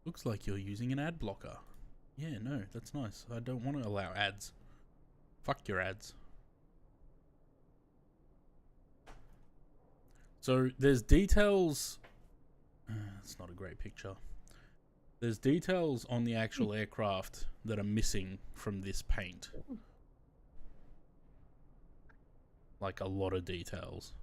Looks like you're using an ad blocker. Yeah, no, that's nice. I don't want to allow ads. Fuck your ads. So there's details. It's not a great picture. There's details on the actual aircraft that are missing from this paint. Like a lot of details.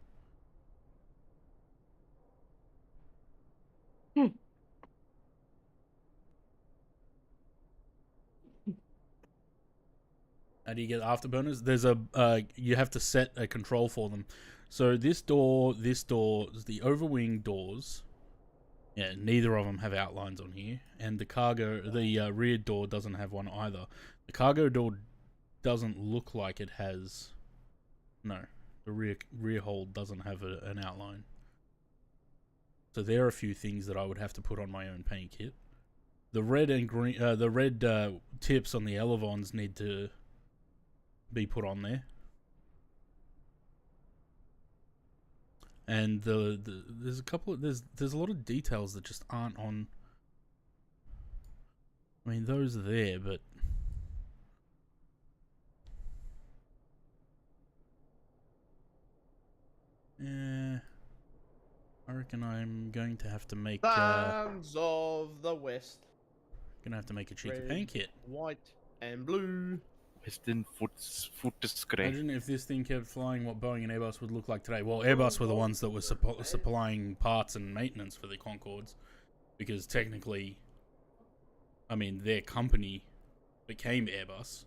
How do you get afterburners? There's a you have to set a control for them. So this door, the overwing doors. Yeah, neither of them have outlines on here, and the cargo, the rear door doesn't have one either. The cargo door doesn't look like it has. No, the rear hold doesn't have an outline. So there are a few things that I would have to put on my own paint kit. The red and green, the red tips on the elevons need to be put on there, and there's a couple of there's a lot of details that just aren't on. I mean, those are there, but yeah, I reckon I'm going to have to make Sons of the West. gonna have to make a cheeky Red, paint kit. White and blue. Western foot discreet. Imagine if this thing kept flying, what Boeing and Airbus would look like today. Well, Airbus were the ones that were supplying parts and maintenance for the Concordes, because technically, I mean, their company became Airbus.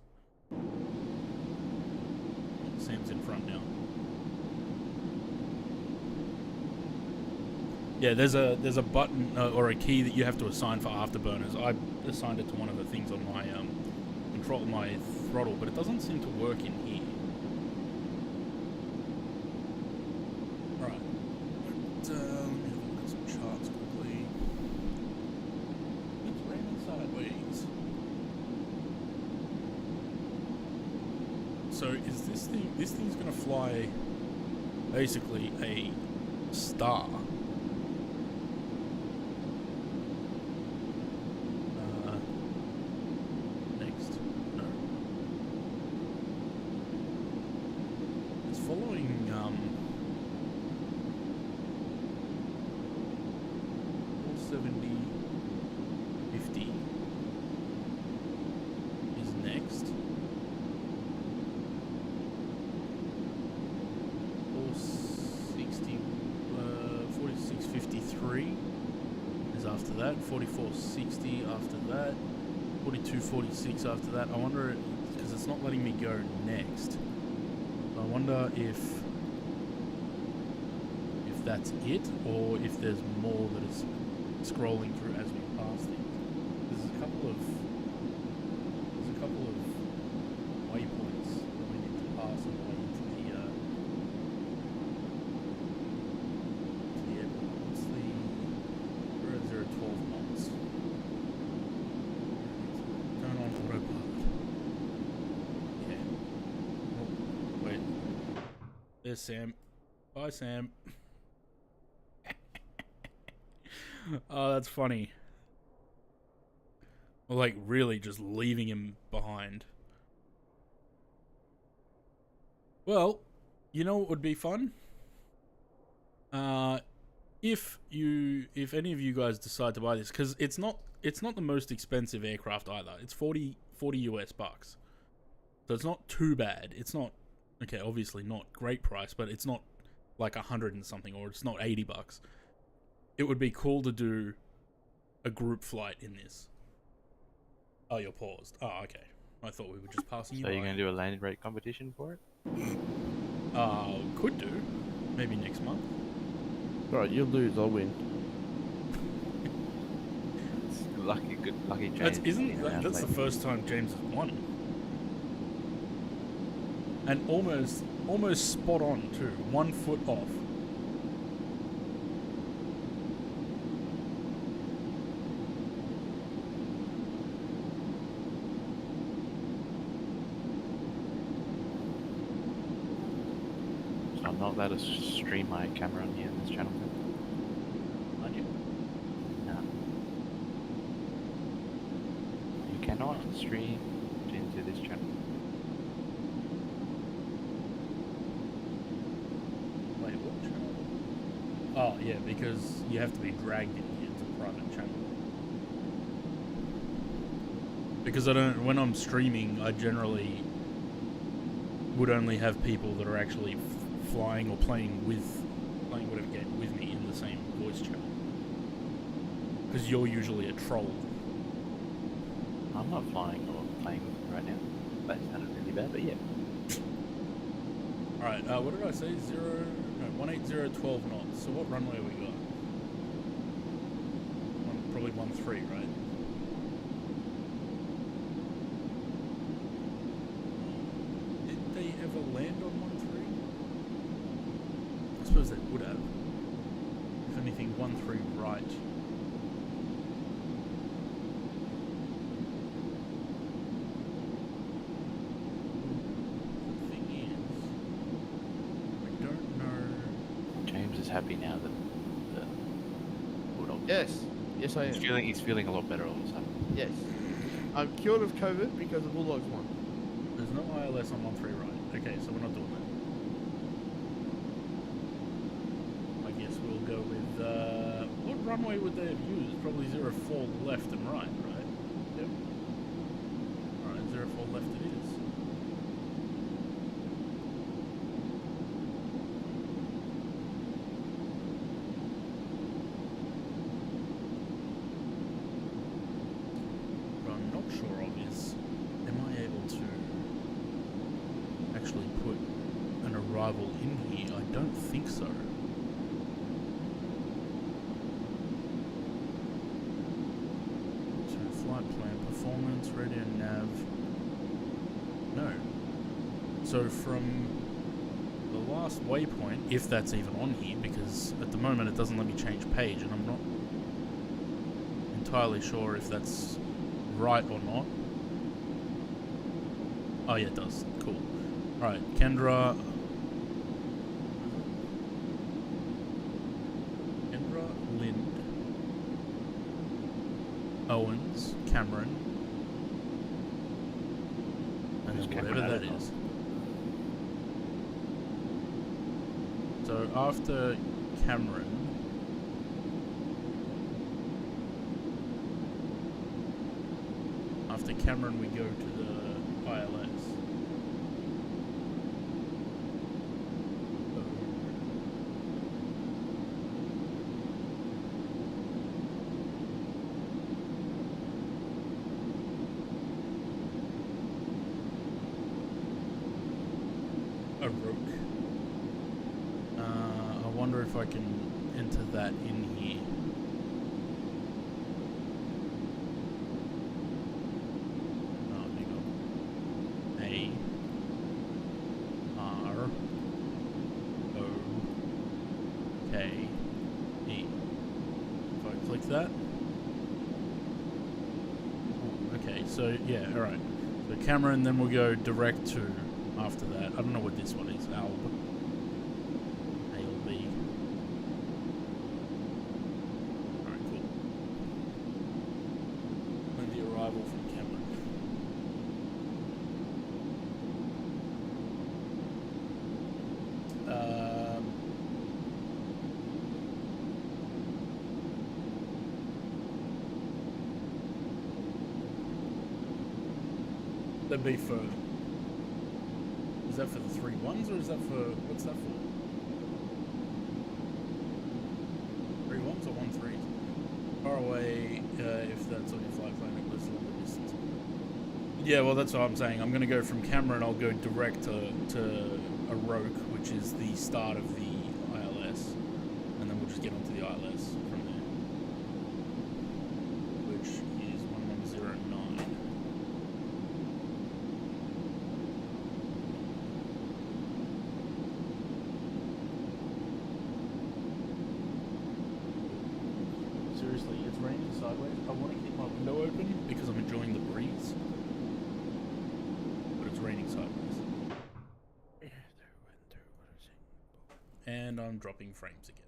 Sam's in front now. Yeah, there's a button or a key that you have to assign for afterburners. I assigned it to one of the things on my my throttle, but it doesn't seem to work in here. Alright. Let me have a look at some charts quickly. It's raining sideways. So is this thing's gonna fly basically a star. Following 470 50 is next. 460 4653 is after that. 4460 after that. 4246 after that. I wonder, because it's not letting me go next. I wonder if that's it, or if there's more that is scrolling through as we pass things. There's a couple of waypoints that we need to pass on the way into the airport. What's the 012 knots? Turn on autopilot. Yeah. Oh, wait. There's Sam. Bye, Sam. Oh, that's funny. Well, like, really just leaving him behind. Well, you know what would be fun? If any of you guys decide to buy this, because it's not the most expensive aircraft either. It's 40 US bucks. So it's not too bad. It's not, okay, obviously not great price, but it's not like 100 and something, or it's not 80 bucks. It would be cool to do a group flight in this. Oh, you're paused. Oh, okay. I thought we were just passing you So by. you're going to do a landing rate competition for it? Could do. Maybe next month. Right, you lose, I'll win. Lucky James. That's being around that's the lately. first time James has won. And almost spot on too. 1 foot off. So I'm not allowed to stream my camera on here in this channel. Aren't you? No. You cannot stream into this channel. Wait, what channel? Oh yeah, because you have to be dragged in here to private channel. Because when I'm streaming, I generally would only have people that are actually flying or playing whatever game with me in the same voice channel. Because you're usually a troll. I'm not flying or playing right now. That sounded really bad, but yeah. Alright, what did I say? 18012 knots. So what runway we got? Probably 13, right? Did they ever land on 13? I suppose they would have. If anything, 13 right. The thing is, I don't know. James is happy now that the Bulldog. Yes. Yes, I am. He's feeling a lot better all of a sudden. Yes. I'm cured of COVID because the Bulldogs won. There's no ILS on 13 right. Okay, so we're not doing that. I guess we'll go with, what runway would they have used? Probably 04 left and right, right? Yep. Alright, 04 left it is. What I'm not sure of is, am I able to actually put an arrival in here? I don't think so. So flight plan, performance, radio nav. No. So from the last waypoint, if that's even on here, because at the moment it doesn't let me change page, and I'm not entirely sure if that's right or not. Oh yeah, it does. Cool. Alright, Kendra, Lind, Owens, Cameron, and Who's then Cameron whatever that Adderton? is. So after Cameron, we go to the ILS. A rook. I wonder if I can enter that in here. Oh, hang on. A R O K E. If I click that. Oh, okay, so yeah, alright. So Cameron, then we'll go direct to after that. I don't know what this one is. ALB. Alright, cool. And the arrival from Cameron. That'd be for. Is that for the 3 1s or is that for. What's that for? 3 1s or 1 3s? Far away, if that's on your flight plan, it goes longer distance. Yeah, well, that's what I'm saying. I'm going to go from Cameron, I'll go direct to a roke, which is the start of the ILS, and then we'll just get onto the ILS from there, which is 1109. Seriously, it's raining sideways. I want to keep my window open because I'm enjoying the breeze, but it's raining sideways. And I'm dropping frames again.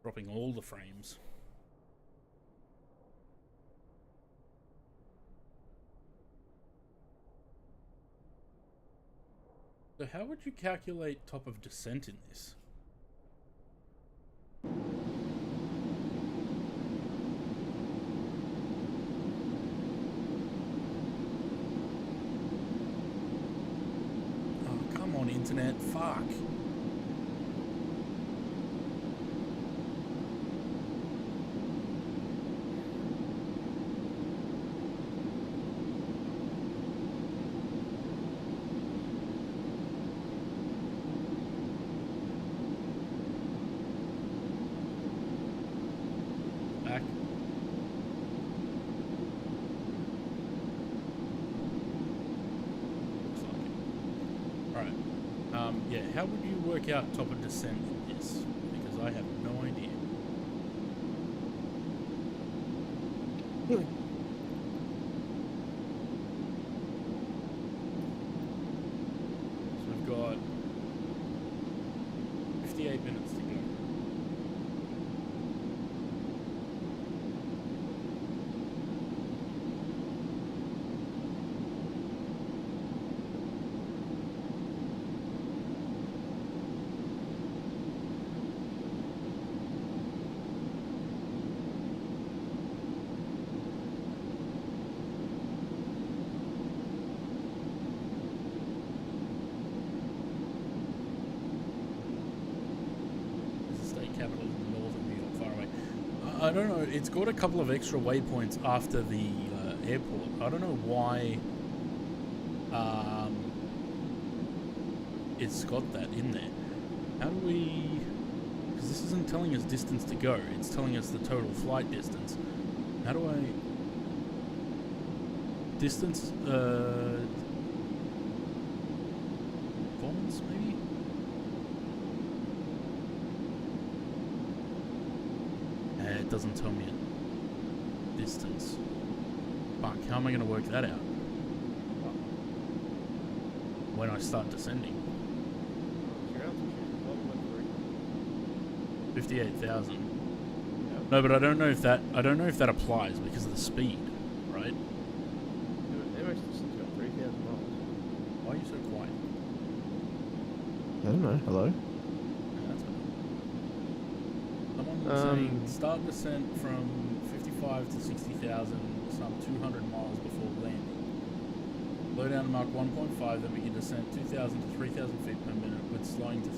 Dropping all the frames. So how would you calculate top of descent in this? Oh, come on, internet. Fuck. Back. Looks like it. Alright. Yeah, how would you work out top of descent in this? Because I have no idea. So we've got 58 minutes to go. Capital in the north of New York, far away. I don't know. It's got a couple of extra waypoints after the airport. I don't know why it's got that in there. How do we... Because this isn't telling us distance to go. It's telling us the total flight distance. How do I... Distance... Performance, maybe? It doesn't tell me a distance. Fuck, how am I going to work that out? When I start descending. 58,000. No, but I don't know if that applies because of the speed, right? Amex distance's got 3,000 miles. Why are you so quiet? I don't know. Hello? Yeah, that's better. Someone saying start descent from 55 to 60,000, some 200 miles before landing. Low down to Mach 1.5, then begin descent 2,000 to 3,000 feet per minute with slowing to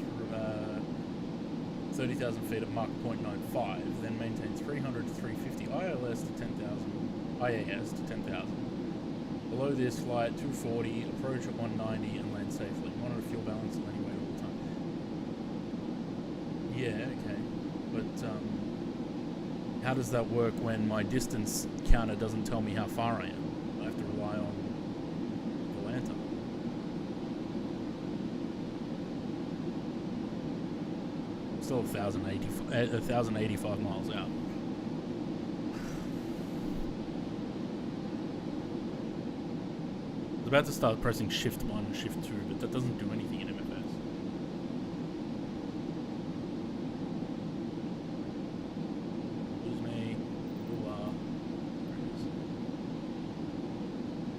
30,000 feet at Mach 0.95, then maintain 300 to 350 ILS to 10,000, IAS to 10,000. Below this, fly at 240, approach at 190, and land safely. Monitor fuel balance and landing weight all the time. Yeah, okay. But, how does that work when my distance counter doesn't tell me how far I am? I have to rely on the lantern. Still 1,085 miles out. I was about to start pressing Shift 1 and Shift 2, but that doesn't do anything in MFS. Excuse me. Ooh,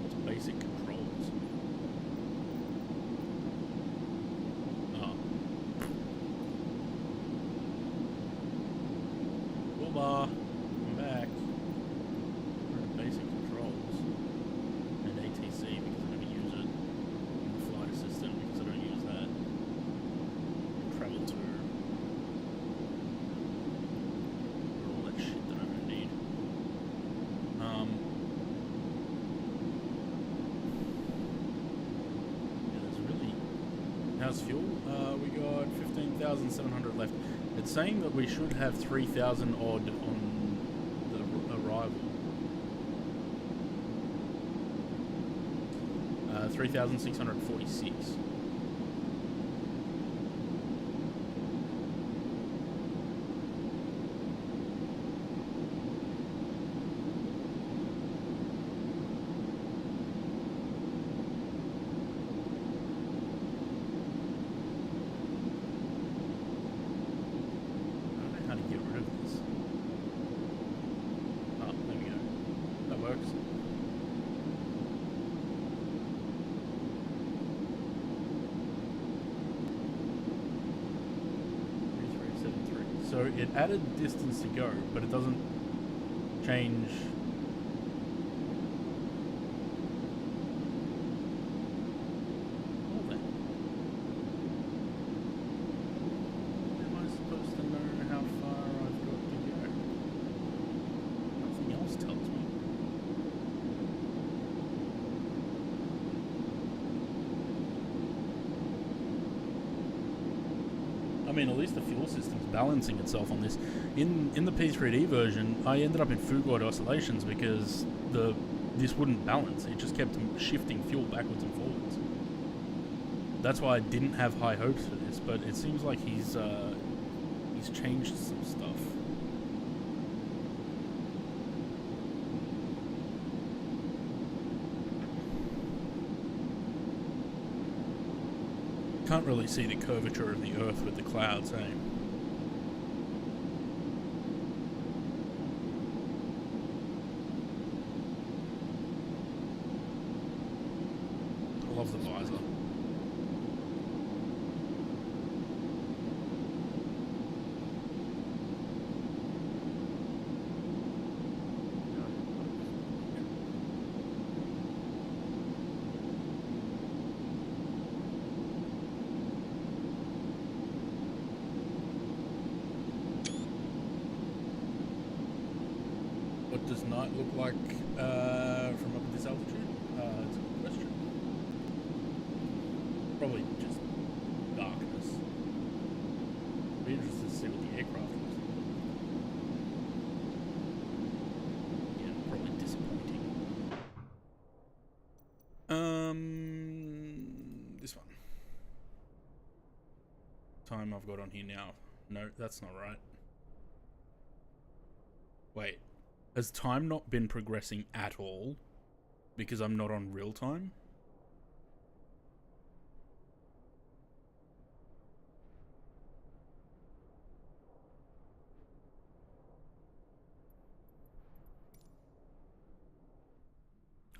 what's basic controls? Oh. Toolbar. I'm back. We're in basic controls. And ATC because I'm going to use it in the How's fuel? We got 15,700 left. It's saying that we should have 3,000 odd on the arrival. 3,646. So it added distance to go, but it doesn't change. Hold on. Am I supposed to know how far I've got to go? Nothing else tells me. I mean, at least the fuel system's balancing itself on this. In the P3D version, I ended up in Fugard oscillations because this wouldn't balance. It just kept shifting fuel backwards and forwards. That's why I didn't have high hopes for this, but it seems like he's changed some stuff. Can't really see the curvature of the Earth with the clouds, eh? I love the visor. What does night look like from up at this altitude? It's a good question. Probably just darkness. Be interested to see what the aircraft looks like. Yeah, probably disappointing. This one. Time I've got on here now. No, that's not right. Wait. Has time not been progressing at all because I'm not on real time?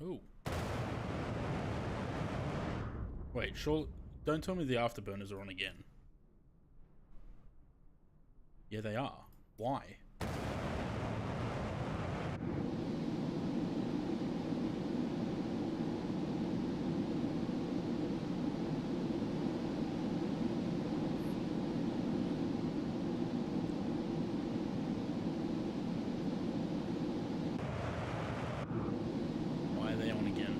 Oh. Wait, sure. Don't tell me the afterburners are on again. Yeah, they are. Why? Why are they on again?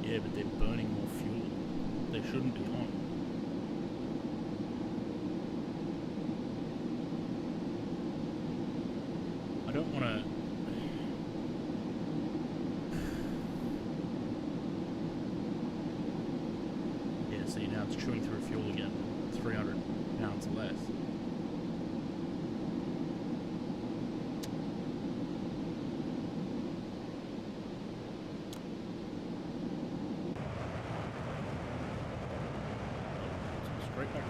Yeah, but they're burning more fuel. They shouldn't be on. I don't want to... Yeah, see, now it's chewing through fuel again. 300 pounds less. Straight back on.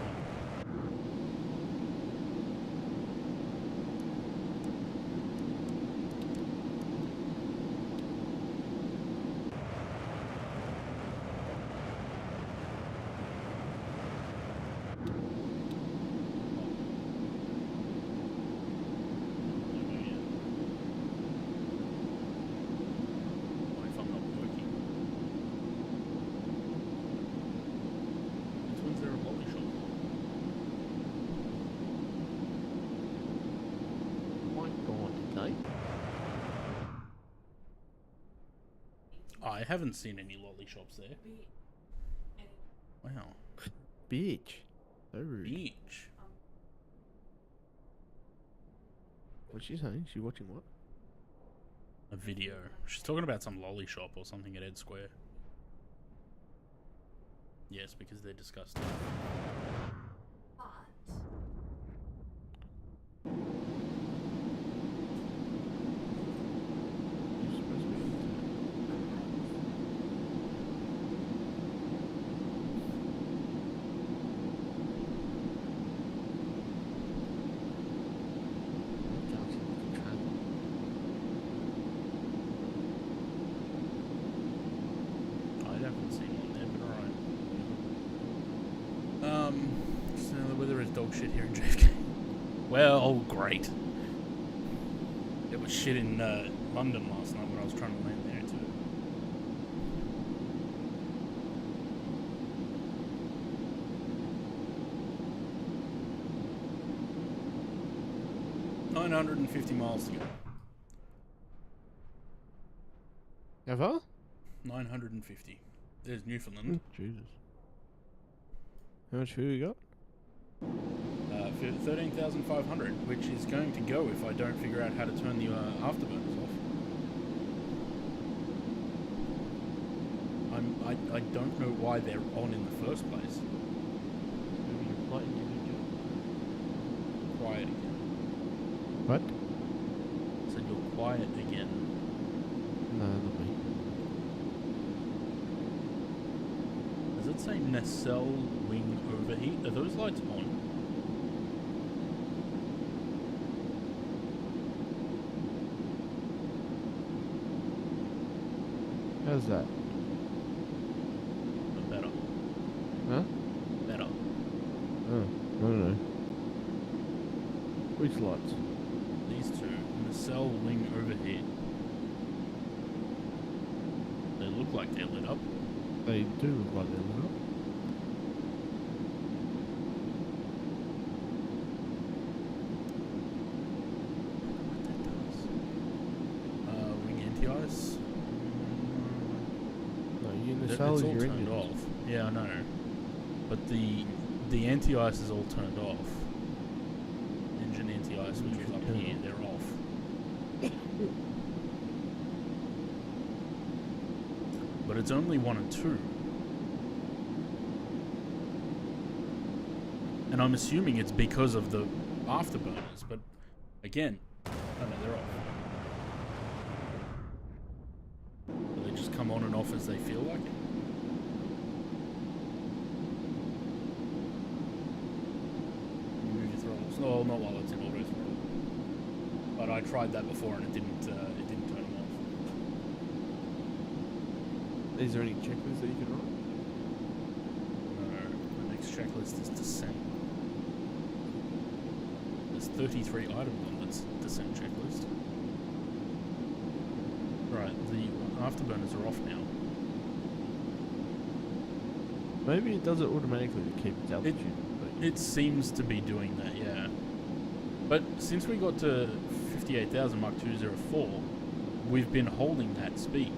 I haven't seen any lolly shops there. Wow. Bitch. So rude. Beach. What's she saying? She watching what? A video. She's talking about some lolly shop or something at Ed Square. Yes, because they're disgusting. You're supposed to be I haven't seen one there, but alright. So the weather is dog shit here in JFK. Well, great. It was shit in London last night when I was trying to land there too. $950 miles to go. Ever? 950. There's Newfoundland. Jesus. How much food you got? For 13,500, which is going to go if I don't figure out how to turn the afterburners off. I don't know why they're on in the first place. Maybe your flight individual. Quiet again. What? Said you're quiet again. No, not me. Does it say nacelle wing overheat? Are those lights on? How's that? Better. Huh? Better. Oh, I don't know. Which lights? These two. Nacelle wing overheat. They look like they're lit up. They do look like they're lit up. Wing anti-ice. No, you in the It's cell all is your turned engine. off. Yeah, I know. But the anti-ice is all turned off. Engine anti-ice, which is up here, they're off. But it's only 1 and 2. And I'm assuming it's because of the afterburners, but again, oh no, they're off. Do they just come on and off as they feel like it? Move your throttles. Oh, not while it's in auto throttle. But I tried that before and it didn't turn them off. Is there any checklists that you can write? No, the next checklist is descent. There's 33 items on this descent checklist. Right, the afterburners are off now. Maybe it does it automatically to keep its altitude. It seems to be doing that, yeah. But since we got to 58,000 Mach 204, we've been holding that speed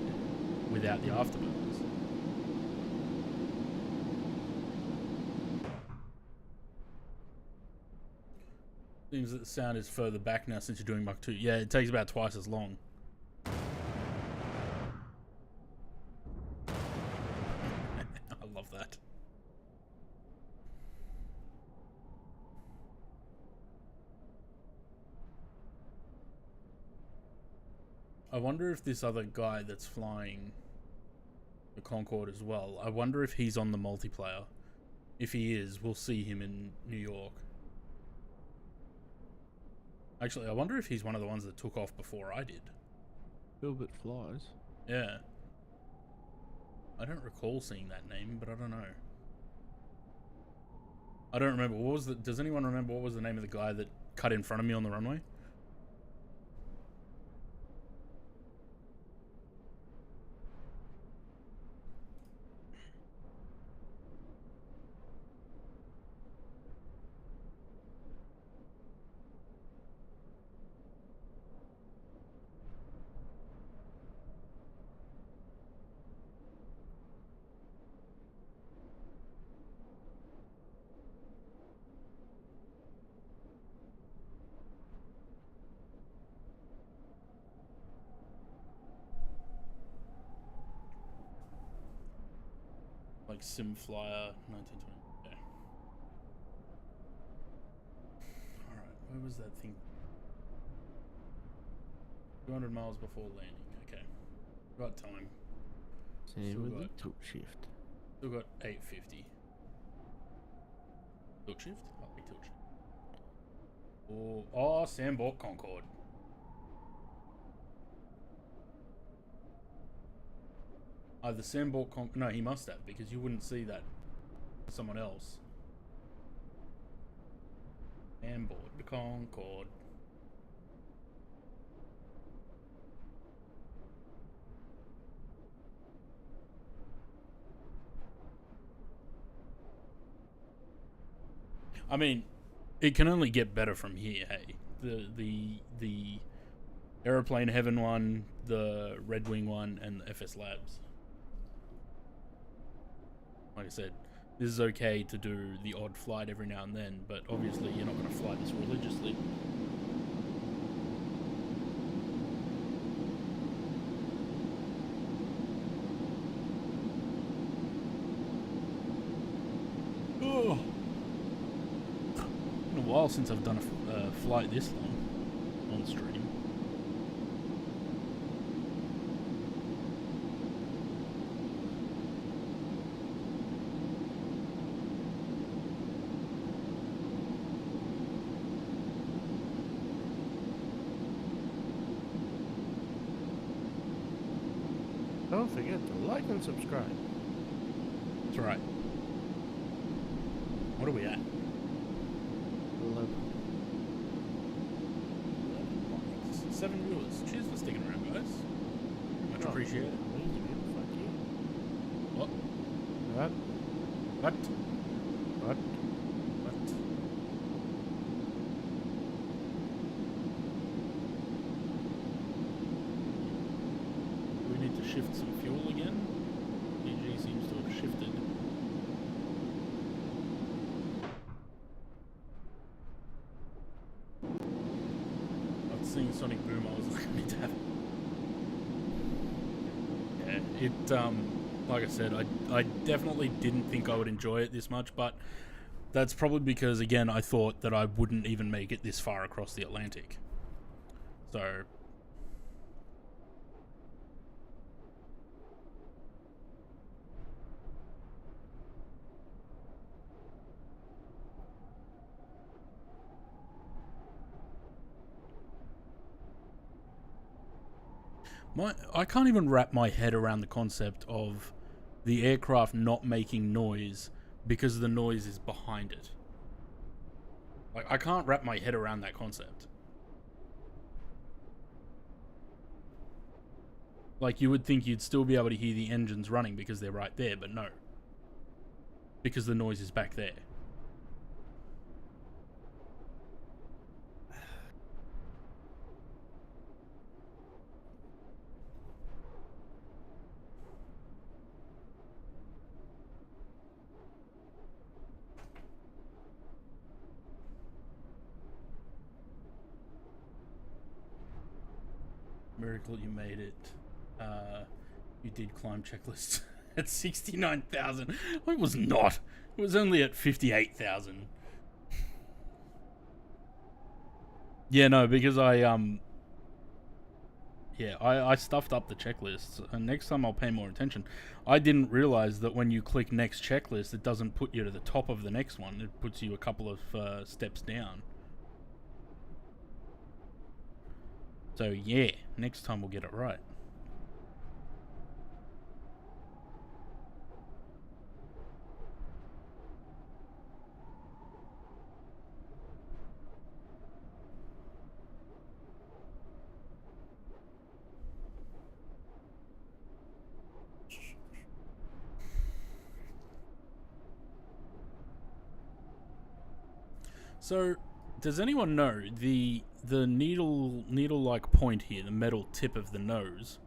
without the afterburners. Seems that the sound is further back now since you're doing Mach 2. Yeah, it takes about twice as long. I love that. I wonder if this other guy that's flying the Concorde as well, I wonder if he's on the multiplayer. If he is, we'll see him in New York. Actually, I wonder if he's one of the ones that took off before I did. Filbert flies. Yeah. I don't recall seeing that name, but I don't know. I don't remember. What was the... Does anyone remember what was the name of the guy that cut in front of me on the runway? like Simflyer 1920. Okay. Alright, where was that thing? 200 miles before landing. Okay. Got time. Send with the tilt shift. Still got 850. Tilt shift? I like tilt shift. Oh, Sam bought Concorde. Either Sam bought Concorde. No, he must have, because you wouldn't see that for someone else. Sam bought the Concorde. I mean, it can only get better from here, hey. The Aeroplane Heaven one, the Red Wing one, and the FS Labs. Like I said, this is okay to do the odd flight every now and then, but obviously you're not going to fly this religiously. Oh. Been a while since I've done a flight this long on stream. Don't forget to like and subscribe. That's right. What are we at? 11. 7 viewers. Cheers for sticking around, guys. Much appreciated. Fuck you. What? What? What? What? What? Do we need to shift some fuel again? DG seems to have shifted. After seeing Sonic Boom, I was like, I need to have it. Yeah, it, like I said, I definitely didn't think I would enjoy it this much, but that's probably because, again, I thought that I wouldn't even make it this far across the Atlantic. So... I can't even wrap my head around the concept of the aircraft not making noise because the noise is behind it. Like, I can't wrap my head around that concept. Like, you would think you'd still be able to hear the engines running because they're right there, but no. Because the noise is back there. Miracle you made it. You did climb checklists at 69,000. It was not. It was only at 58,000. Yeah, no, because I stuffed up the checklists, and next time I'll pay more attention. I didn't realize that when you click next checklist, it doesn't put you to the top of the next one. It puts you a couple of steps down. So yeah, next time we'll get it right. So, does anyone know the needle-like point here, the metal tip of the nose?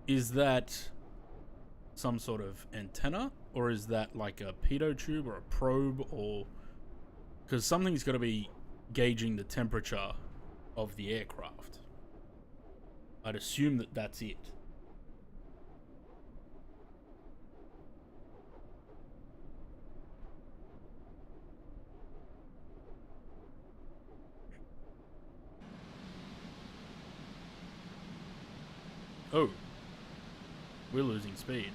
Is that some sort of antenna, or is that like a pitot tube or a probe, or because something's got to be gauging the temperature of the aircraft? I'd assume that that's it. Oh. We're losing speed.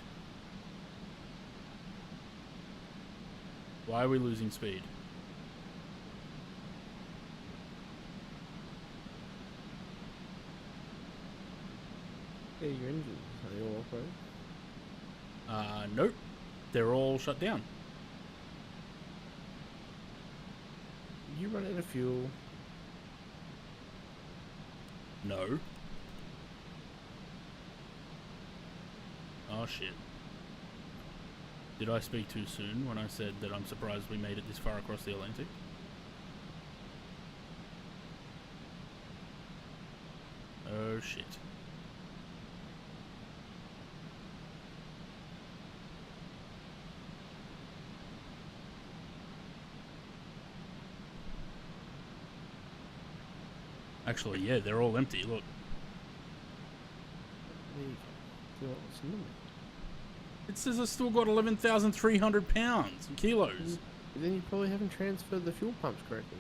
Why are we losing speed? Yeah, your engines, are they all operating? Nope. They're all shut down. You run out of fuel. No. Oh shit. Did I speak too soon when I said that I'm surprised we made it this far across the Atlantic? Oh shit. Actually, yeah, they're all empty, look. There you go. What's the number? It says I've still got 11,300 pounds, kilos. But then you probably haven't transferred the fuel pumps correctly.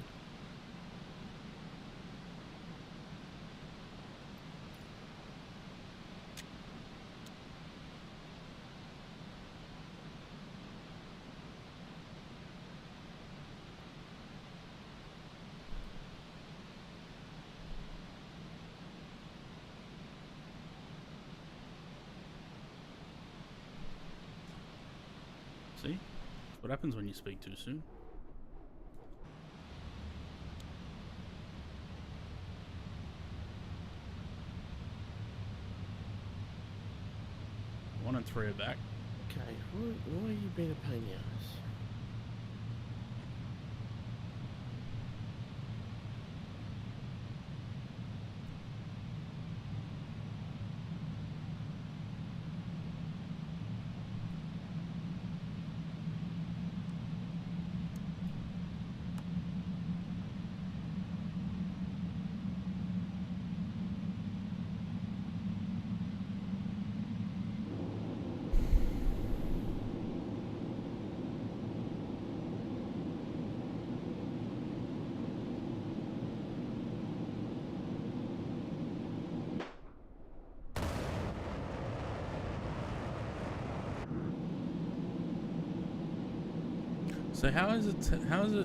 See? That's what happens when you speak too soon. One and three are back. Okay, why are you being a pain in the ass? So how is it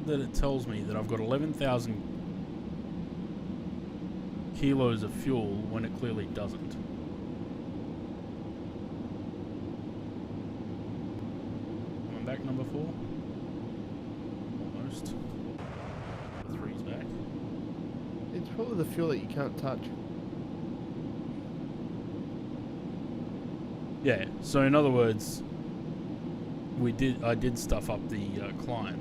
that it tells me that I've got 11,000 kilos of fuel when it clearly doesn't? Coming back, number 4. Almost. Number 3's back. It's probably the fuel that you can't touch. Yeah. So in other words, I did stuff up the climb.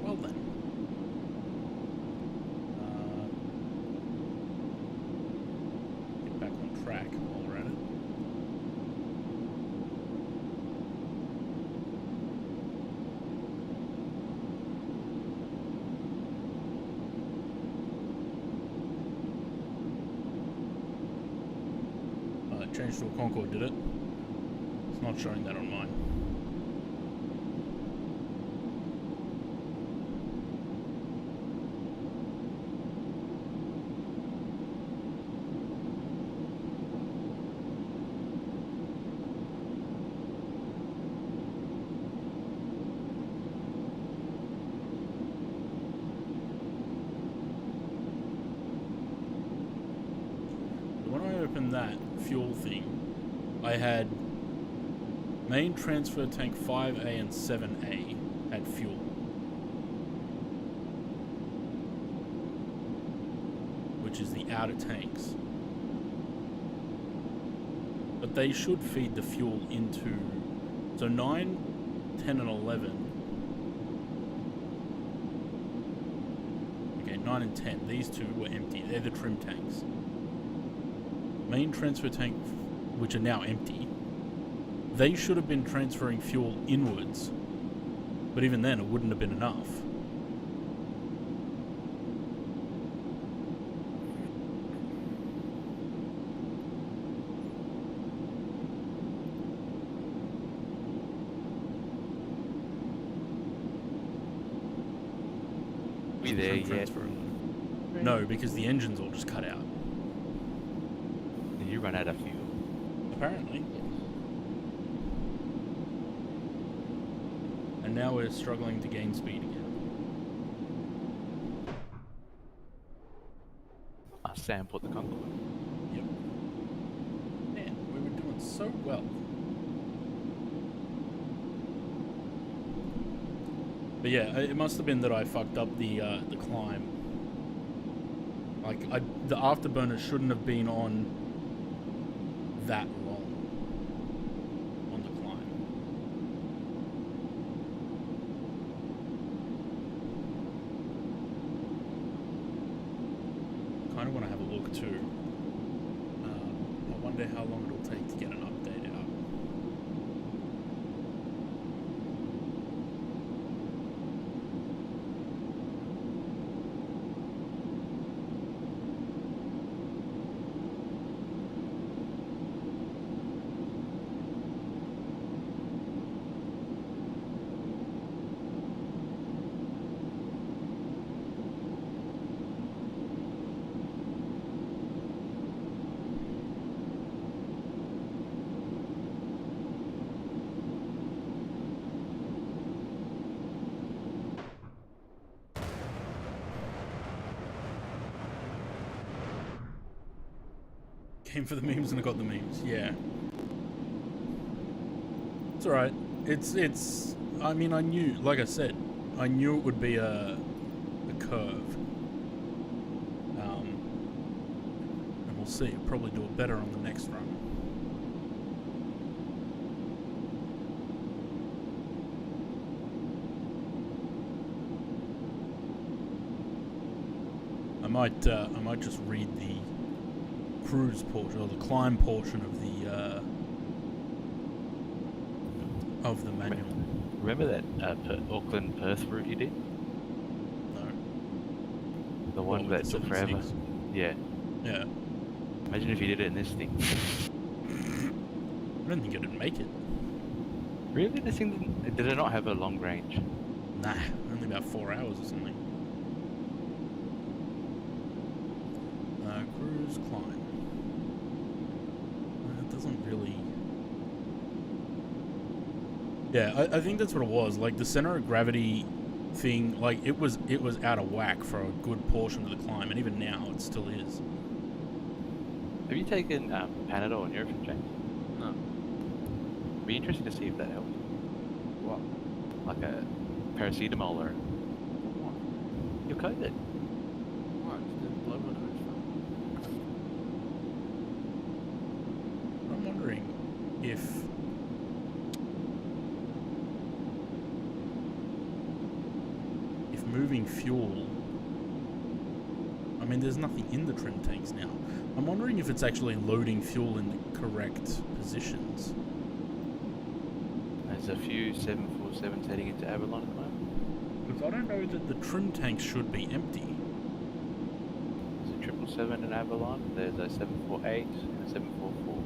Well then. Get back on track while we're at it. Changed to a Concorde, did it? It's not showing that on mine. When I opened that fuel thing, I had main transfer tank 5A and 7A had fuel. Which is the outer tanks. But they should feed the fuel into... So 9, 10 and 11... Okay, 9 and 10. These two were empty. They're the trim tanks. Main transfer tank, which are now empty, they should have been transferring fuel inwards. But even then, it wouldn't have been enough. We there yet? Transferring. No, because the engine's all just cut out. And you run out of fuel. Apparently. And now we're struggling to gain speed again. Sam put the Concorde. Yep. Man, we were doing so well. But yeah, it must have been that I fucked up the climb. Like, the afterburner shouldn't have been on that long on the climb. Kind of want to have a look too. I wonder how long it'll take to get an update out. Came for the memes and I got the memes. Yeah. It's alright. It's I mean, I knew, like I said, I knew it would be a curve. And we'll see. I'll probably do it better on the next run. I might just read the cruise portion or the climb portion of the manual. Remember that Auckland Perth route you did? No. The one that took forever. Yeah. Yeah. Imagine if you did it in this thing. I don't think it'd make it. Really? This thing did it not have a long range? Nah, only about 4 hours or something. Cruise climb. It doesn't really. Yeah, I think that's what it was. Like the center of gravity thing, like it was out of whack for a good portion of the climb, and even now it still is. Have you taken Panadol and Nurofen, James? No. It'd be interesting to see if that helps. What? Like a paracetamol or What? your COVID. Why? Just did blood work on his phone. I'm wondering if moving fuel. I mean, there's nothing in the trim tanks now. I'm wondering if it's actually loading fuel in the correct positions. There's a few 747s heading into Avalon at the moment. Because I don't know that the trim tanks should be empty. There's a 777 in Avalon, there's a 748 and a 744.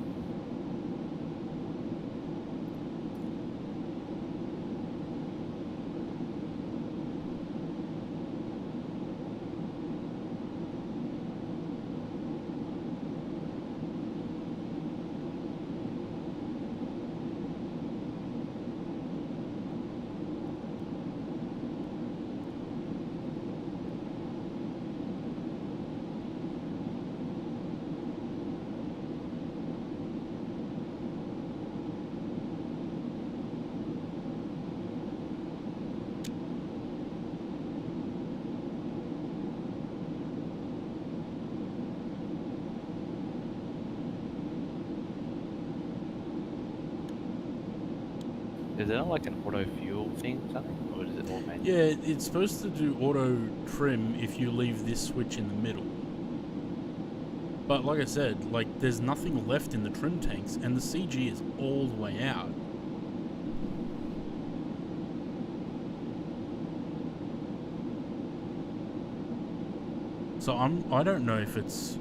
Is it not like an auto fuel thing or something? Or is it all manual? Yeah, it's supposed to do auto trim if you leave this switch in the middle. But like I said, like there's nothing left in the trim tanks and the CG is all the way out. So I don't know if it's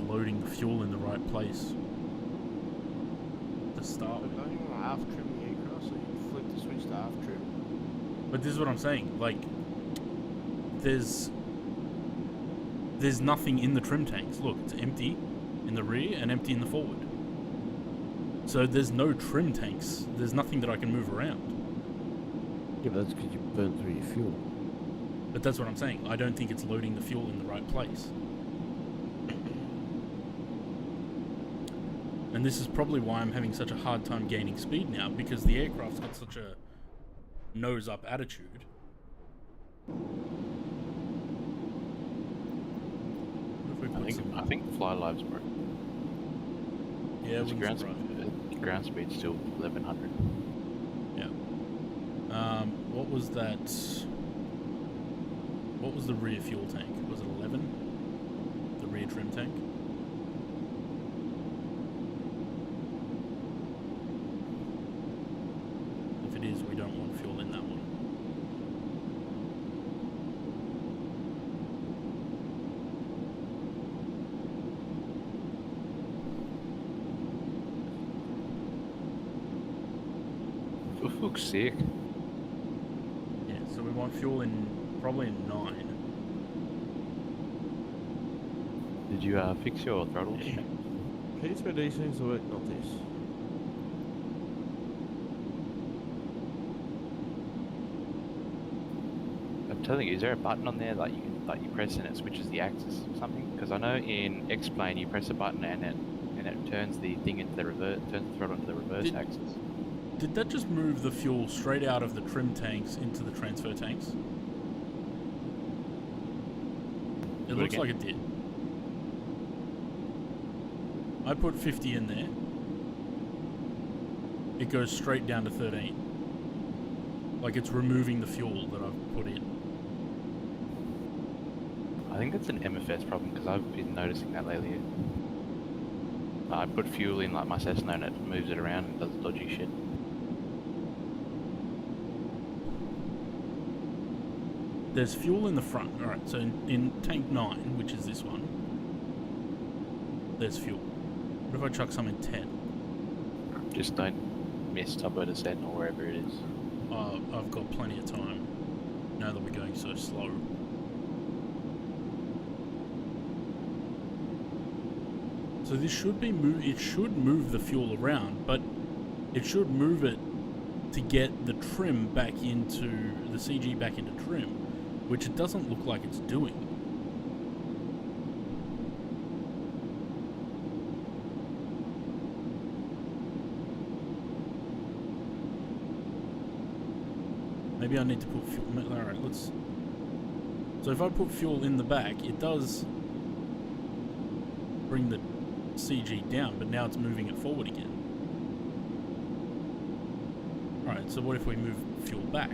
loading the fuel in the right place to start But with. don't you want to aft trim the aircraft so you can flip the switch to aft trim? But this is what I'm saying. Like, there's nothing in the trim tanks. Look, it's empty in the rear and empty in the forward. So there's no trim tanks. There's nothing that I can move around. Yeah, but that's because you burned through your fuel. But that's what I'm saying. I don't think it's loading the fuel in the right place. And this is probably why I'm having such a hard time gaining speed now, because the aircraft's got such a nose-up attitude. What if we put I think the fly live's broke. Yeah, Its wouldn't surprise me. ground speed's still 1100. Yeah. What was that? What was the rear fuel tank? Was it 11? The rear trim tank? If it is, we don't want fuel in that one. It looks sick. Yeah, so we want fuel in probably in 9. Did you fix your throttles? Here's where these things work, not this. I'm telling you, is there a button on there that you press and it switches the axis or something? Because I know in X-Plane you press a button and it turns the thing into the reverse, turns the throttle into the reverse axis. Did that just move the fuel straight out of the trim tanks into the transfer tanks? It looks like it did. I put 50 in there. It goes straight down to 13. Like it's removing the fuel that I've put in. I think it's an MFS problem because I've been noticing that lately. I put fuel in like my Cessna and it moves it around and does dodgy shit. There's fuel in the front. Alright, so in tank 9, which is this one, there's fuel. What if I chuck some in 10? Just don't miss Alberta Sentinel or wherever it is. I've got plenty of time now that we're going so slow. So this should be it should move the fuel around, but it should move it to get the trim back into the CG back into trim, which it doesn't look like it's doing. Maybe I need to put fuel. Alright, let's. So if I put fuel in the back, it does bring the CG down, but now it's moving it forward again. Alright, so what if we move fuel back?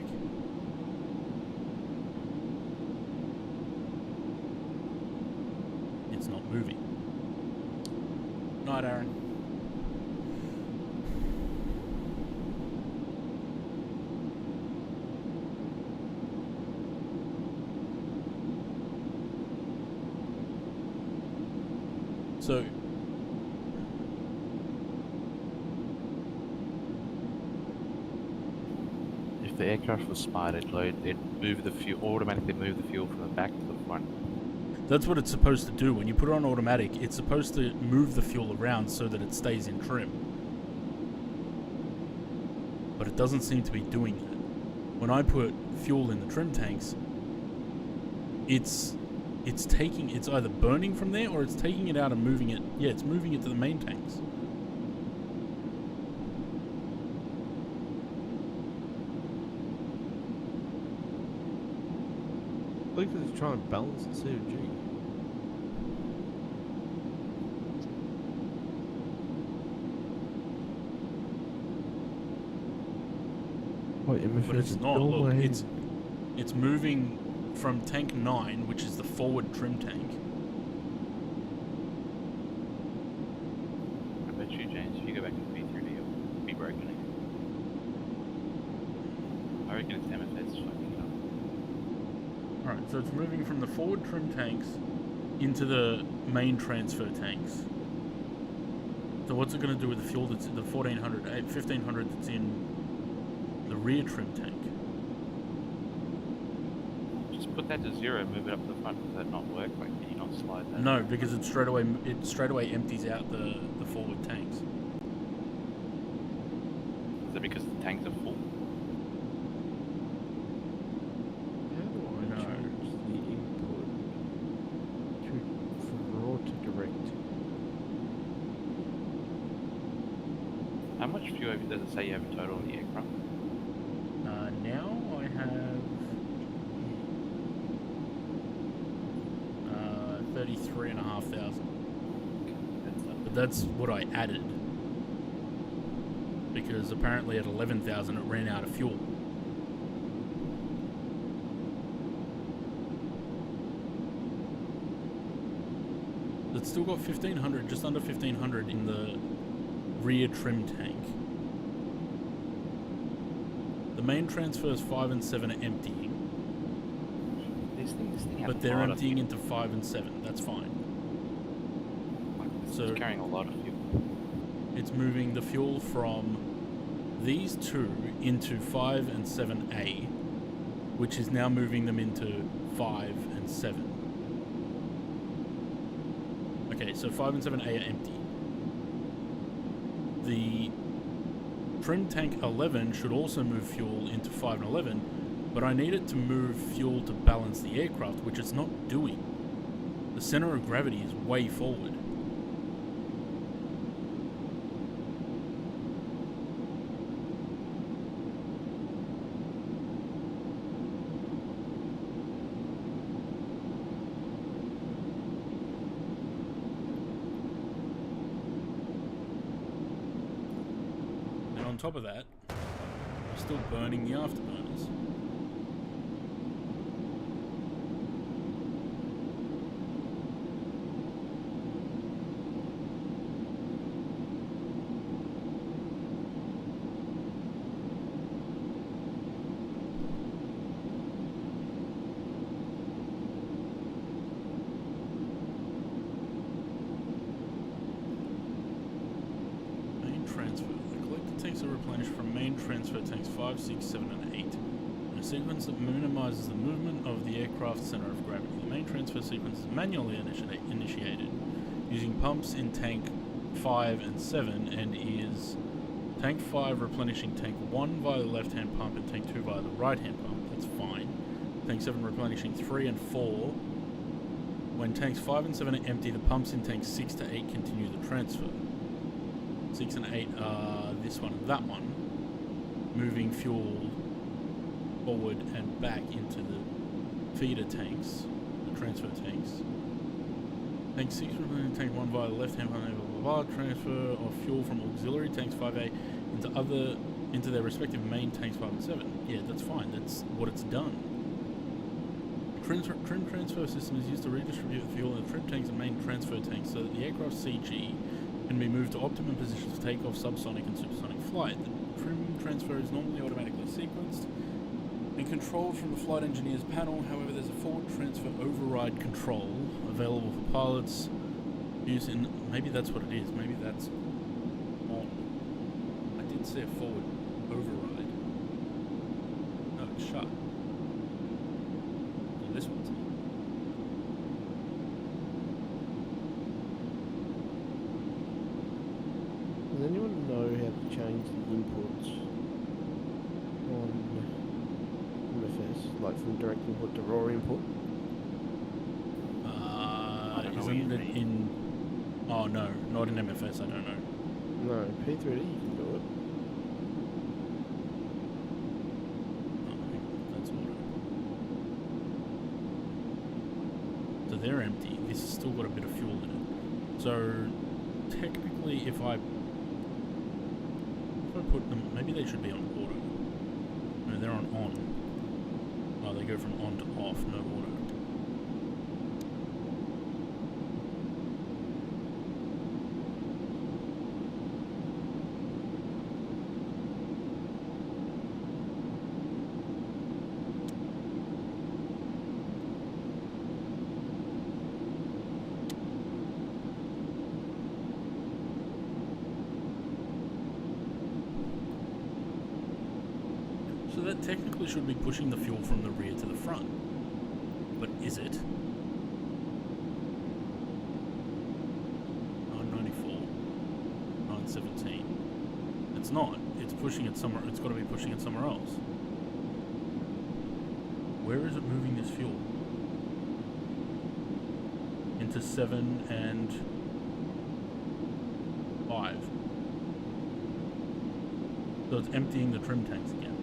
It's not moving. Night, Aaron. So If the aircraft was smart, it'd move the fuel, automatically move the fuel from the back to the front. that's what it's supposed to do. When you put it on automatic, it's supposed to move the fuel around so that it stays in trim. But it doesn't seem to be doing that. When I put fuel in the trim tanks, it's either burning from there or it's taking it out and moving it. Yeah, it's moving it to the main tanks. I think it's trying to balance the COG. But it's not. Look, it's moving from tank 9, which is the forward trim tank. I bet you, James, if you go back into V3D, it'll be broken again. I reckon it's MFS fucking up. Alright, so it's moving from the forward trim tanks into the main transfer tanks. So what's it going to do with the fuel that's in the 1500 that's in the rear trim tank? Just put that to 0 and move it up to the front. Does that not work? Like, can you not slide that? No, because it straight away empties out the forward tanks. Is it because the tanks are full? How do I No. change the input from raw to direct? How much fuel does it say you have in total on the aircraft? Now I have 33,500. But that's what I added. Because apparently at 11,000 it ran out of fuel. It's still got 1,500, just under 1,500 in the rear trim tank. The main transfers 5 and 7 are emptying, This thing has but a they're lot of emptying fuel. into 5 and 7. That's fine. Like, So- it's carrying a lot of fuel. It's moving the fuel from these two into 5 and 7A, which is now moving them into 5 and 7. Okay, so 5 and 7A are empty. The trim tank 11 should also move fuel into 5 and 11, but I need it to move fuel to balance the aircraft, which it's not doing. The center of gravity is way forward. On top of that, I'm still burning the afterburners. Main transfer. The collector tanks are replenished from main transfer tanks 5, 6, 7, and 8 in a sequence that minimizes the movement of the aircraft's center of gravity. The main transfer sequence is manually initiated using pumps in tank 5 and 7 and is tank 5 replenishing tank 1 via the left-hand pump and tank 2 via the right-hand pump. That's fine. Tank 7 replenishing 3 and 4. When tanks 5 and 7 are empty, the pumps in tanks 6 to 8 continue the transfer. 6 and 8 are this one and that one, moving fuel forward and back into the feeder tanks, the transfer tanks. Tank 6 removing tank 1 via the left hand blah, blah, blah, blah, transfer of fuel from auxiliary tanks 5A into their respective main tanks 5 and 7. Yeah, that's fine, that's what it's done. Trim transfer system is used to redistribute the fuel in the trim tanks and main transfer tanks so that the aircraft's CG can be moved to optimum positions for takeoff, subsonic and supersonic flight. The trim transfer is normally automatically sequenced and controlled from the flight engineer's panel. However, there's a forward transfer override control available for pilots using... Maybe that's what it is. Maybe that's on. I did say a forward override. No, it's shut. Well, this one's on. Does anyone know how to change the inputs on MFS, like from direct input to raw input? I don't know what Isn't you it mean. in... Oh no, not in MFS, I don't know. No, P3D you can do it. Oh, that's auto. So they're empty. This has still got a bit of fuel in it. So technically, if I put them, maybe they should be on auto. No, they're on. Oh, they go from on to off, no auto. that technically should be pushing the fuel from the rear to the front. But is it? 994, 917. It's not. It's pushing it somewhere. It's got to be pushing it somewhere else. Where is it moving this fuel? Into 7 and 5. So it's emptying the trim tanks again.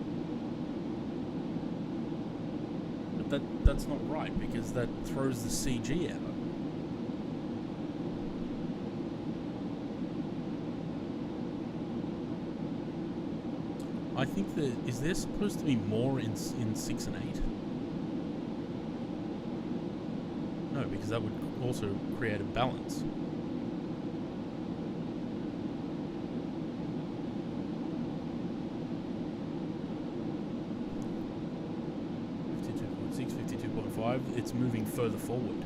But that's not right, because that throws the CG out. I think that... Is there supposed to be more in 6 and 8? No, because that would also create a balance. It's moving further forward.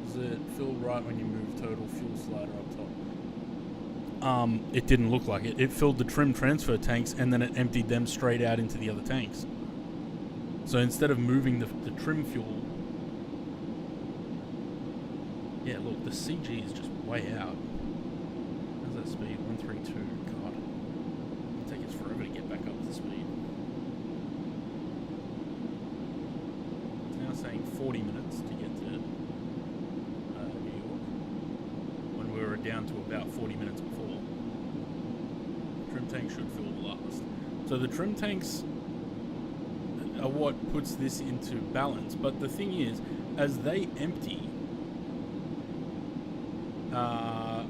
Does it feel right when you move total fuel slider up top? It didn't look like it. It filled the trim transfer tanks and then it emptied them straight out into the other tanks. So instead of moving the trim fuel... Yeah, look, the CG is just way out. How's that speed? 132. God. It'll take us forever to get back up to speed. It's now saying 40 minutes to get to New York, when we were down to about 40 minutes before. Trim tank should fill last. So the trim tanks are what puts this into balance. But the thing is, as they empty...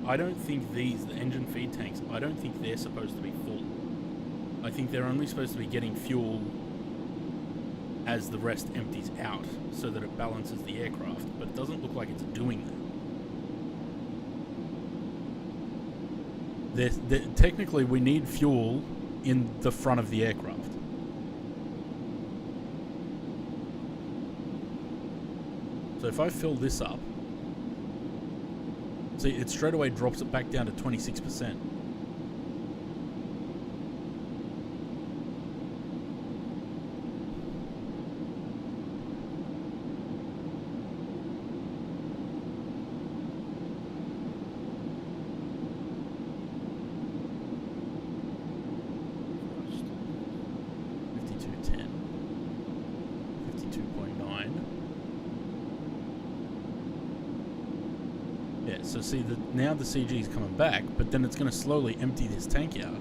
I don't think the engine feed tanks, I don't think they're supposed to be full. I think they're only supposed to be getting fuel as the rest empties out, so that it balances the aircraft, but it doesn't look like it's doing that. Technically, we need fuel in the front of the aircraft. So if I fill this up, see, it straight away drops it back down to 26%. So see, now the CG is coming back, but then it's going to slowly empty this tank out.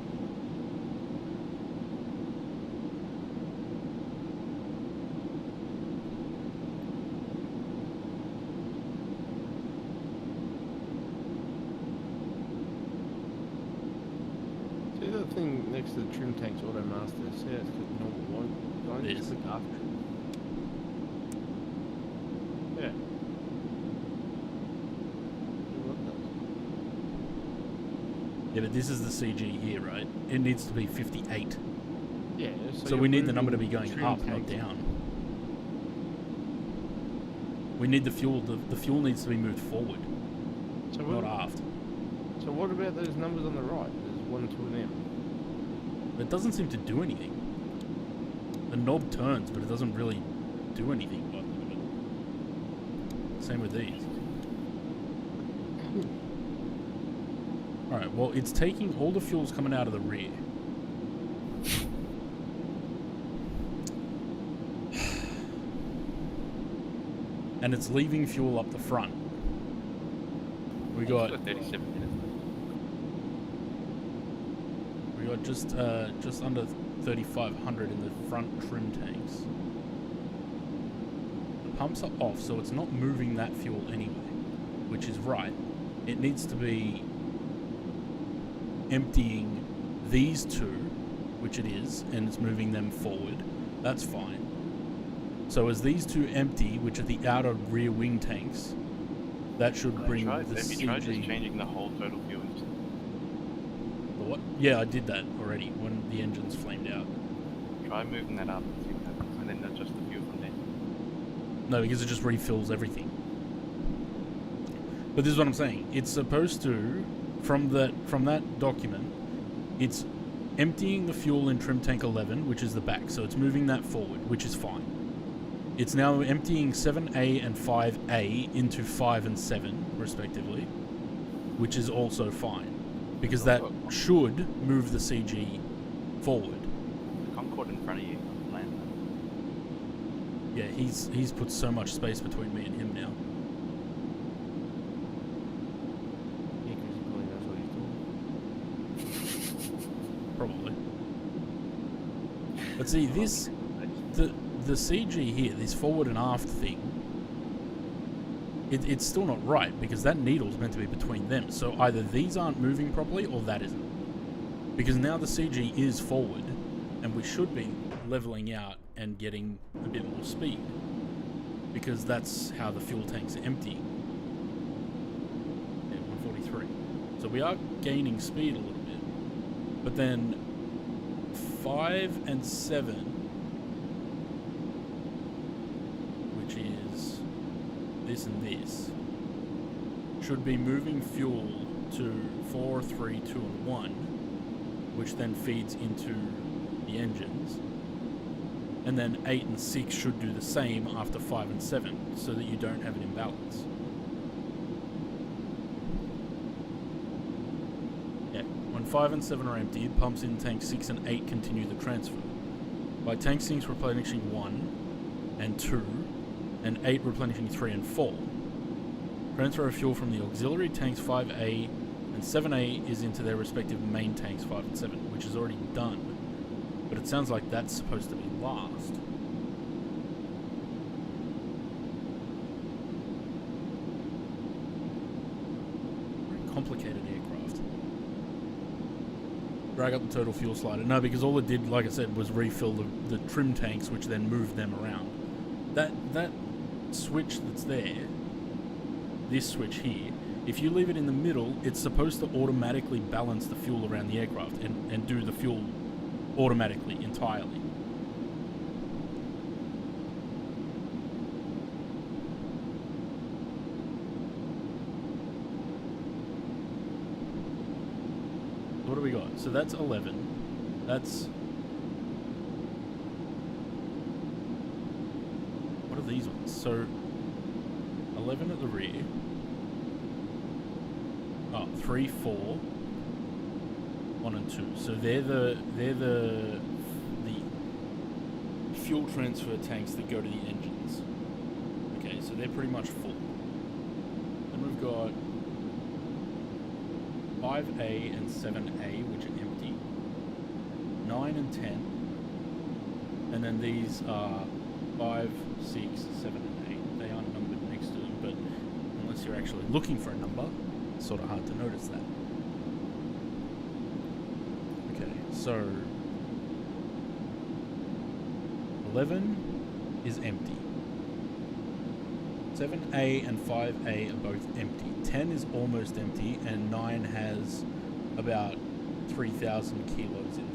See that thing next to the trim tanks, auto master? See, it's got normal one. Don't just click after it. Yeah. Yeah, but this is the CG here, right? It needs to be 58. Yeah. So we need the number to be going up, not down. We need the fuel. The fuel needs to be moved forward, so not aft. So what about those numbers on the right? There's 1, 2, and M. It doesn't seem to do anything. The knob turns, but it doesn't really do anything. Same with these. Alright, well, it's taking all the fuels coming out of the rear. And it's leaving fuel up the front. We got 37 minutes. We got just under 3,500 in the front trim tanks. The pumps are off, so it's not moving that fuel anyway, which is right. It needs to be emptying these two, which it is, and it's moving them forward. That's fine. So as these two empty, which are the outer rear wing tanks, that should bring the CG... Have you tried just changing the whole total fuel? The what? Yeah, I did that already when the engines flamed out. Try moving that up and see what happens, and then adjust the fuel from there. No, because it just refills everything. But this is what I'm saying. It's supposed to, from that document, it's emptying the fuel in trim tank 11, which is the back. So it's moving that forward, which is fine. It's now emptying 7A and 5A into 5 and 7, respectively, which is also fine. Because that should move the CG forward. The Concorde in front of you. Land. Yeah, he's put so much space between me and him now. Yeah, 'cause he probably knows what he's doing. Probably. But see, this... The CG here, this forward and aft thing, it's still not right, because that needle's meant to be between them. So either these aren't moving properly, or that isn't. Because now the CG is forward, and we should be leveling out and getting a bit more speed. Because that's how the fuel tanks are emptying. Yeah, 143. So we are gaining speed a little bit. But then 5 and 7... which is this and this, should be moving fuel to 4, 3, 2, and 1, which then feeds into the engines. And then 8 and 6 should do the same after 5 and 7, so that you don't have an imbalance. Yeah, when 5 and 7 are emptied, pumps in tank 6 and 8 continue the transfer. By tank 6 replenishing 1 and 2, and 8 replenishing 3 and 4. Transfer of fuel from the auxiliary tanks 5A and 7A is into their respective main tanks 5 and 7, which is already done. But it sounds like that's supposed to be last. Very complicated aircraft. Drag up the total fuel slider. No, because all it did, like I said, was refill the trim tanks, which then moved them around. That switch that's there, this switch here, if you leave it in the middle, it's supposed to automatically balance the fuel around the aircraft and do the fuel automatically, entirely. What do we got? So that's 11. That's... what are these ones? So 11 at the rear. Oh, 3, 4, 1 and 2. So they're the fuel transfer tanks that go to the engines. Okay, so they're pretty much full. Then we've got 5A and 7A, which are empty. 9 and 10. And then these are 5, 6, 7, and 8. They aren't numbered next to them, but unless you're actually looking for a number, it's sort of hard to notice that. Okay, so 11 is empty. 7A and 5A are both empty. 10 is almost empty, and 9 has about 3,000 kilos in there.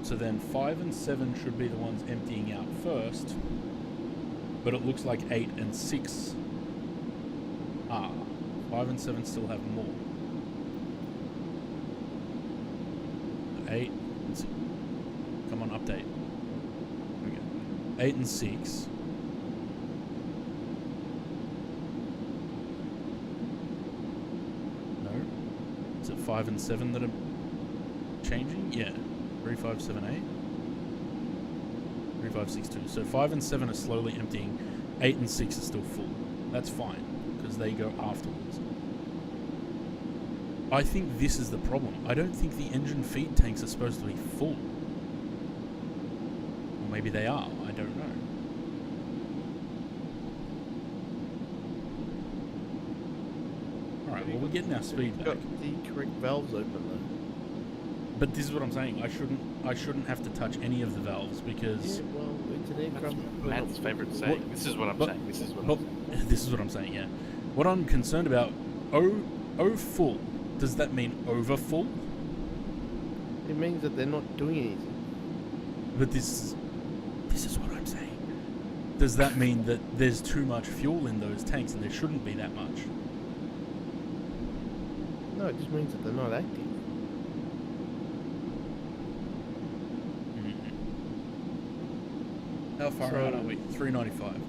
So then 5 and 7 should be the ones emptying out first, but it looks like 8 and 6 are. 5 and 7 still have more. 8 and 6. Come on, update. Okay. 8 and 6. No? Is it 5 and 7 that are changing? Yeah. 3, 5, 7, 8. 3, 5, 6, 2. So 5 and 7 are slowly emptying. 8 and 6 are still full. That's fine, because they go afterwards. I think this is the problem. I don't think the engine feed tanks are supposed to be full. Or maybe they are. I don't know. Alright, well, we're getting our speed back. Got the correct valves open though. But this is what I'm saying. I shouldn't have to touch any of the valves, because... Yeah, well, it's an aircraft. Matt's favourite saying. This is what I'm saying. This is what I'm saying. This is what I'm saying, yeah. What I'm concerned about, full, does that mean over full? Yeah, It means that they're not doing anything. But this is what I'm saying. Does that mean that there's too much fuel in those tanks and there shouldn't be that much? No, it just means that they're not active. How far So- out are we? 395.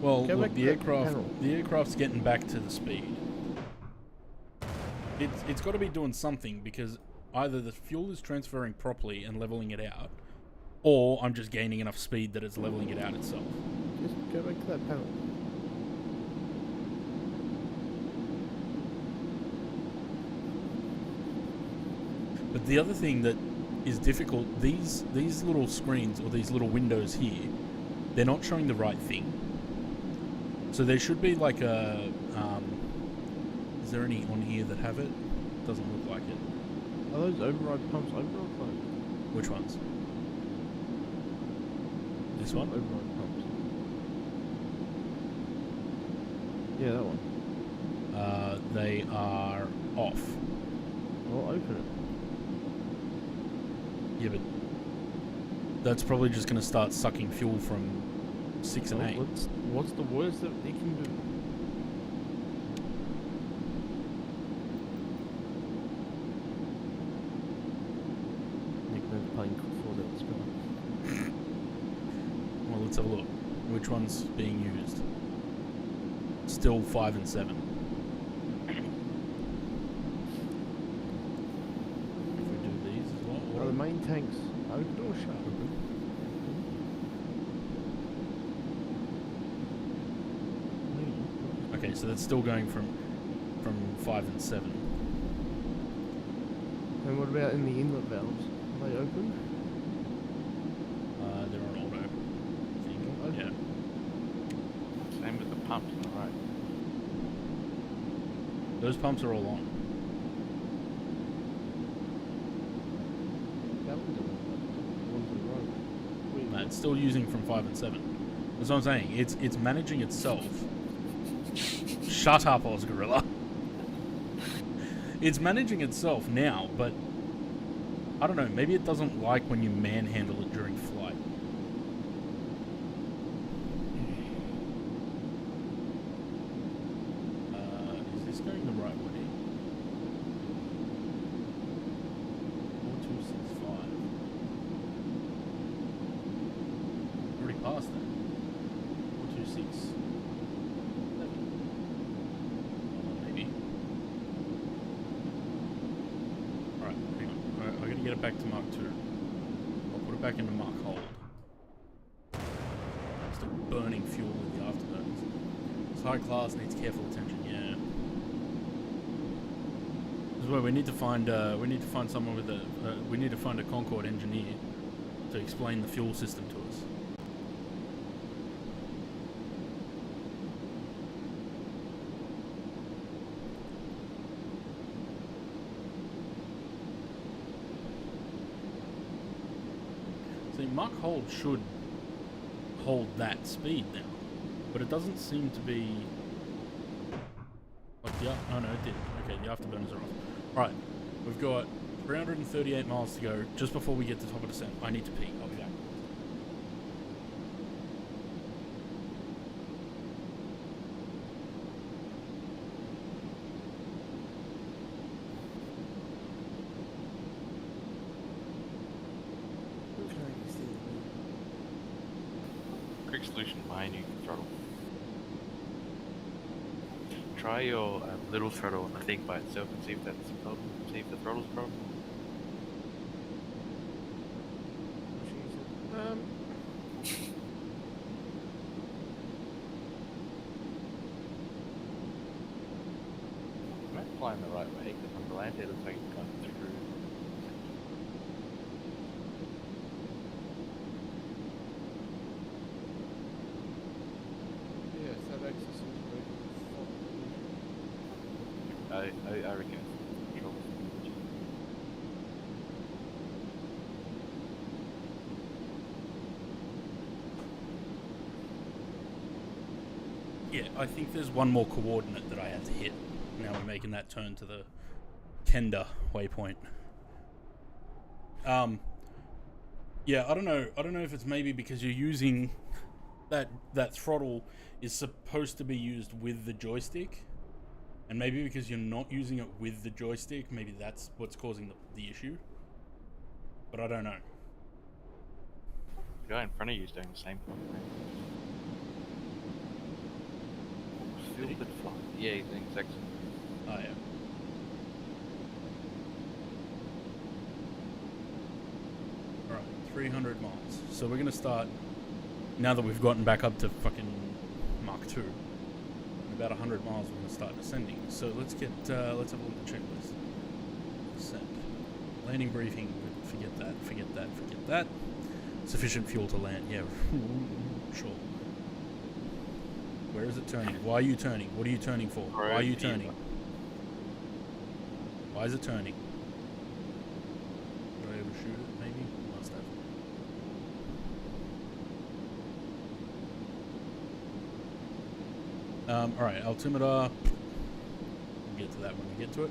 Well, Go look, back the to that aircraft, panel. the aircraft's getting back to the speed. It's got to be doing something because either the fuel is transferring properly and leveling it out, or I'm just gaining enough speed that it's leveling it out itself. Just go back to that panel. But the other thing that is difficult, these little screens or these little windows here, they're not showing the right thing. So there should be like a, is there any on here that have it? Doesn't look like it. Are those override pumps open or closed? Which ones? This one? Override pumps. Yeah, that one. They are off. Well, open it. Yeah, but that's probably just going to start sucking fuel from 6 and 8. What's the worst that it can do? Nickname's playing Concorde at the sky. Well, let's have a look. Which one's being used? Still 5 and 7. If we do these as well. Are the main tanks open or shut? Okay, so that's still going from 5 and 7. And what about in the inlet valves? Are they open? They're on auto. I think. Okay. Yeah. Same with the pumps on the right. Those pumps are all on. That one's on. One's on the right. Weird. No, it's still using from 5 and 7. That's what I'm saying. It's managing itself. Shut up, Osgorilla. It's managing itself now, but I don't know. Maybe it doesn't like when you manhandle it during flight. Is this going the right way? 4265. Already passed that. 426. Maybe. Alright, hang on. I gotta get it back to Mark 2. I'll put it back into Mark Hold. Still burning fuel with the afterburners. It's high class, needs careful attention, yeah. This is why we need to find someone with a we need to find a Concorde engineer to explain the fuel system to us. See, Mach hold should hold that speed now, but it doesn't seem to be like the oh no, it did. Okay, the afterburners are off. Right, we've got 338 miles to go. Just before we get to the top of descent, I need to pee. I'll be back. Quick solution behind you, throttle. Try your little throttle on the thing by itself and see if that's a problem. See if the throttle's a problem. I'm not flying the right way because on the land it looks like it's going through. Yes, that access is I reckon it's control. Yeah, I think there's one more coordinate that I had to hit. Now we're making that turn to the Kenda waypoint. Yeah, I don't know. I don't know if it's maybe because you're using that throttle is supposed to be used with the joystick, and maybe because you're not using it with the joystick, maybe that's what's causing the issue. But I don't know. The guy in front of you is doing the same thing. Fielded fly. Yeah, he's doing exact same. Oh yeah. All right, 300 miles. So we're gonna start now that we've gotten back up to fucking Mark II. In about 100 miles, we're gonna start descending. So let's get let's have a look at the checklist. Descent. Landing briefing. Forget that. Forget that. Forget that. Sufficient fuel to land. Yeah, sure. Where is it turning? Why are you turning? What are you turning for? Why are you turning? Why is it turning? Did I overshoot it? Maybe? Must have. Alright, altimeter. We'll get to that when we get to it.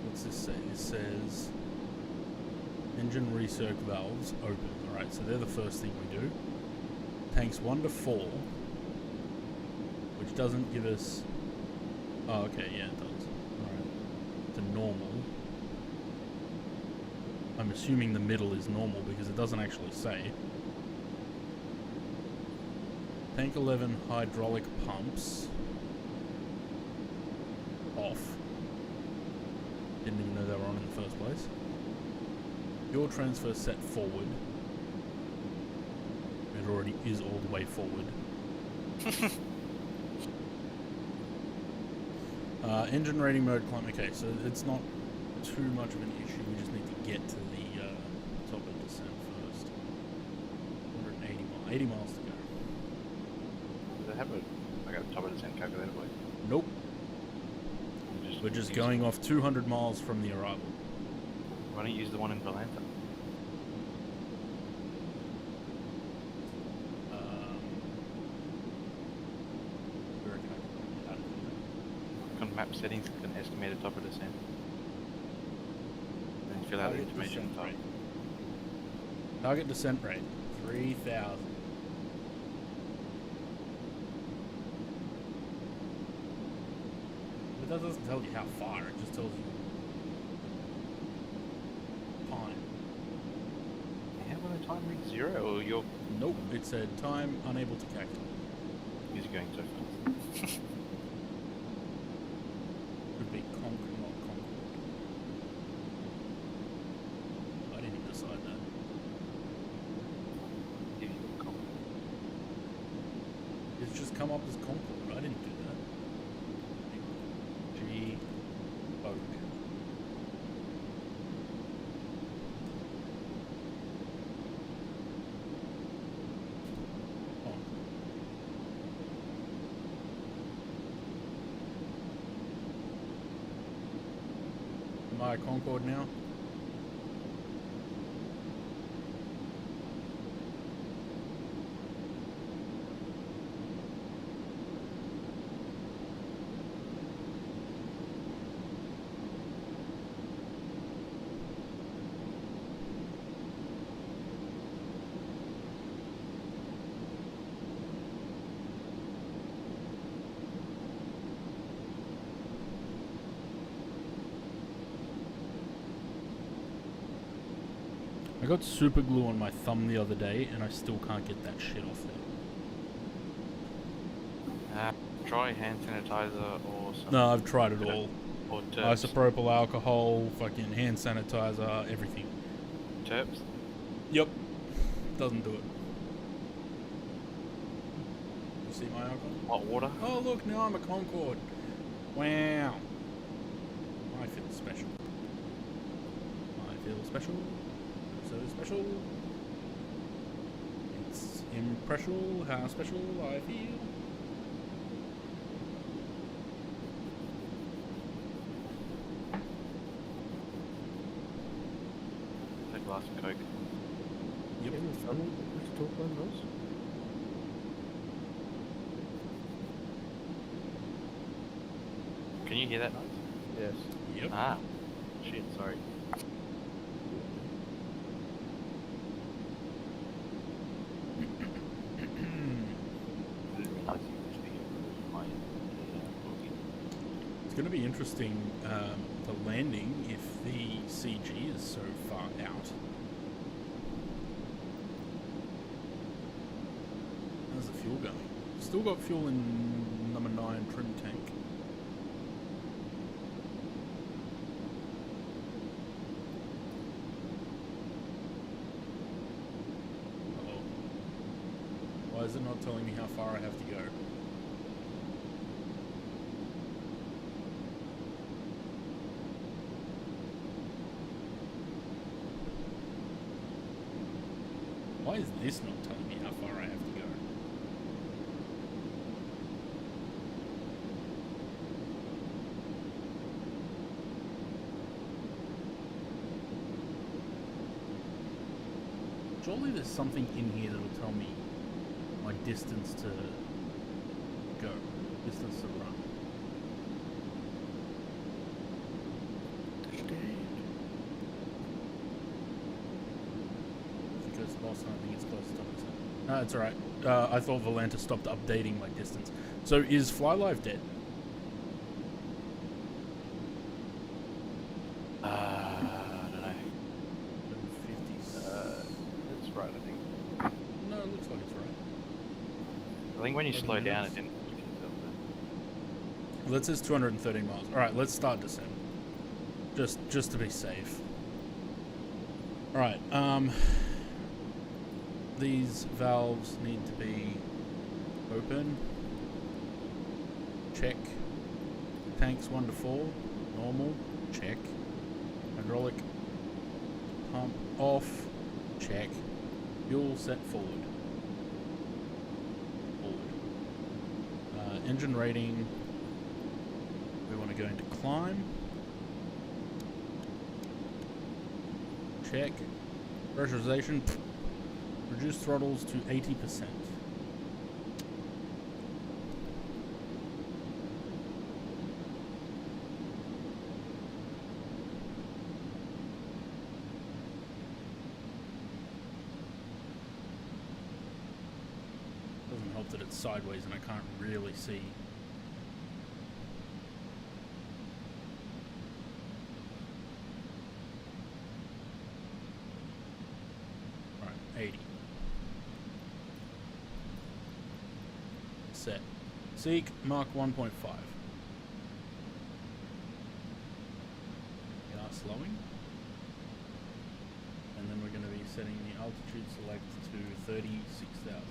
What's this say? It says engine recirc valves open. Alright, so they're the first thing we do. Tanks 1 to 4, which doesn't give us... Oh, okay, yeah, it does. Alright. To normal. I'm assuming the middle is normal because it doesn't actually say. Tank 11 hydraulic pumps off. Didn't even know they were on in the first place. Fuel transfer set forward. It already is all the way forward. Engine rating mode climb. Okay, so it's not too much of an issue. We just need to get to the top of descent first. 180 miles. 80 miles to go. Does it have a... I got a top of descent calculator, boy. Nope. We're just going off 200 miles from the arrival. Why don't you use the one in Valanta? On map settings, an estimated top of descent. Then fill out the information type. Target descent rate 3,000. But that doesn't tell you how far, it just tells you time. How will the time reach 0 or you're... Nope, it said time unable to calculate. He's going so fast. Could be Concorde, not Concorde. I didn't even decide that. Give you a call. It's just come up as Concorde. I didn't do that. G. Oak. Am I a Concorde now? I got super glue on my thumb the other day and I still can't get that shit off there. Try hand sanitizer or something. No, I've tried it all. Or terps. Isopropyl alcohol, fucking hand sanitizer, everything. Terps? Yep. Doesn't do it. You see my icon? Hot water? Oh look, now I'm a Concorde. Wow. I feel special. I feel special. So special. It's impressional how special I feel. Take a glass of Coke. Yep. Any fun to talk about those? Can you hear that noise? Yes. Yep. Ah, shit, sorry. I didn't realise you were speaking through my talking. It's going to be interesting, the landing, if the CG is so far out. How's the fuel going? Still got fuel in number 9 trim tank. Uh-oh. Why is it not telling me how far I have to go? Why is this not telling me how far I have to go? Surely there's something in here that'll tell me my distance to go, distance to run. Because last time I think it's close to 10%. No, it's alright. I thought Volanta stopped updating my distance. So is FlyLive dead? I don't know. 50s. That's right, I think. No, it looks like it's right. I think when you 11 slow down, minutes. it didn't give yourself Well, that says 213 miles. Alright, let's start descent. Just to be safe. Alright, these valves need to be open. Check. Tanks 1 to 4. Normal. Check. Hydraulic pump off. Check. Fuel set forward. Forward. Engine rating. We want to go into climb. Check. Pressurization. Reduce throttles to 80%. Doesn't help that it's sideways and I can't really see. Alright, 80. Set. Seek Mark 1.5. We are slowing. And then we're going to be setting the altitude select to 36,000.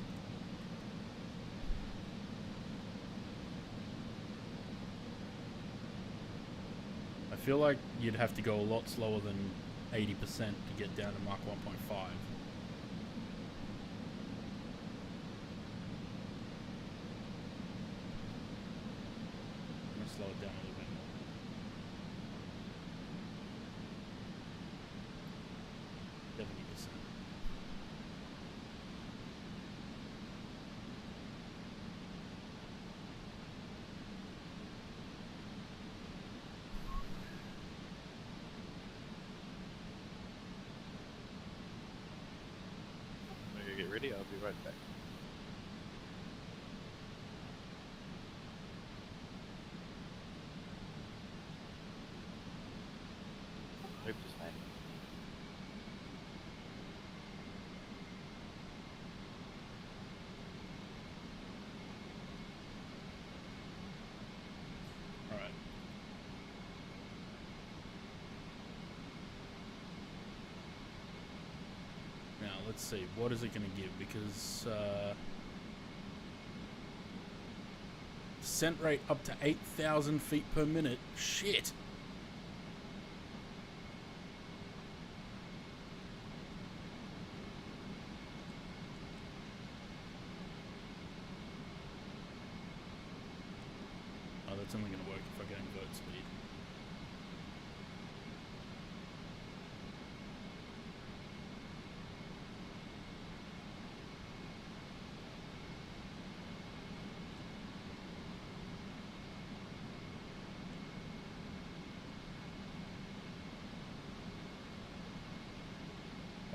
I feel like you'd have to go a lot slower than 80% to get down to Mach 1.5. I'm going to slow it down a little bit more. I'm gonna get ready, I'll be right back. Hope to stay. Alright. Now, let's see. What is it going to give? Because, descent rate up to 8,000 feet per minute. Shit! Oh, that's only going to work if I go invert speed.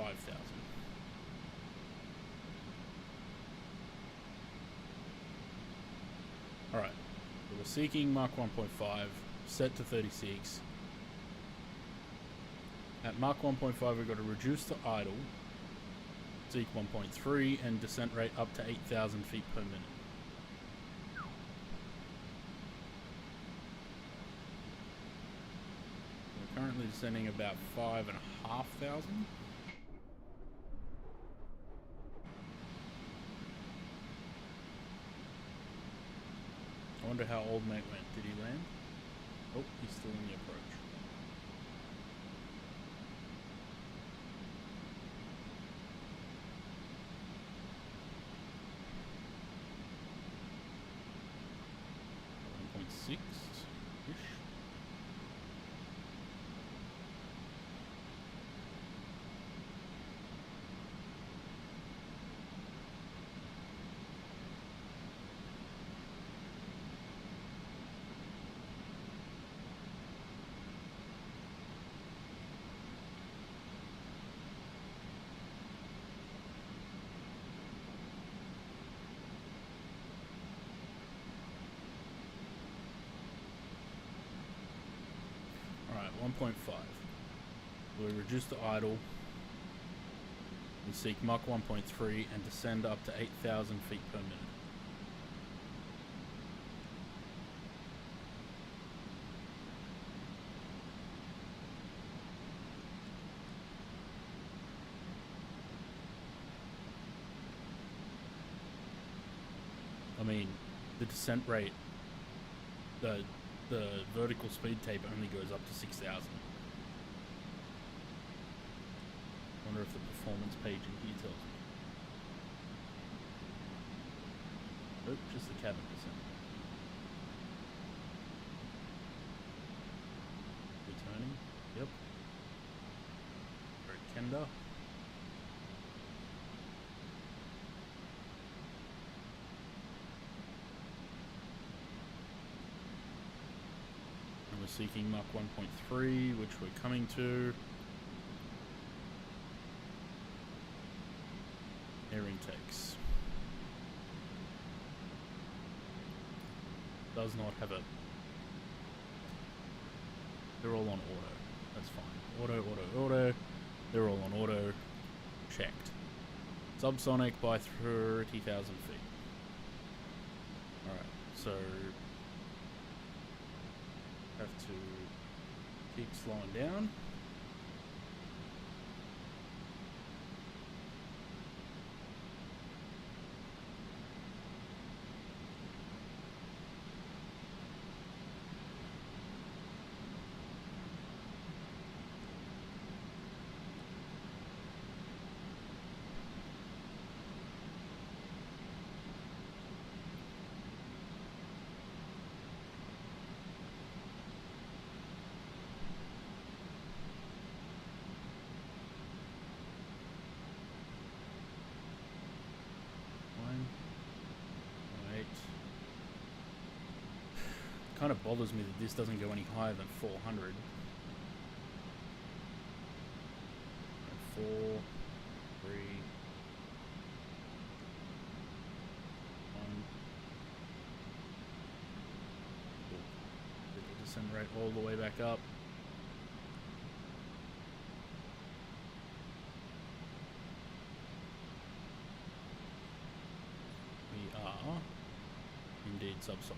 5,000. Alright, so we're seeking Mach 1.5, set to 36. At Mach 1.5 we've got to reduce the idle, seek 1.3, and descent rate up to 8,000 feet per minute. We're currently descending about 5,500. I wonder how old mate went. Did he land? Oh, he's still in the approach. Six-ish. Alright, 1.5. We reduce the idle and seek Mach 1.3 and descend up to 8,000 feet per minute. I mean, the descent rate, the vertical speed tape only goes up to 6,000. Wonder if the performance page in here tells me. Nope, just the cabin descent. Returning. Yep. Very Kenda. We're seeking Mach 1.3, which we're coming to. Air intakes. Does not have a... They're all on auto. That's fine. Auto, auto, auto. They're all on auto. Checked. Subsonic by 30,000 feet. Alright, so... have to keep slowing down. Kind of bothers me that this doesn't go any higher than 400. 4, 3, 1. Did the descent rate all the way back up. We are indeed subsonic.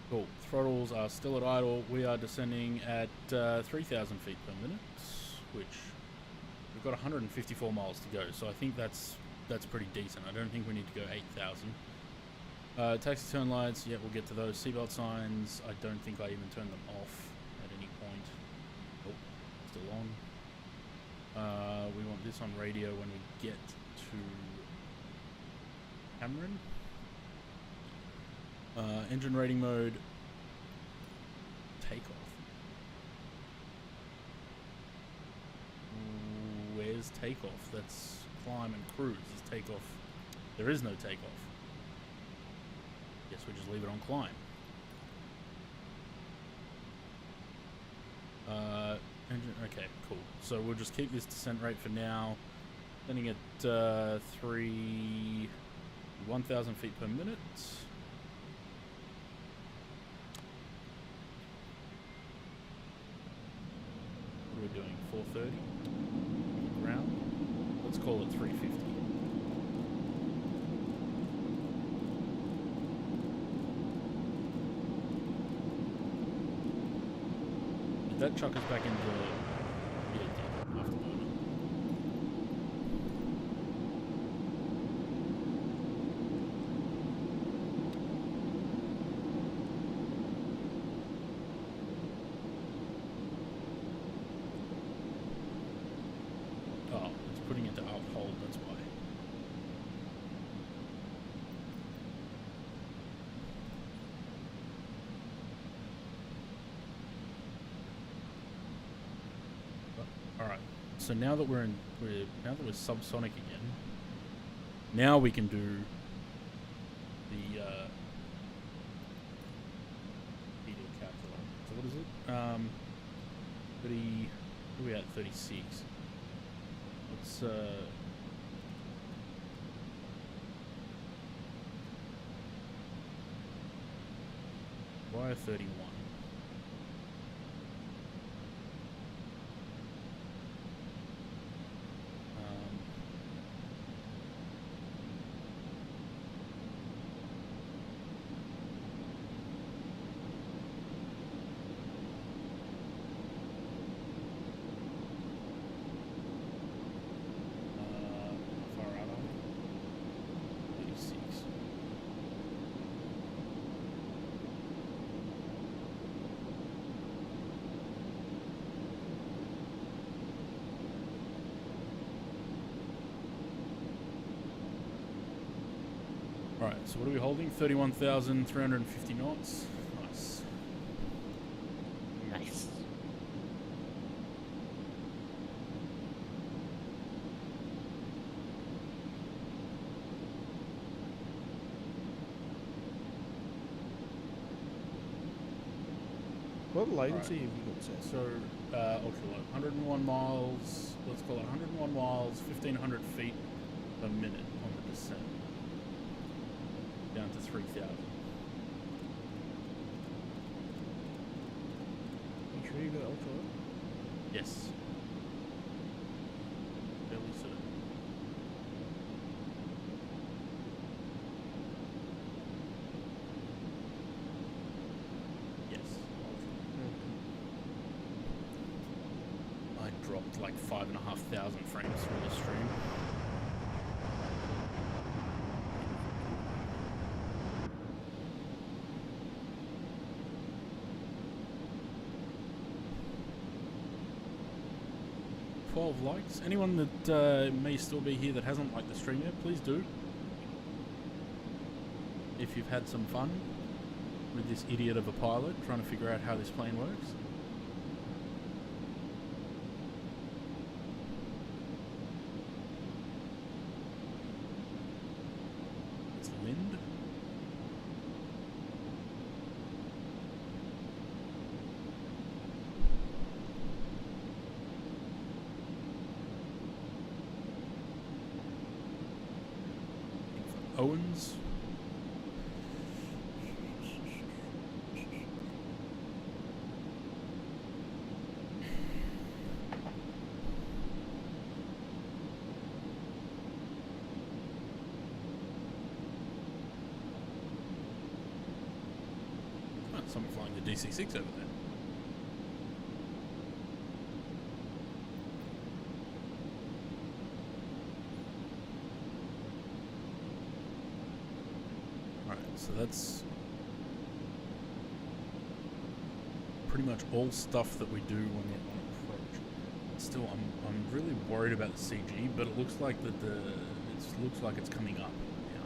Cool. Throttles are still at idle. We are descending at 3,000 feet per minute, which we've got 154 miles to go. So I think that's pretty decent. I don't think we need to go 8,000. Taxi turn lights. Yeah, we'll get to those. Seatbelt signs. I don't think I even turned them off at any point. Oh, still on. We want this on radio when we get to Cameron. Engine rating mode, takeoff. Where's takeoff? That's climb and cruise. Is takeoff? There is no takeoff. Guess we just leave it on climb. Engine, okay, Okay, cool. So we'll just keep this descent rate for now. Landing at 1,000 feet per minute. What are we doing? 430? Ground? Let's call it 350. Did that chuck us back into... Yeah, it did. Afterburner. Oh, it's putting it to uphold, that's why. Alright, so now that we're subsonic again, now we can do the heating calculator. So what is it? 30, what are we at? 36. Let's wire 31. How far out are we? 36. Alright, so what are we holding? 31,350 knots. Nice. Nice. What latency have you got set? So, ultra low. 101 miles, let's call it 101 miles, 1,500 feet per minute on the descent. Down to 3,000. You sure you got ultra low? Yes. Fairly certain. Yes. I dropped like 5,500 frames for the stream. Likes. Anyone that may still be here that hasn't liked the stream yet, please do. If you've had some fun with this idiot of a pilot trying to figure out how this plane works. It's wind. Owens. Oh, someone flying the DC-6 over there. So that's pretty much all stuff that we do when we're on approach. Still, I'm really worried about the CG, but it looks like that looks like it's coming up now.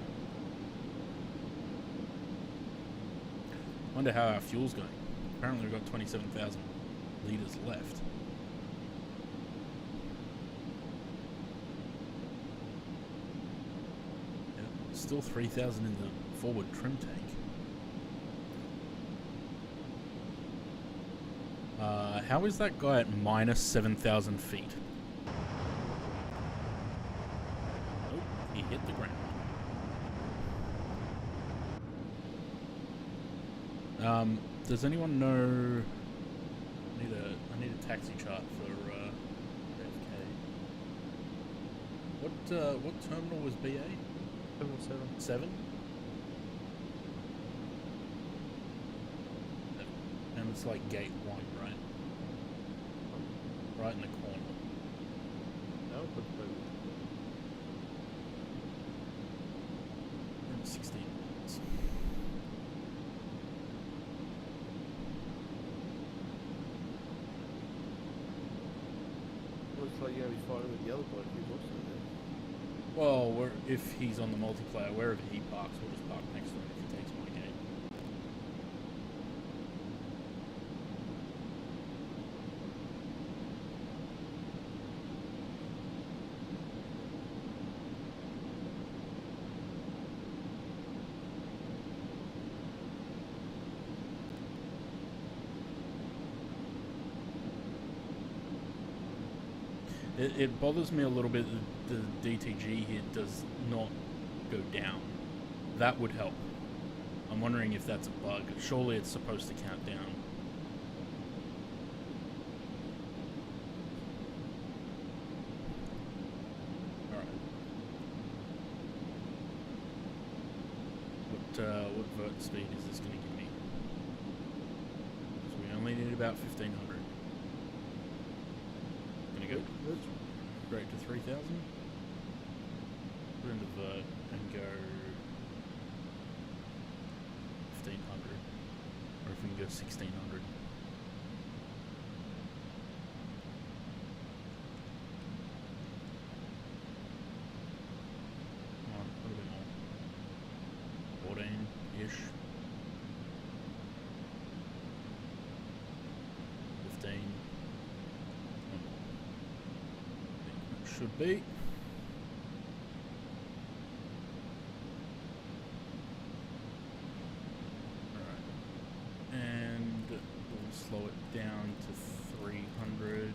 Wonder how our fuel's going. Apparently we've got 27,000 liters left. Yeah, still 3,000 in the forward trim tank. How is that guy at minus 7,000 feet? Oh, he hit the ground. Does anyone know? I need a taxi chart for JFK. What terminal was BA? 717. 7? And it's like gate 1, right? Right in the corner. No, but We're in 16 minutes. looks like you're gonna be fighting with the other bloke who's also there. Well, if he's on the multiplayer, wherever he parks, we'll just park next to him if he takes my gate. It bothers me a little bit that the DTG here does not go down. That would help. I'm wondering if that's a bug. Surely it's supposed to count down. Alright. What vert speed is this going to give me? So we only need about 1,500. Gonna go straight to 3,000. Put in the vert and go 1,500. Or if we can go 1,600. Come on, a little bit more. 14-ish. 15. Should be. Alright. And we'll slow it down to 300.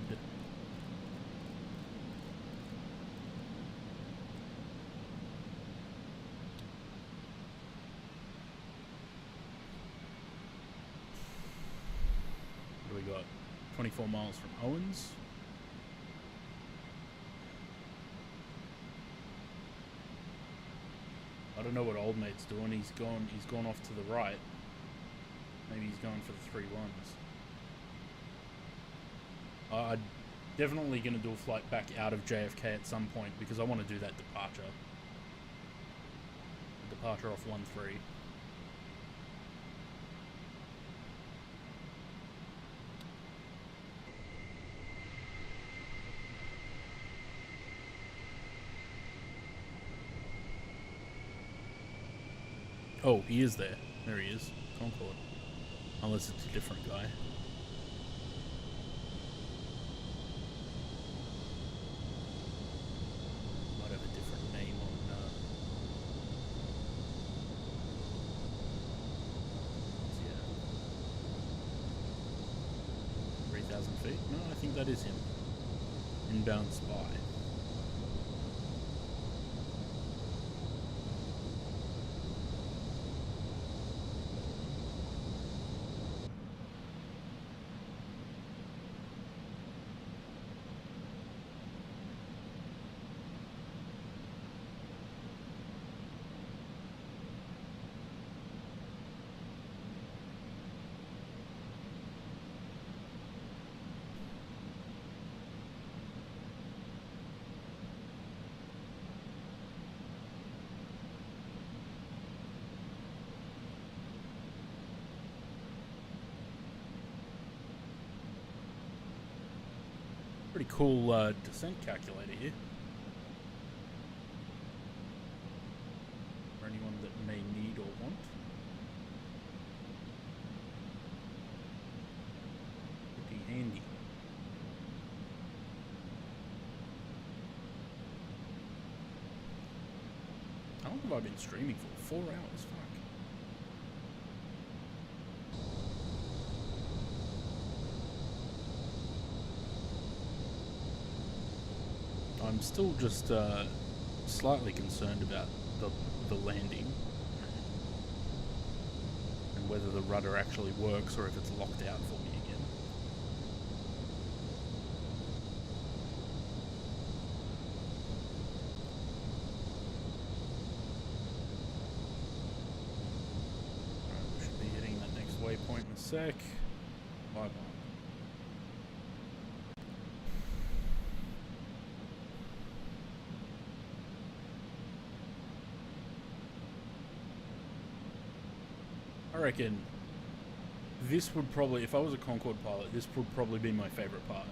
What do we got? 24 miles from Owens. I don't know what old mate's doing. He's gone off to the right. Maybe he's going for the 3-1s. I'm definitely going to do a flight back out of JFK at some point because I want to do that departure. The departure off 1-3. Oh, he is there. There he is. Concorde. Unless it's a different guy. Might have a different name on, yeah. 3,000 feet? No, I think that is him. Inbound spy. Pretty cool descent calculator here. For anyone that may need or want. Pretty handy. How long have I been streaming for? 4 hours, fuck. I'm still just slightly concerned about the landing and whether the rudder actually works or if it's locked out for me again. Alright, we should be hitting that next waypoint in a sec. Bye bye. I reckon this would probably, if I was a Concorde pilot, this would probably be my favorite part.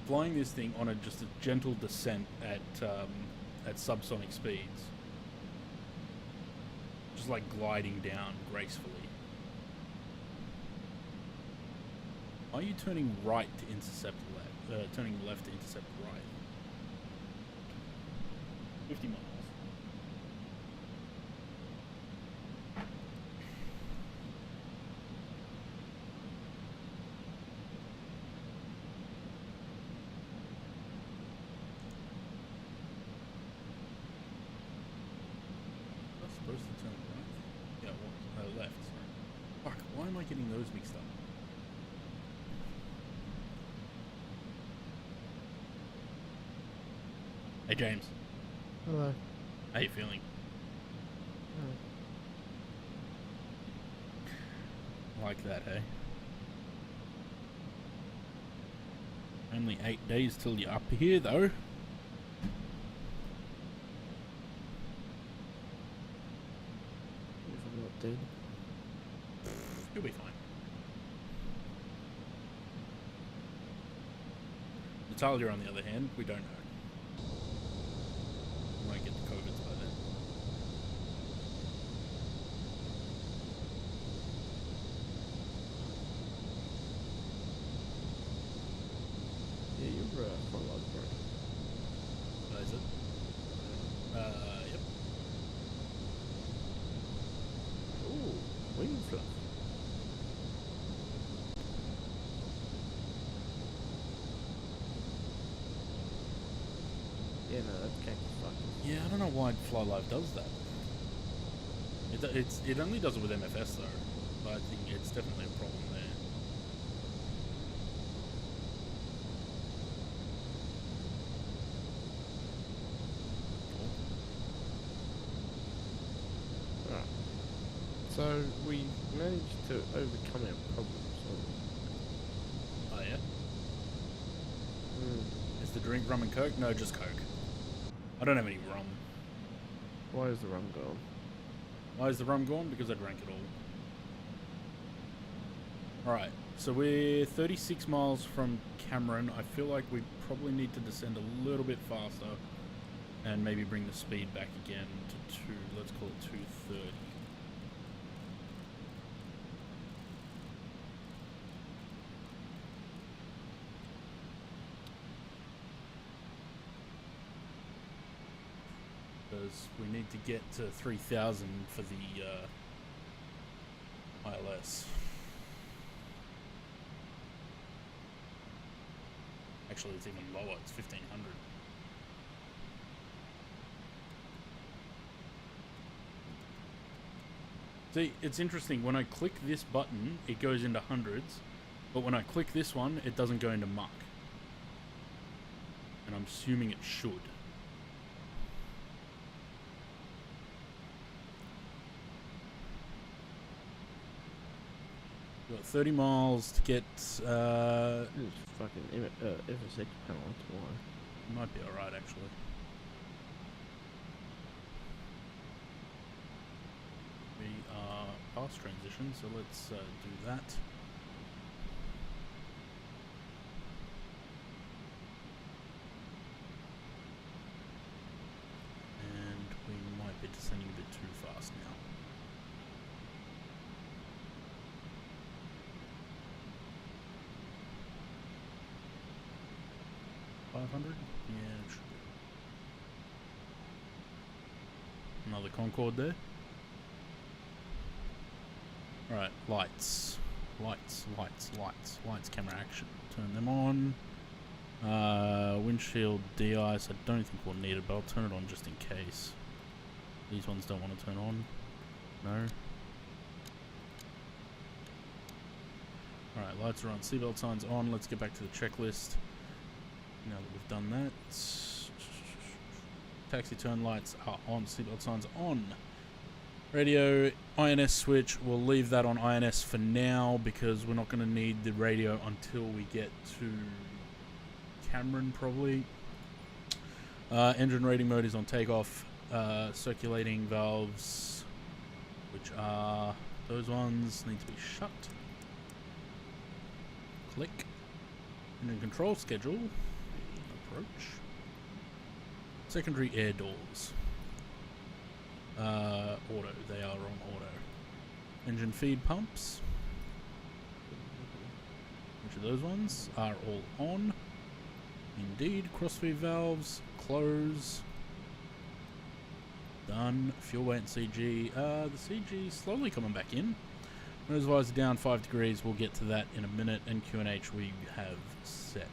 Flying this thing on just a gentle descent at subsonic speeds. Just like gliding down gracefully. Are you turning right to intercept left? Turning left to intercept right? 50 miles. Supposed to turn right? Yeah, well, left, sorry. Fuck, why am I getting those mixed up? Hey James, Hello. how you feeling? Like that, hey? Only 8 days till you're up here though. Dude. You'll be fine. Natalia, on the other hand, we don't know. We might get the COVIDs by then. Yeah, you're for a lot, bro. Is it? Yep. Ooh, wing fluff. Yeah, no, that's kind of fucking. Yeah, I don't know why FlyLive does that. It only does it with MFS though, but I think it's definitely a problem there. Alright. So we managed to overcome our problems. Oh yeah? Hmm. Is the drink rum and coke? No, just coke. I don't have any rum. Why is the rum gone? Why is the rum gone? Because I drank it all. Alright, so we're 36 miles from Cameron. I feel like we probably need to descend a little bit faster and maybe bring the speed back again to 2, let's call it 230. Because we need to get to 3,000 for the ILS. Actually, it's even lower. It's 1,500. See, it's interesting. When I click this button, it goes into hundreds. But when I click this one, it doesn't go into Mach. And I'm assuming it should. We've got 30 miles to get, This fucking FSX panel tomorrow. might be alright actually. We are past transition, so let's do that. And we might be descending a bit too fast now. $500? Yeah, it should be. Another Concorde there. Alright, lights. Lights, lights, lights. Lights, camera, action. Turn them on. Windshield de-ice, I don't think we'll need it, but I'll turn it on just in case. These ones don't want to turn on. No. Alright, lights are on, seatbelt signs on. Let's get back to the checklist. Now that we've done that. Taxi turn lights are on, seatbelt signs on. Radio, INS switch, we'll leave that on INS for now because we're not going to need the radio until we get to Cameron probably. Engine rating mode is on takeoff. Circulating valves, which are those ones, need to be shut. Click. Engine control schedule. Approach. Secondary air doors. Auto. They are on auto. Engine feed pumps. Which of those ones are all on? Indeed. Crossfeed valves. Close. Done. Fuel weight and CG. The CG slowly coming back in. Nose visor down 5 degrees. We'll get to that in a minute. And QNH we have set.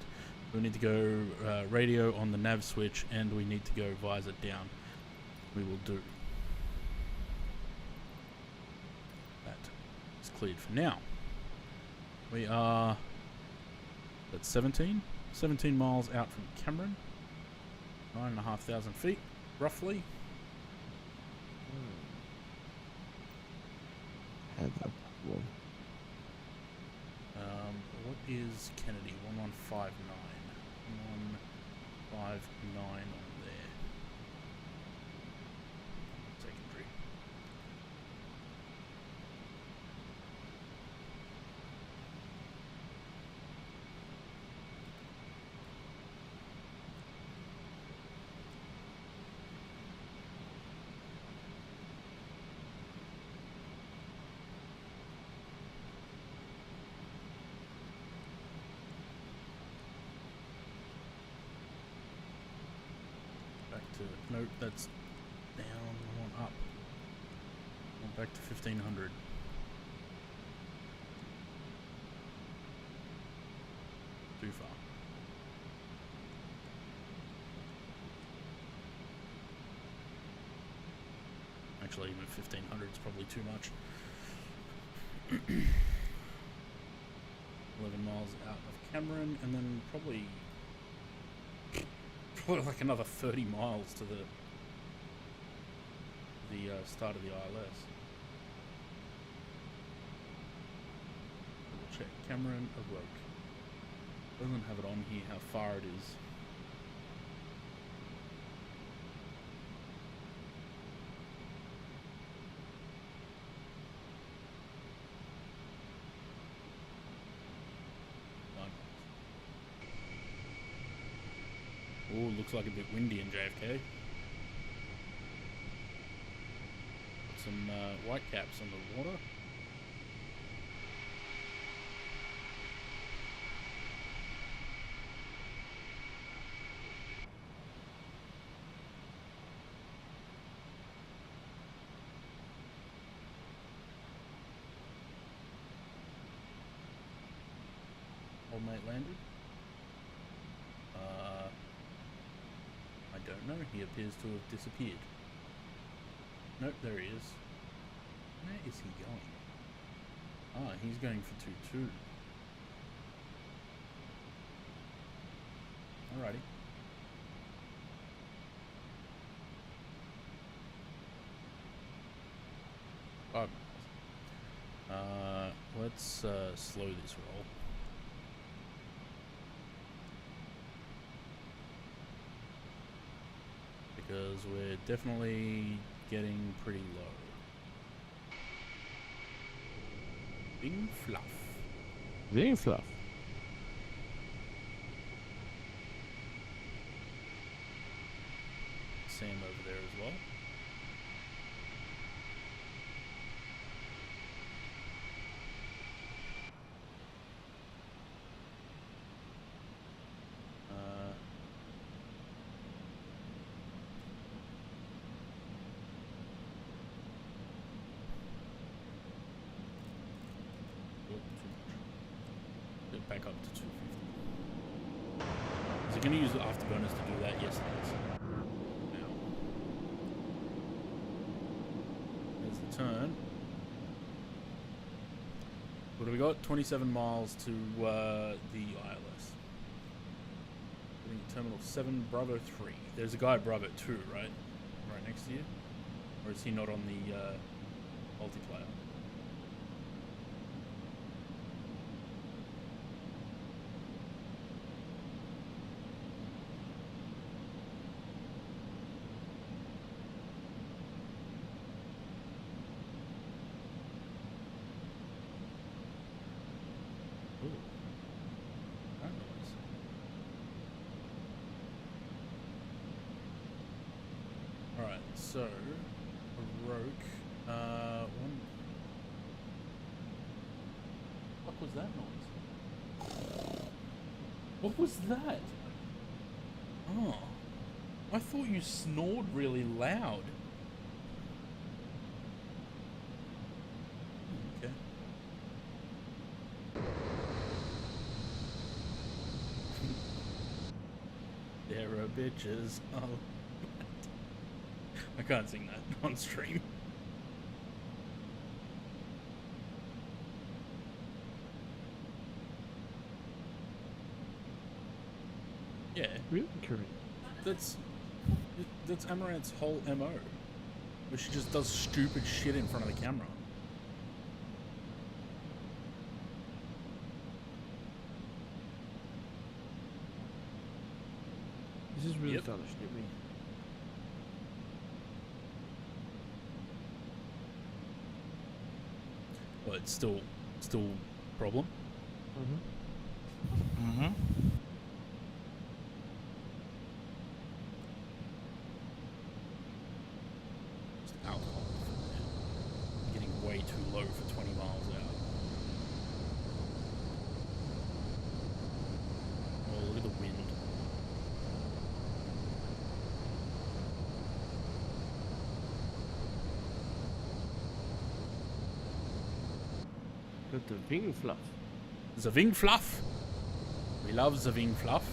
We need to go radio on the nav switch, and we need to go visor down. We will do. That is cleared for now. We are at 17 miles out from Cameron. 9,500 feet, roughly. Have a problem. What is Kennedy? 1159. 1159 on there. Secondary. Nope, that's down. I want up. I want back to 1500. Too far. Actually, even 1500 is probably too much. 11 miles out of Cameron, and then probably like another 30 miles to the start of the ILS. We'll check. Cameron awoke. Doesn't have it on here how far it is. Oh, looks like a bit windy in JFK. Got some white caps on the water. Old mate landed. I don't know. He appears to have disappeared. Nope, there he is. Where is he going? Ah, he's going for 2-2. Alrighty. Let's slow this roll. Because we're definitely getting pretty low. Bing fluff. Very fluff. Sam over there as well. Back up to 250. going to use the afterburners to do that. Yes, it is. Now, there's the turn. What do we got? 27 miles to the ILS. Getting Terminal 7, Bravo 3. There's a guy at Bravo 2, right? Right next to you? Or is he not on the multiplayer? Alright, so Baroque, one. What was that noise? What was that? Oh, I thought you snored really loud. Okay. There are bitches. Oh. I can't sing that on stream. Yeah, Really correct. that's Amaranth's whole MO, where she just does stupid shit in front of the camera. This is really Yep. starting to snip me. But it's still a problem. Mm-hmm. Just alcohol. Getting way too low for 20 miles out. Oh, look at the wind. Got the wing fluff. The wing fluff. We love the wing fluff.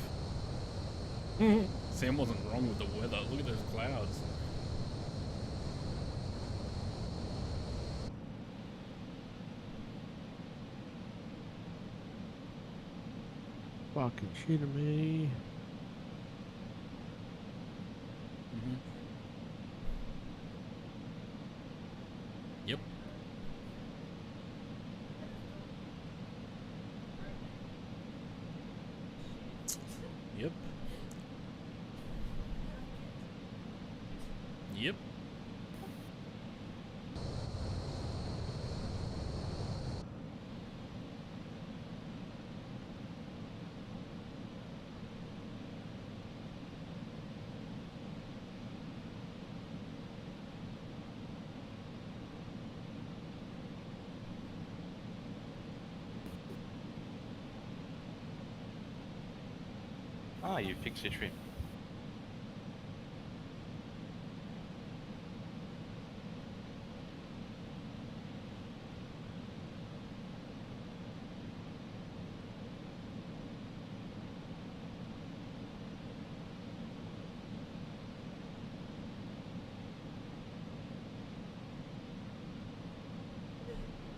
Sam wasn't wrong with the weather. Look at those clouds. Fucking shitting me. Mm-hmm. Yep. Yep. Yep. Ah, you fixed your trim.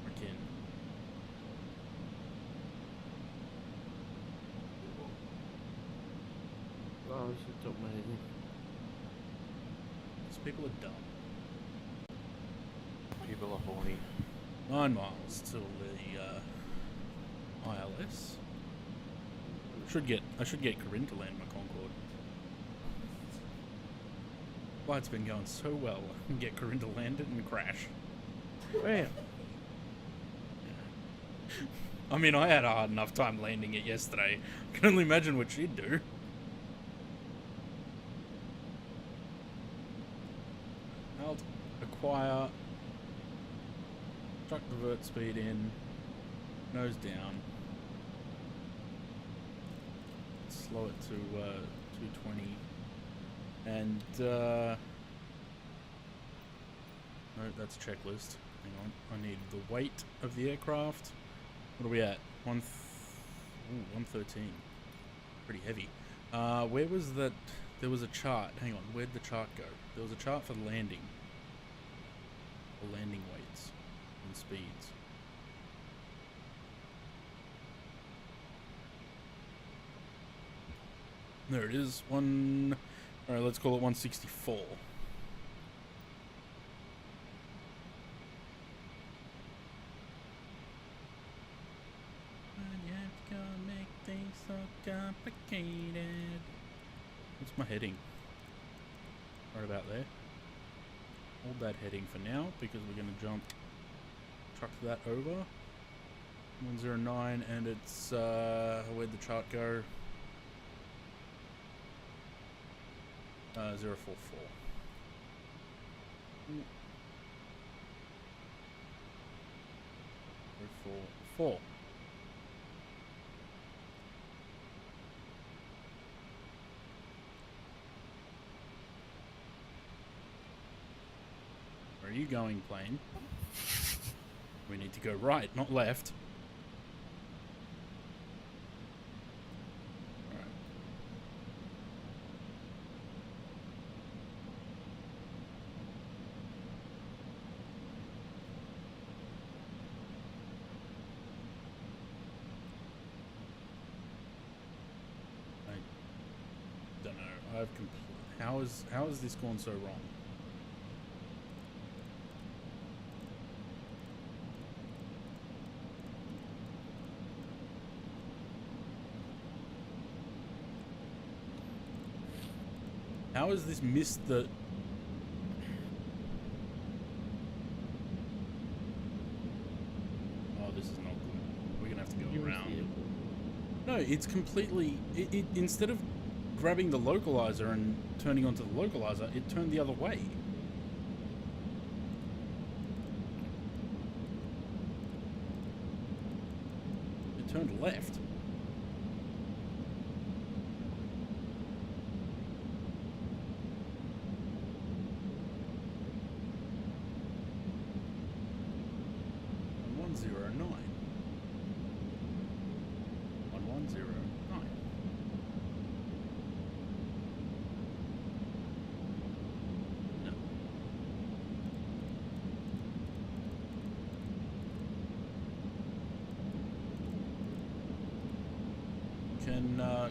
Freaking. Oh, this is amazing. These people are dumb. People are horny. 9 miles till the ILS. I should get Corinne to land my Concorde. Flight's been going so well. I can get Corinne to land it and crash. Wow. I mean, I had a hard enough time landing it yesterday. I can only imagine what she'd do. Alt, acquire, truck divert speed in, nose down, slow it to 220, and no, that's checklist. Hang on, I need the weight of the aircraft. What are we at? 113. Pretty heavy. Where was that? There was a chart. Hang on, where'd the chart go? There was a chart for landing. For landing weights and speeds. There it is. Alright, let's call it 164. So complicated. What's my heading? Right about there. Hold that heading for now because we're going to truck that over. 109 and it's where'd the chart go? 044. 044. Where are you going, plane? We need to go right, not left. Alright. I don't know. How has this gone so wrong? How has this missed the... Oh, this is not good. We're gonna have to go around. No, it's completely... It instead of grabbing the localizer and turning onto the localizer, it turned the other way. It turned left.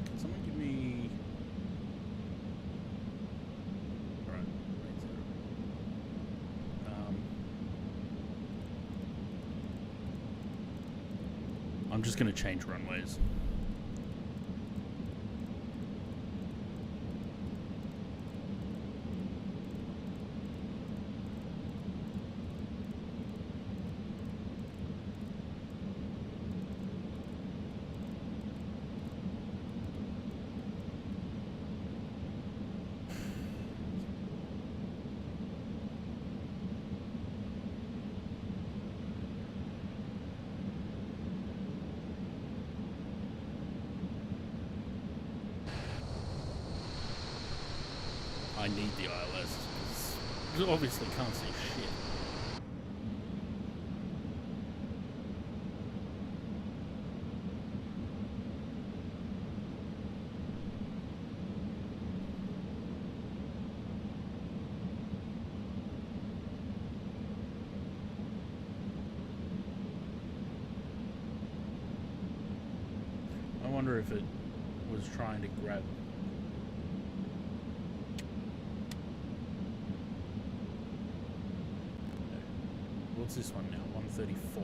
Can someone give me... Alright, right zero. I'm just going to change runways. I need the ILS because I obviously can't see shit. I wonder if it was trying to grab... What's this one now? 134.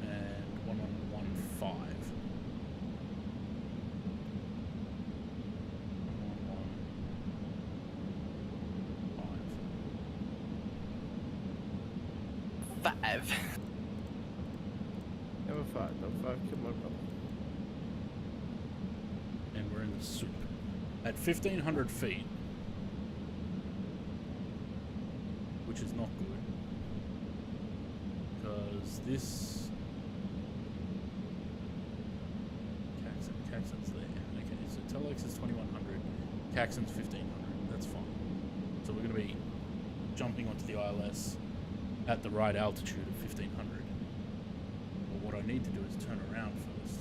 And 1115. 1115. 5. Number 5, come on, brother. And we're in the soup. At 1,500 feet. Which is not good. Because this... Caxton's there. Okay, so Telex is 2,100. Caxton's 1,500. That's fine. So we're going to be jumping onto the ILS at the right altitude of 1,500. But what I need to do is turn around first.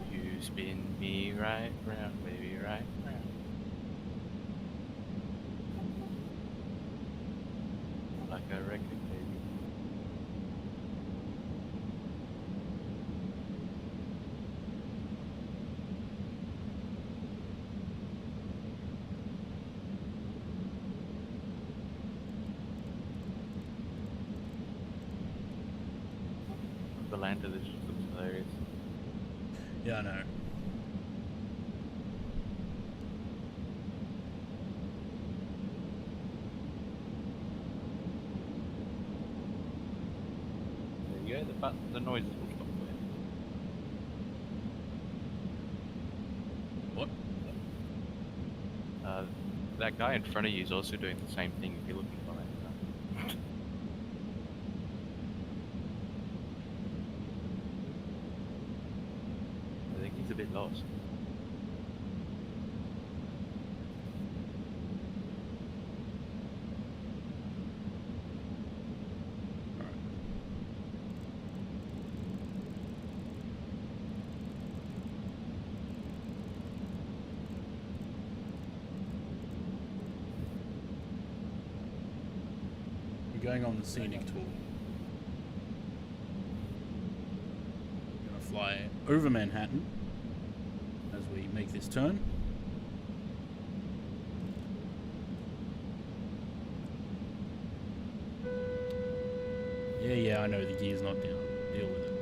You spin me right round, baby, right round. Like a record, baby. The land of this just looks hilarious. Yeah, I know. There you go, the noises will stop there. What? That guy in front of you is also doing the same thing if you're looking for that. I think he's a bit lost. We're going on the scenic tour. We're gonna fly over Manhattan as we make this turn. Yeah, I know the gear's not down. Deal with it.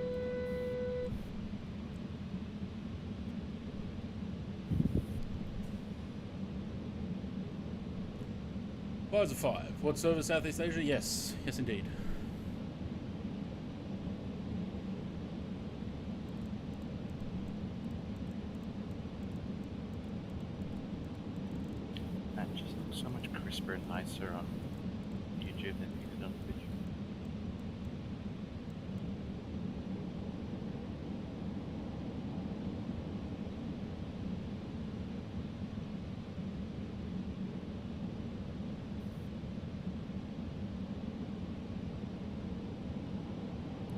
Plaza 5. What service Southeast Asia? Yes. Yes, indeed. That just looks so much crisper and nicer on YouTube than it did on the video.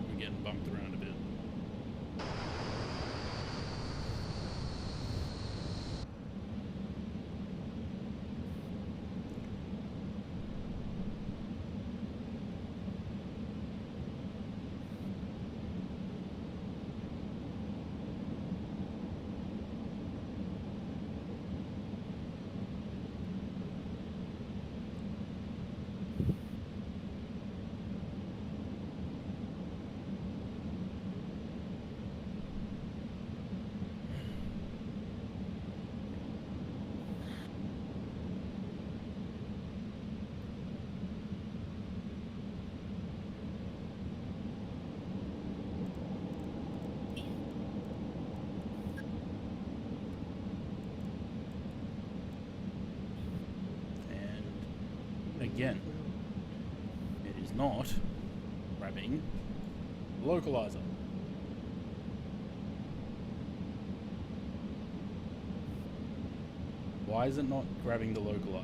We're getting bumped around a bit. Again, it is not grabbing the localizer. Why is it not grabbing the localizer?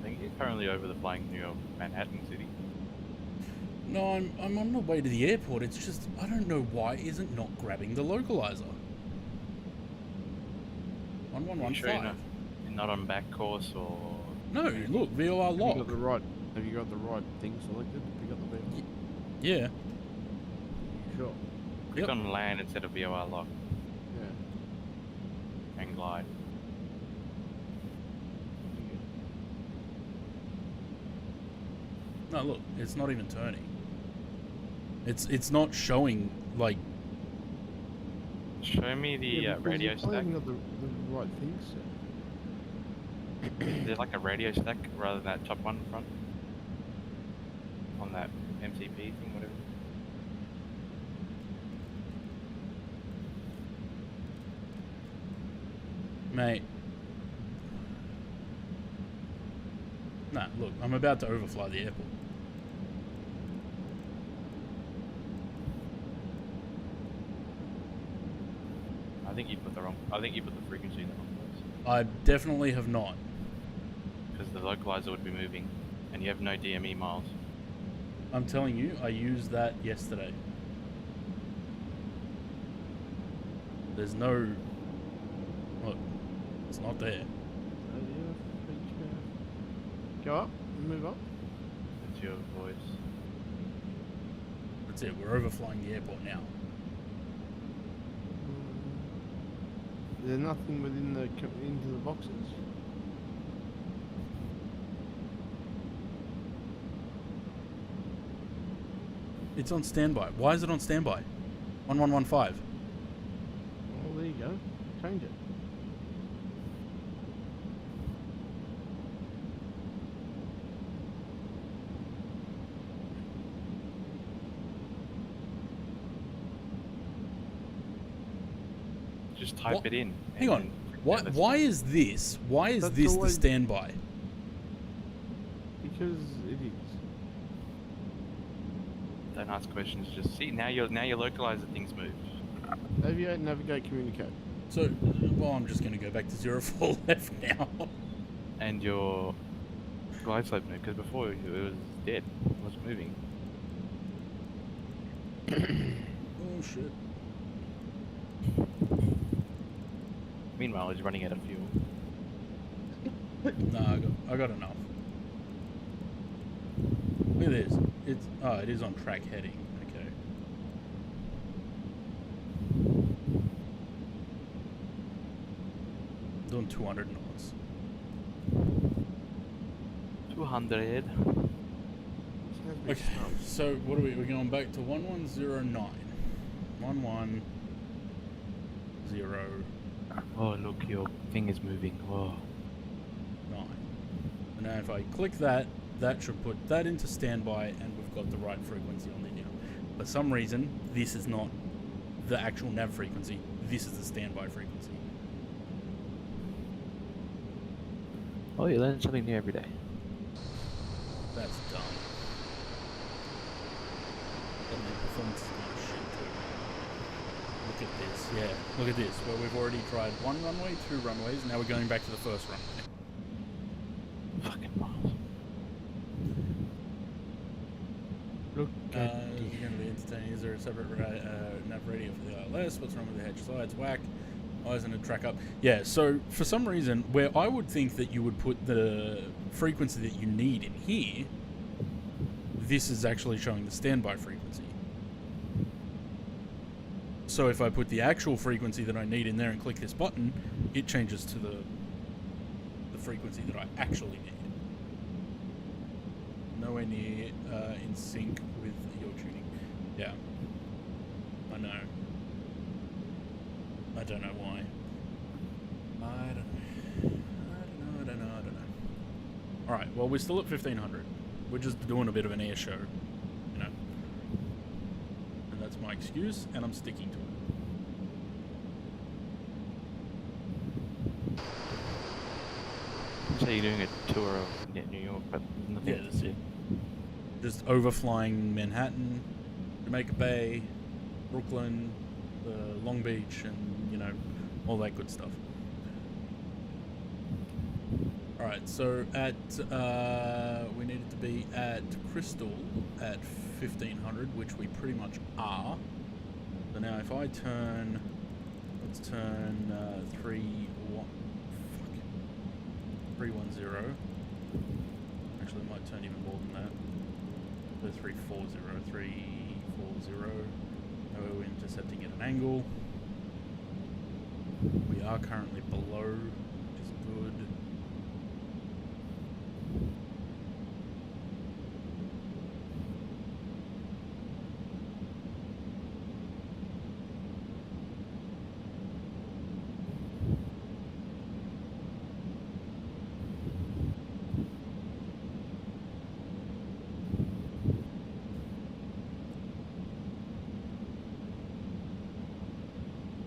I think you're currently over the flying New York Manhattan City. No, I'm on the way to the airport. It's just, I don't know why isn't not grabbing the localizer. Are you 1115. sure you're not on back course or? No, look, VOR Have you lock. got the right? Have you got the right thing selected? Have you got the VOR? Yeah. Sure. Click Yep. on land instead of VOR lock Yeah. and glide. No, look, it's not even turning. It's not showing like. Show me the Yeah, because radio you probably stack. haven't got the right thing set. Is there like a radio stack rather than that top one front? On that MCP thing, whatever. Mate. Nah, look, I'm about to overfly the airport. I think you put the frequency in the wrong place. I definitely have not. Because the localizer would be moving, and you have no DME miles. I'm telling you, I used that yesterday. There's no... Look, it's not there. Go up, move up. That's your voice. That's it, we're overflying the airport now. There's nothing within the into the boxes. It's on standby. Why is it on standby? 1115. Oh, there you go. Change it. Just type What? it in. Hang on. Why? that's Why fine. is this? Why is That's this the always- standby? Because it is. Don't ask questions. Just see. Now your localizer things move. Aviate, navigate, communicate. So, well, I'm just going to go back to 04 left now. And your glide slope moved because before it was dead. It wasn't moving. Oh shit. Meanwhile, it's running out of fuel. No, I got enough. Look at this. It is on track heading. Okay. Doing 200 knots. 200. Okay, so what are we? We're going back to 1109. 110. Oh, look, your thing is moving. Oh. 9. And now if I click that, that should put that into standby and we've got the right frequency on there now. For some reason, this is not the actual nav frequency. This is the standby frequency. Oh, you learn something new every day. That's dumb. And the performance is going to shit too. Look at this, yeah. Look at this, where we've already tried 1 runway, 2 runways, now we're going back to the first runway. Fucking miles. Look You're going to be entertaining. Is there a separate nav radio for the ILS? What's wrong with the hedge slides? Whack. Why isn't it track up? Yeah, so for some reason, where I would think that you would put the frequency that you need in here, this is actually showing the standby frequency. So if I put the actual frequency that I need in there and click this button, it changes to the frequency that I actually need. Nowhere near in sync with your tuning. Yeah. I know. I don't know why. I don't know. Alright, well, we're still at 1500. We're just doing a bit of an air show, you know. And that's my excuse, and I'm sticking to it. So you're doing a tour of New York, but nothing. Yeah, that's it. Just overflying Manhattan, Jamaica Bay, Brooklyn, Long Beach, and, you know, all that good stuff. Alright, so at, we needed to be at Crystal at 1500, which we pretty much are. So now if I turn, let's turn 310. Actually, it might turn even more than that. So 340, 340. However, we're intercepting at an angle. We are currently below, which is good.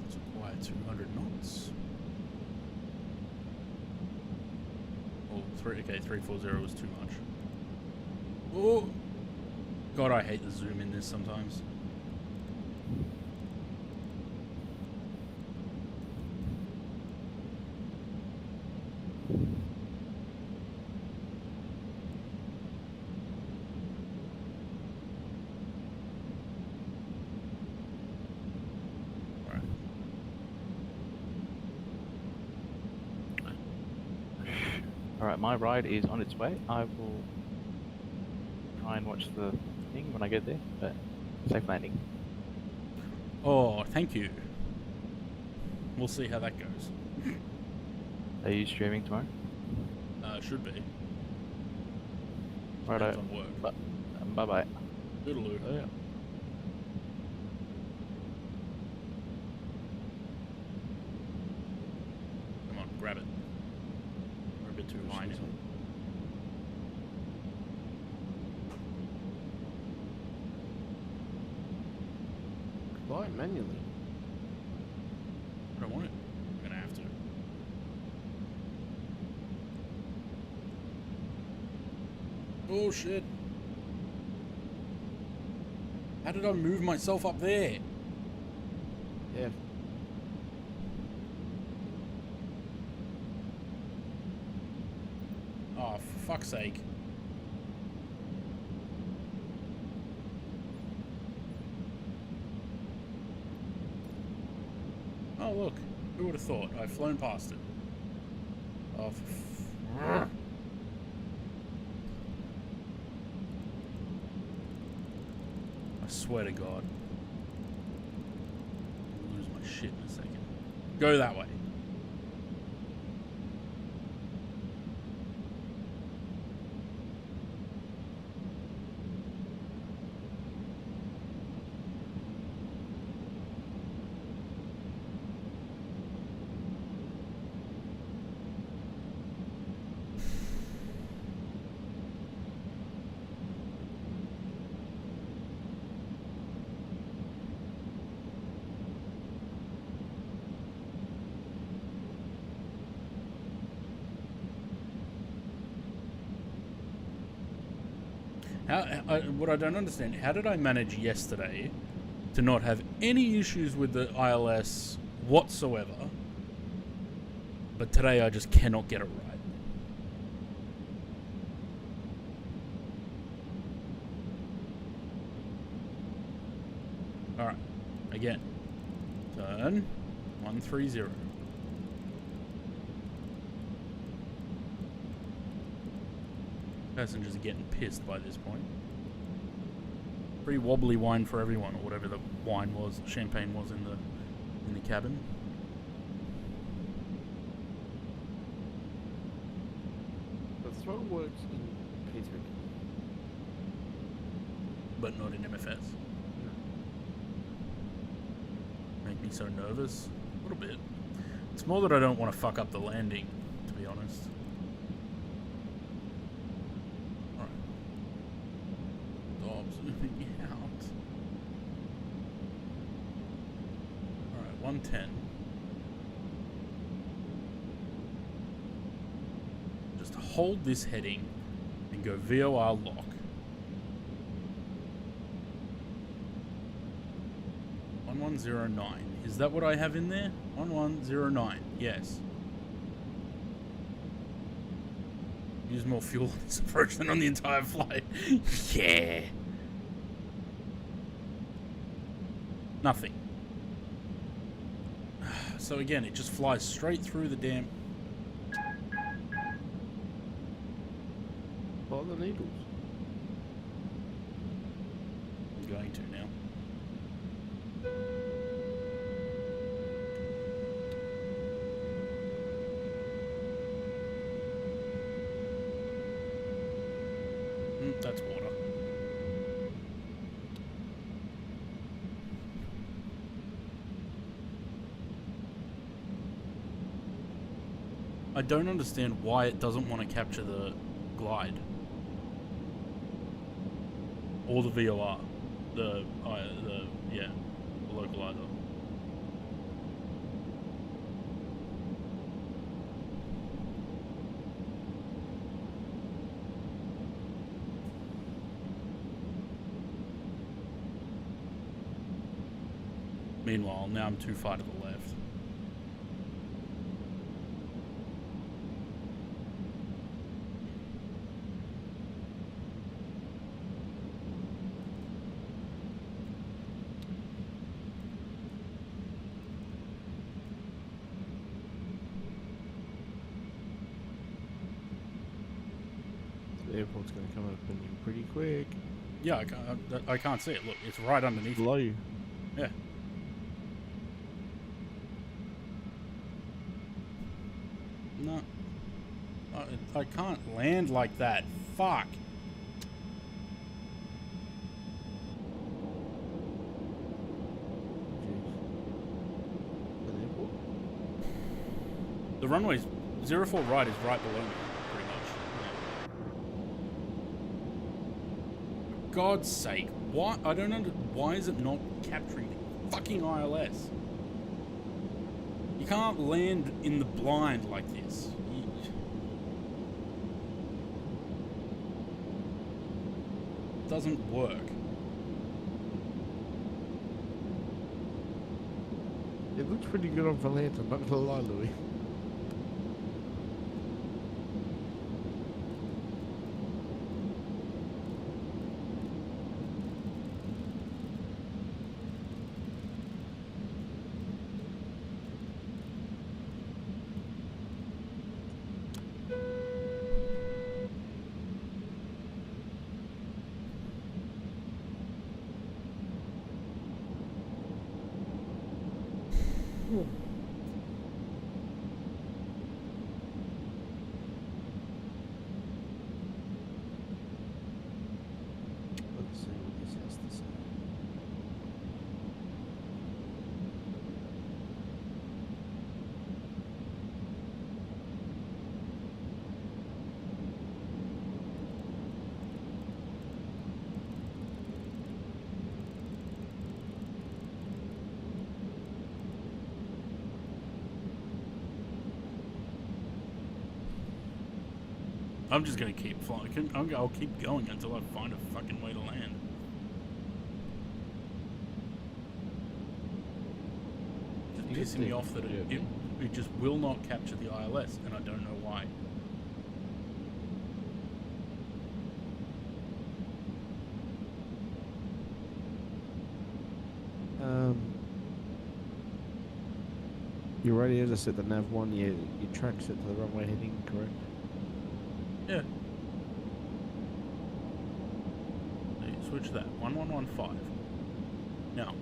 Let's acquire 200 knots. Oh, okay, 340 was too much. Oh! God, I hate the zoom in this sometimes. Alright. Alright, my ride is on its way. I will try and watch the thing when I get there, but safe landing. Oh, thank you. We'll see how that goes. Are you streaming tomorrow? Should be. Righto. Depends on work. Bye-bye. Toodaloo. Oh, yeah. Come on, grab it. We're a bit too high now. Buy it manually. I don't want it. I'm gonna have to. Oh shit. How did I move myself up there? Yeah. Oh, for fuck's sake. Oh look, who would have thought? I've flown past it. Oh, I swear to God. I'll lose my shit in a second. Go that way. What I don't understand, how did I manage yesterday to not have any issues with the ILS whatsoever, but today I just cannot get it right? Alright, again. Turn 130. Passengers are getting pissed by this point. Pretty wobbly wine for everyone, or whatever the wine was, champagne was in the cabin. The throttle works in P3. But not in MFS. Make me so nervous. A little bit. It's more that I don't want to fuck up the landing, to be honest. Alright. Stop zooming out. Alright, 110. Just hold this heading and go VOR lock. 1109. Is that what I have in there? 1109. Yes. Use more fuel on this approach than on the entire flight. Yeah. Nothing. So again, it just flies straight through the damn... Follow the needles. I'm going to now. That's water. I don't understand why it doesn't want to capture the glide. Or the VOR. The localizer. Meanwhile, now I'm too far to the left. The airport's going to come up in pretty quick. Yeah, I can't see it. Look, it's right underneath. Below you. Yeah. No. I can't land like that. Fuck. An airport? The runway's 04 right is right below me, pretty much. For God's sake, why? I don't know. Why is it not capturing the fucking ILS? You can't land in the blind like this. It doesn't work. It looks pretty good on Valenta, not gonna lie, Louis. Let's see what this has to say. I'm just gonna keep flying. I'll keep going until I find a fucking way to land. Just pissing me off that it just will not capture the ILS, and I don't know why. Your radio just set the nav 1, your track set to the runway heading, correct? Yeah. So you switch that. 1115. Now,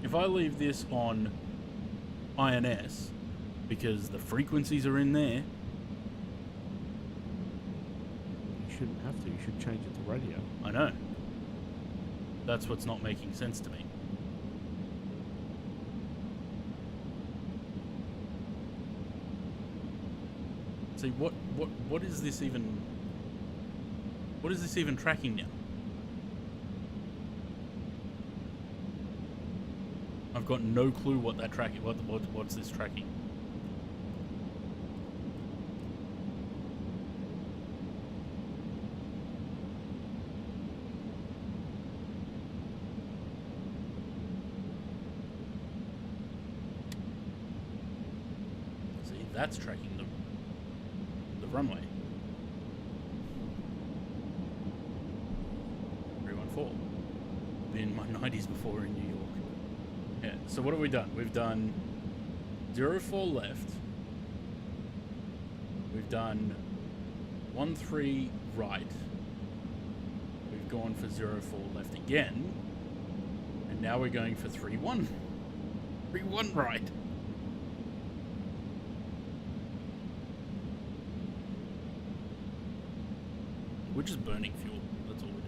if I leave this on INS, because the frequencies are in there, You shouldn't have to, you should change it to radio. I know. That's what's not making sense to me. See, what is this even... What is this even tracking now? I've got no clue what that tracking... What's this tracking? See, that's tracking the runway. 314. Been in my 90s before in New York. Yeah, so what have we done? We've done 04 left. We've done 13 right. We've gone for 04 left again. And now we're going for 3-1. 3-1 right. We're just burning fuel. That's all we're doing.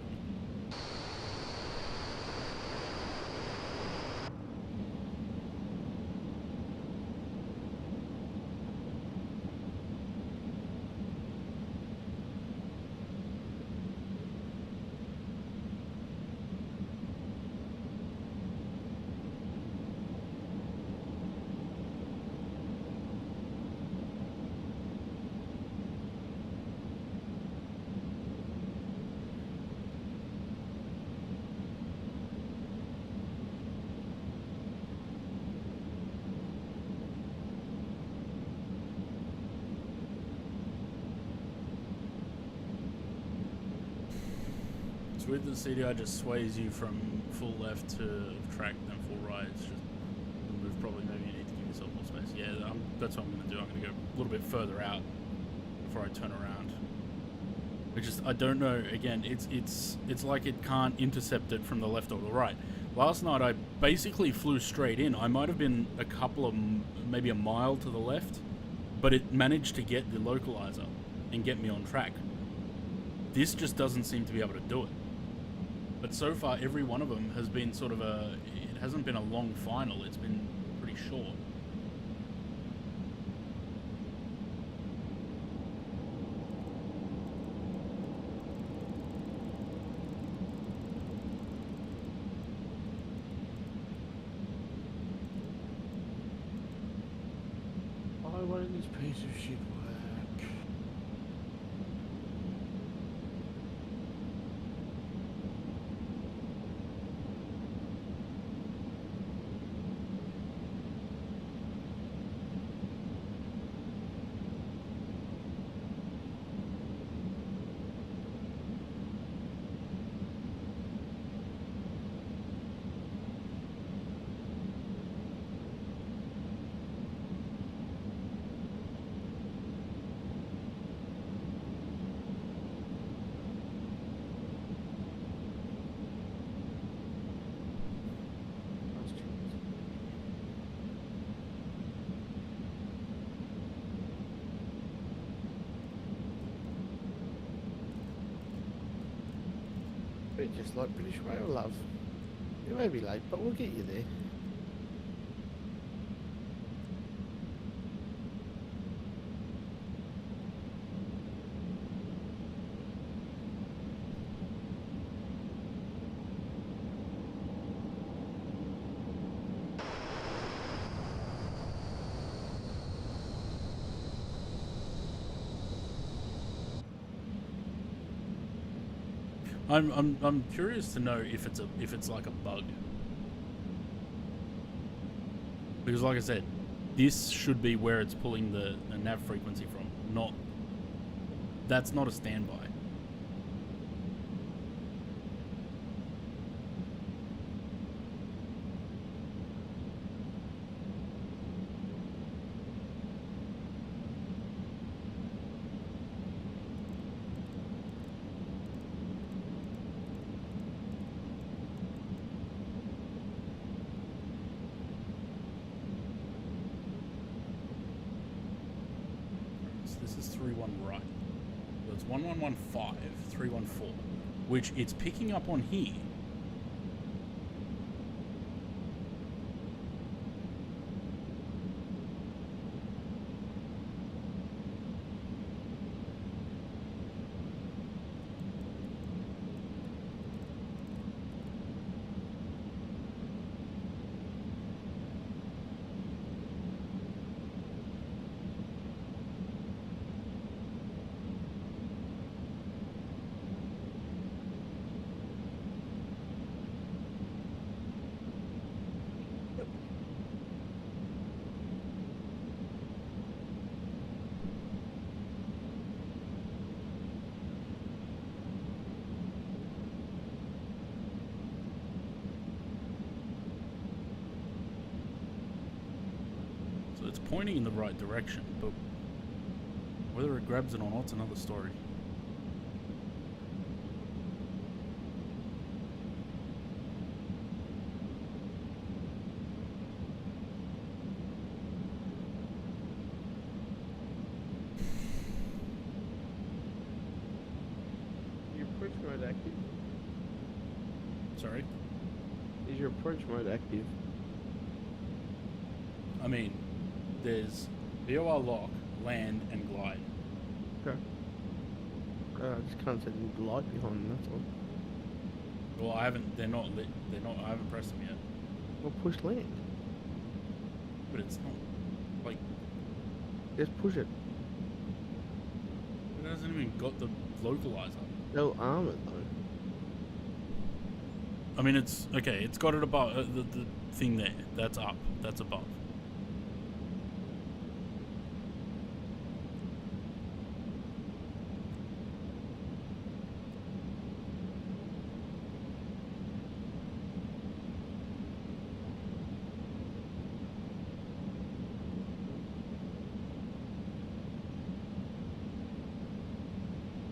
It's weird that CDI just sways you from full left to track then full right. It's just a move. Probably maybe you need to give yourself more space. Yeah, that's what I'm going to do. I'm going to go a little bit further out before I turn around. I don't know. Again, it's like it can't intercept it from the left or the right. Last night I basically flew straight in. I might have been a couple of maybe a mile to the left, but it managed to get the localizer and get me on track. This just doesn't seem to be able to do it. But so far, every one of them has been sort of it hasn't been a long final, it's been pretty short. Why won't this piece of shit work? Bit just like British Rail, love. You may be late, but we'll get you there. I'm curious to know if it's like a bug. Because like I said, this should be where it's pulling the nav frequency from, not... That's not a standby. This is 3-1 right. So it's 1115, 314, which it's picking up on here. It's pointing in the right direction, but whether it grabs it or not's another story. approach mode active? I mean, there's VOR lock, land, and glide. Okay. I just can't see the light behind them, that's all. Well, I haven't. They're not lit. They're not. I haven't pressed them yet. Well, push land. But it's not like Just push it. it hasn't even got the localizer. They'll arm it though. I mean, it's okay. It's got it above the thing there. That's up. That's above.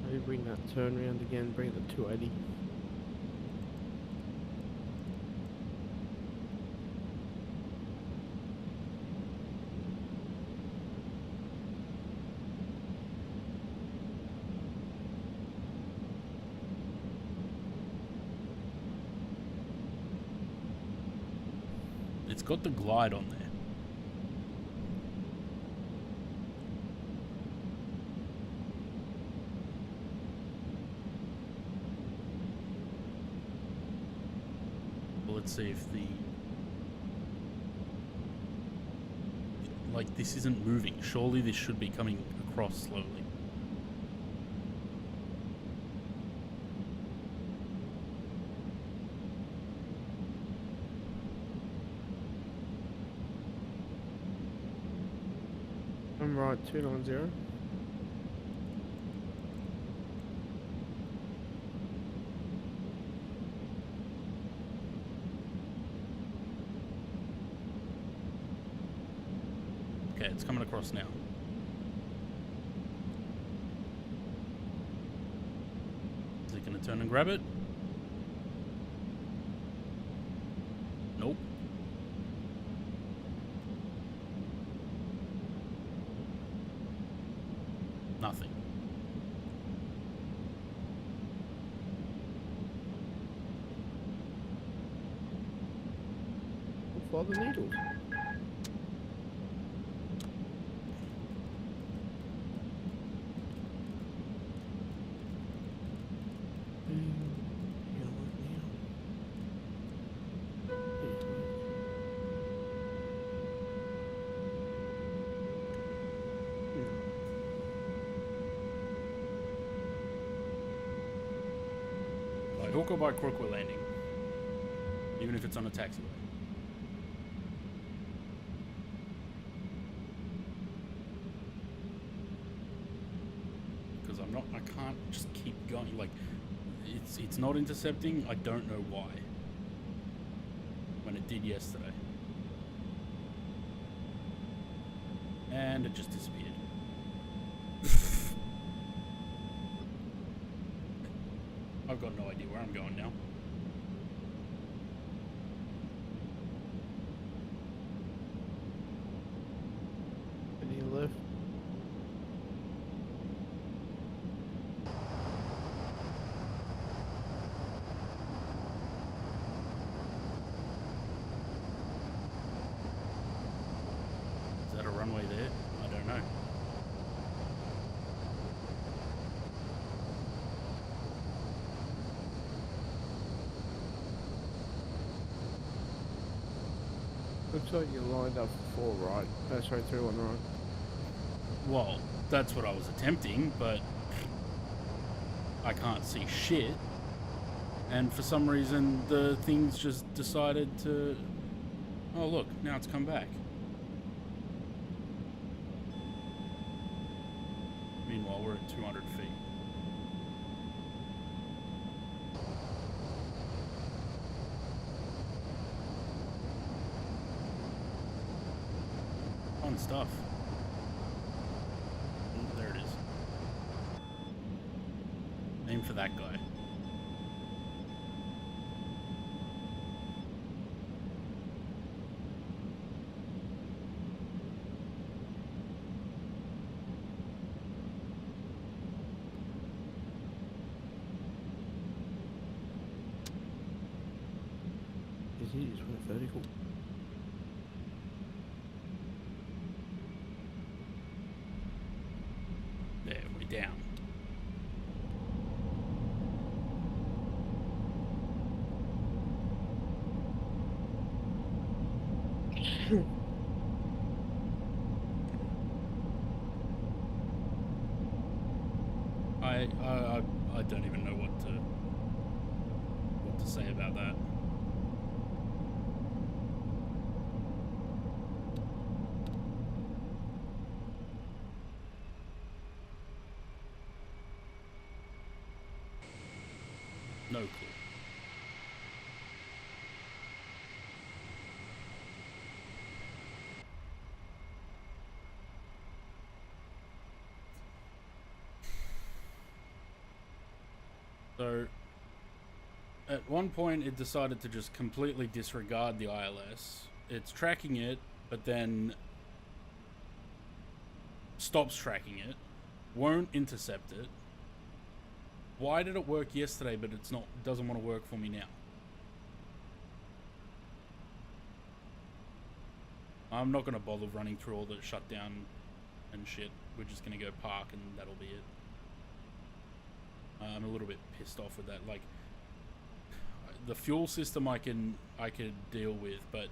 Maybe bring that turn round again, bring it to 280. It's got the glide on there. Well, let's see if the... Like, this isn't moving. Surely this should be coming across slowly. I'm right, 290. Okay, it's coming across now. Is it going to turn and grab it? Nope. Nothing. We'll follow the needle. By hook or by crook we're landing. Even if it's on a taxiway. Because I can't just keep going. Like, it's not intercepting. I don't know why. When it did yesterday. And it just disappeared. I've got no idea where I'm going now. Any left? Is that a runway there? I don't know. Looks like you're lined up for 4 right. Oh, sorry, 3 1 right. Well, that's what I was attempting, but I can't see shit. And for some reason, the thing's just decided to... Oh, look, now it's come back. Meanwhile, we're at 200 feet. Fun stuff. Oh, there it is. Aim for that guy. Is he you just went vertical. There, we're down. I don't even know what to say about that. No clue. So, at one point it decided to just completely disregard the ILS. It's tracking it, but then stops tracking it, won't intercept it. Why did it work yesterday, but doesn't want to work for me now? I'm not going to bother running through all the shutdown and shit. We're just going to go park and that'll be it. I'm a little bit pissed off with that. Like, the fuel system I could deal with, but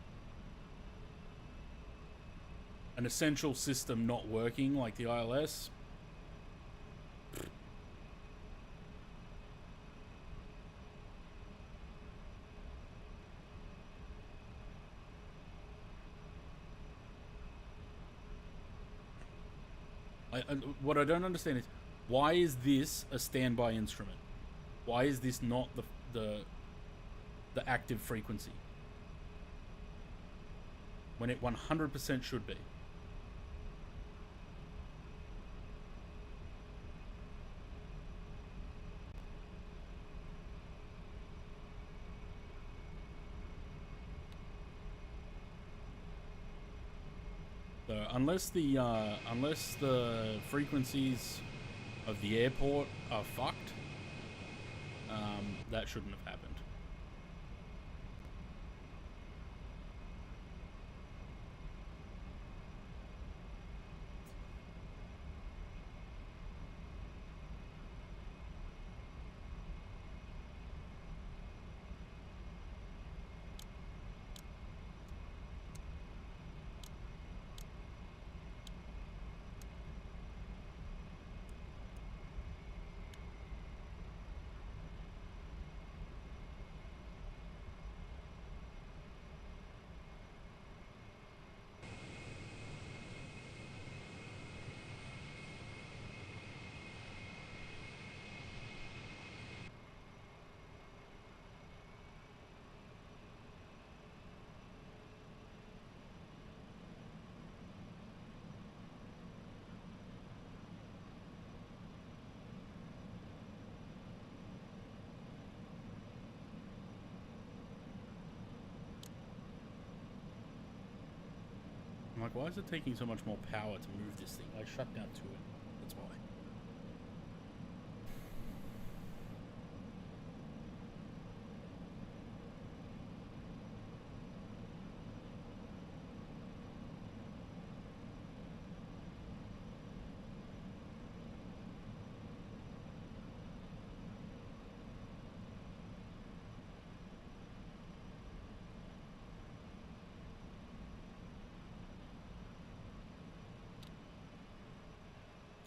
an essential system not working like the ILS. What I don't understand is, why is this a standby instrument? Why is this not the active frequency when it 100% should be? So unless the frequencies of the airport are fucked, that shouldn't have happened. I'm like, why is it taking so much more power to move this thing? I shut down to it. That's why.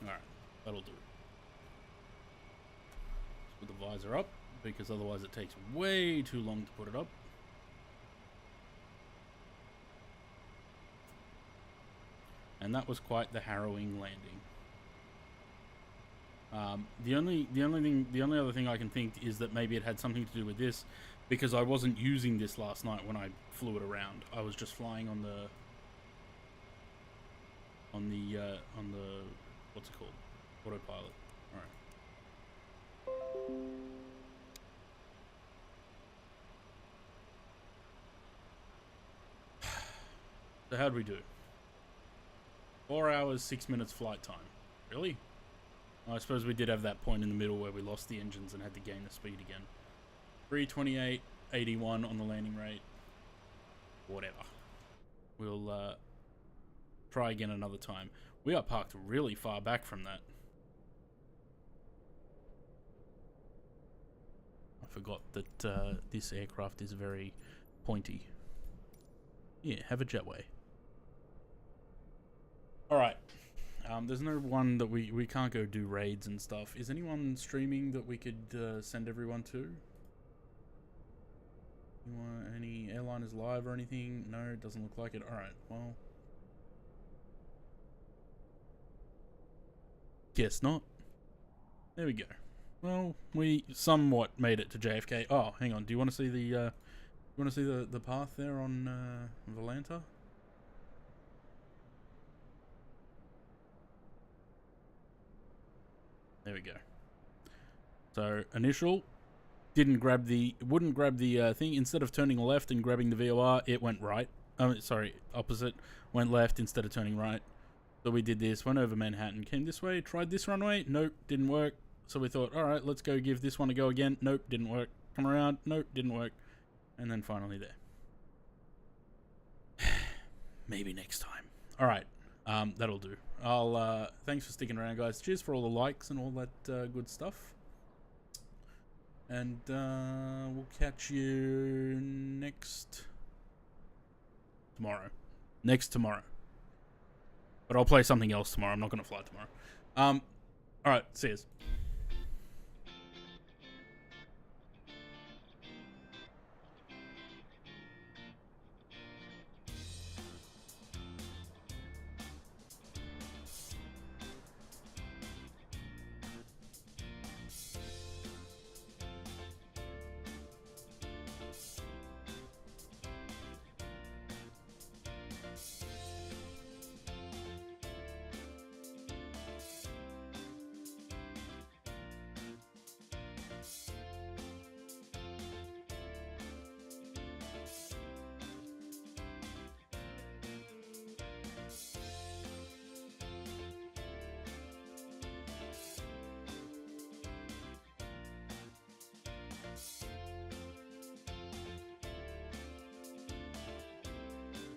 Alright, that'll do. Let's put the visor up, because otherwise it takes way too long to put it up. And that was quite the harrowing landing. The only other thing I can think is that maybe it had something to do with this, because I wasn't using this last night when I flew it around. I was just flying on the what's it called? Autopilot. Alright. So how'd we do? 4 hours, 6 minutes flight time. Really? I suppose we did have that point in the middle where we lost the engines and had to gain the speed again. 328.81 on the landing rate. whatever. We'll try again another time. We are parked really far back from that. I forgot that this aircraft is very pointy. Yeah, have a jetway. Alright. There's no one that we can't go do raids and stuff. Is anyone streaming that we could send everyone to? You want any airliners live or anything? No, it doesn't look like it. Alright, well. Guess not. There we go. Well, we somewhat made it to JFK. Oh, hang on. Do you want to see the path there on Valanta? There we go. So initial wouldn't grab the thing. Instead of turning left and grabbing the VOR, it went right. Sorry, opposite. Went left instead of turning right. So we did this, went over Manhattan, came this way, tried this runway. Nope, didn't work. So we thought, all right, let's go give this one a go again. Nope, didn't work. Come around. Nope, didn't work. And then finally there. Maybe next time. All right, that'll do. Thanks for sticking around, guys. Cheers for all the likes and all that good stuff. And we'll catch you next tomorrow. But I'll play something else tomorrow. I'm not going to fly tomorrow. All right, see yous.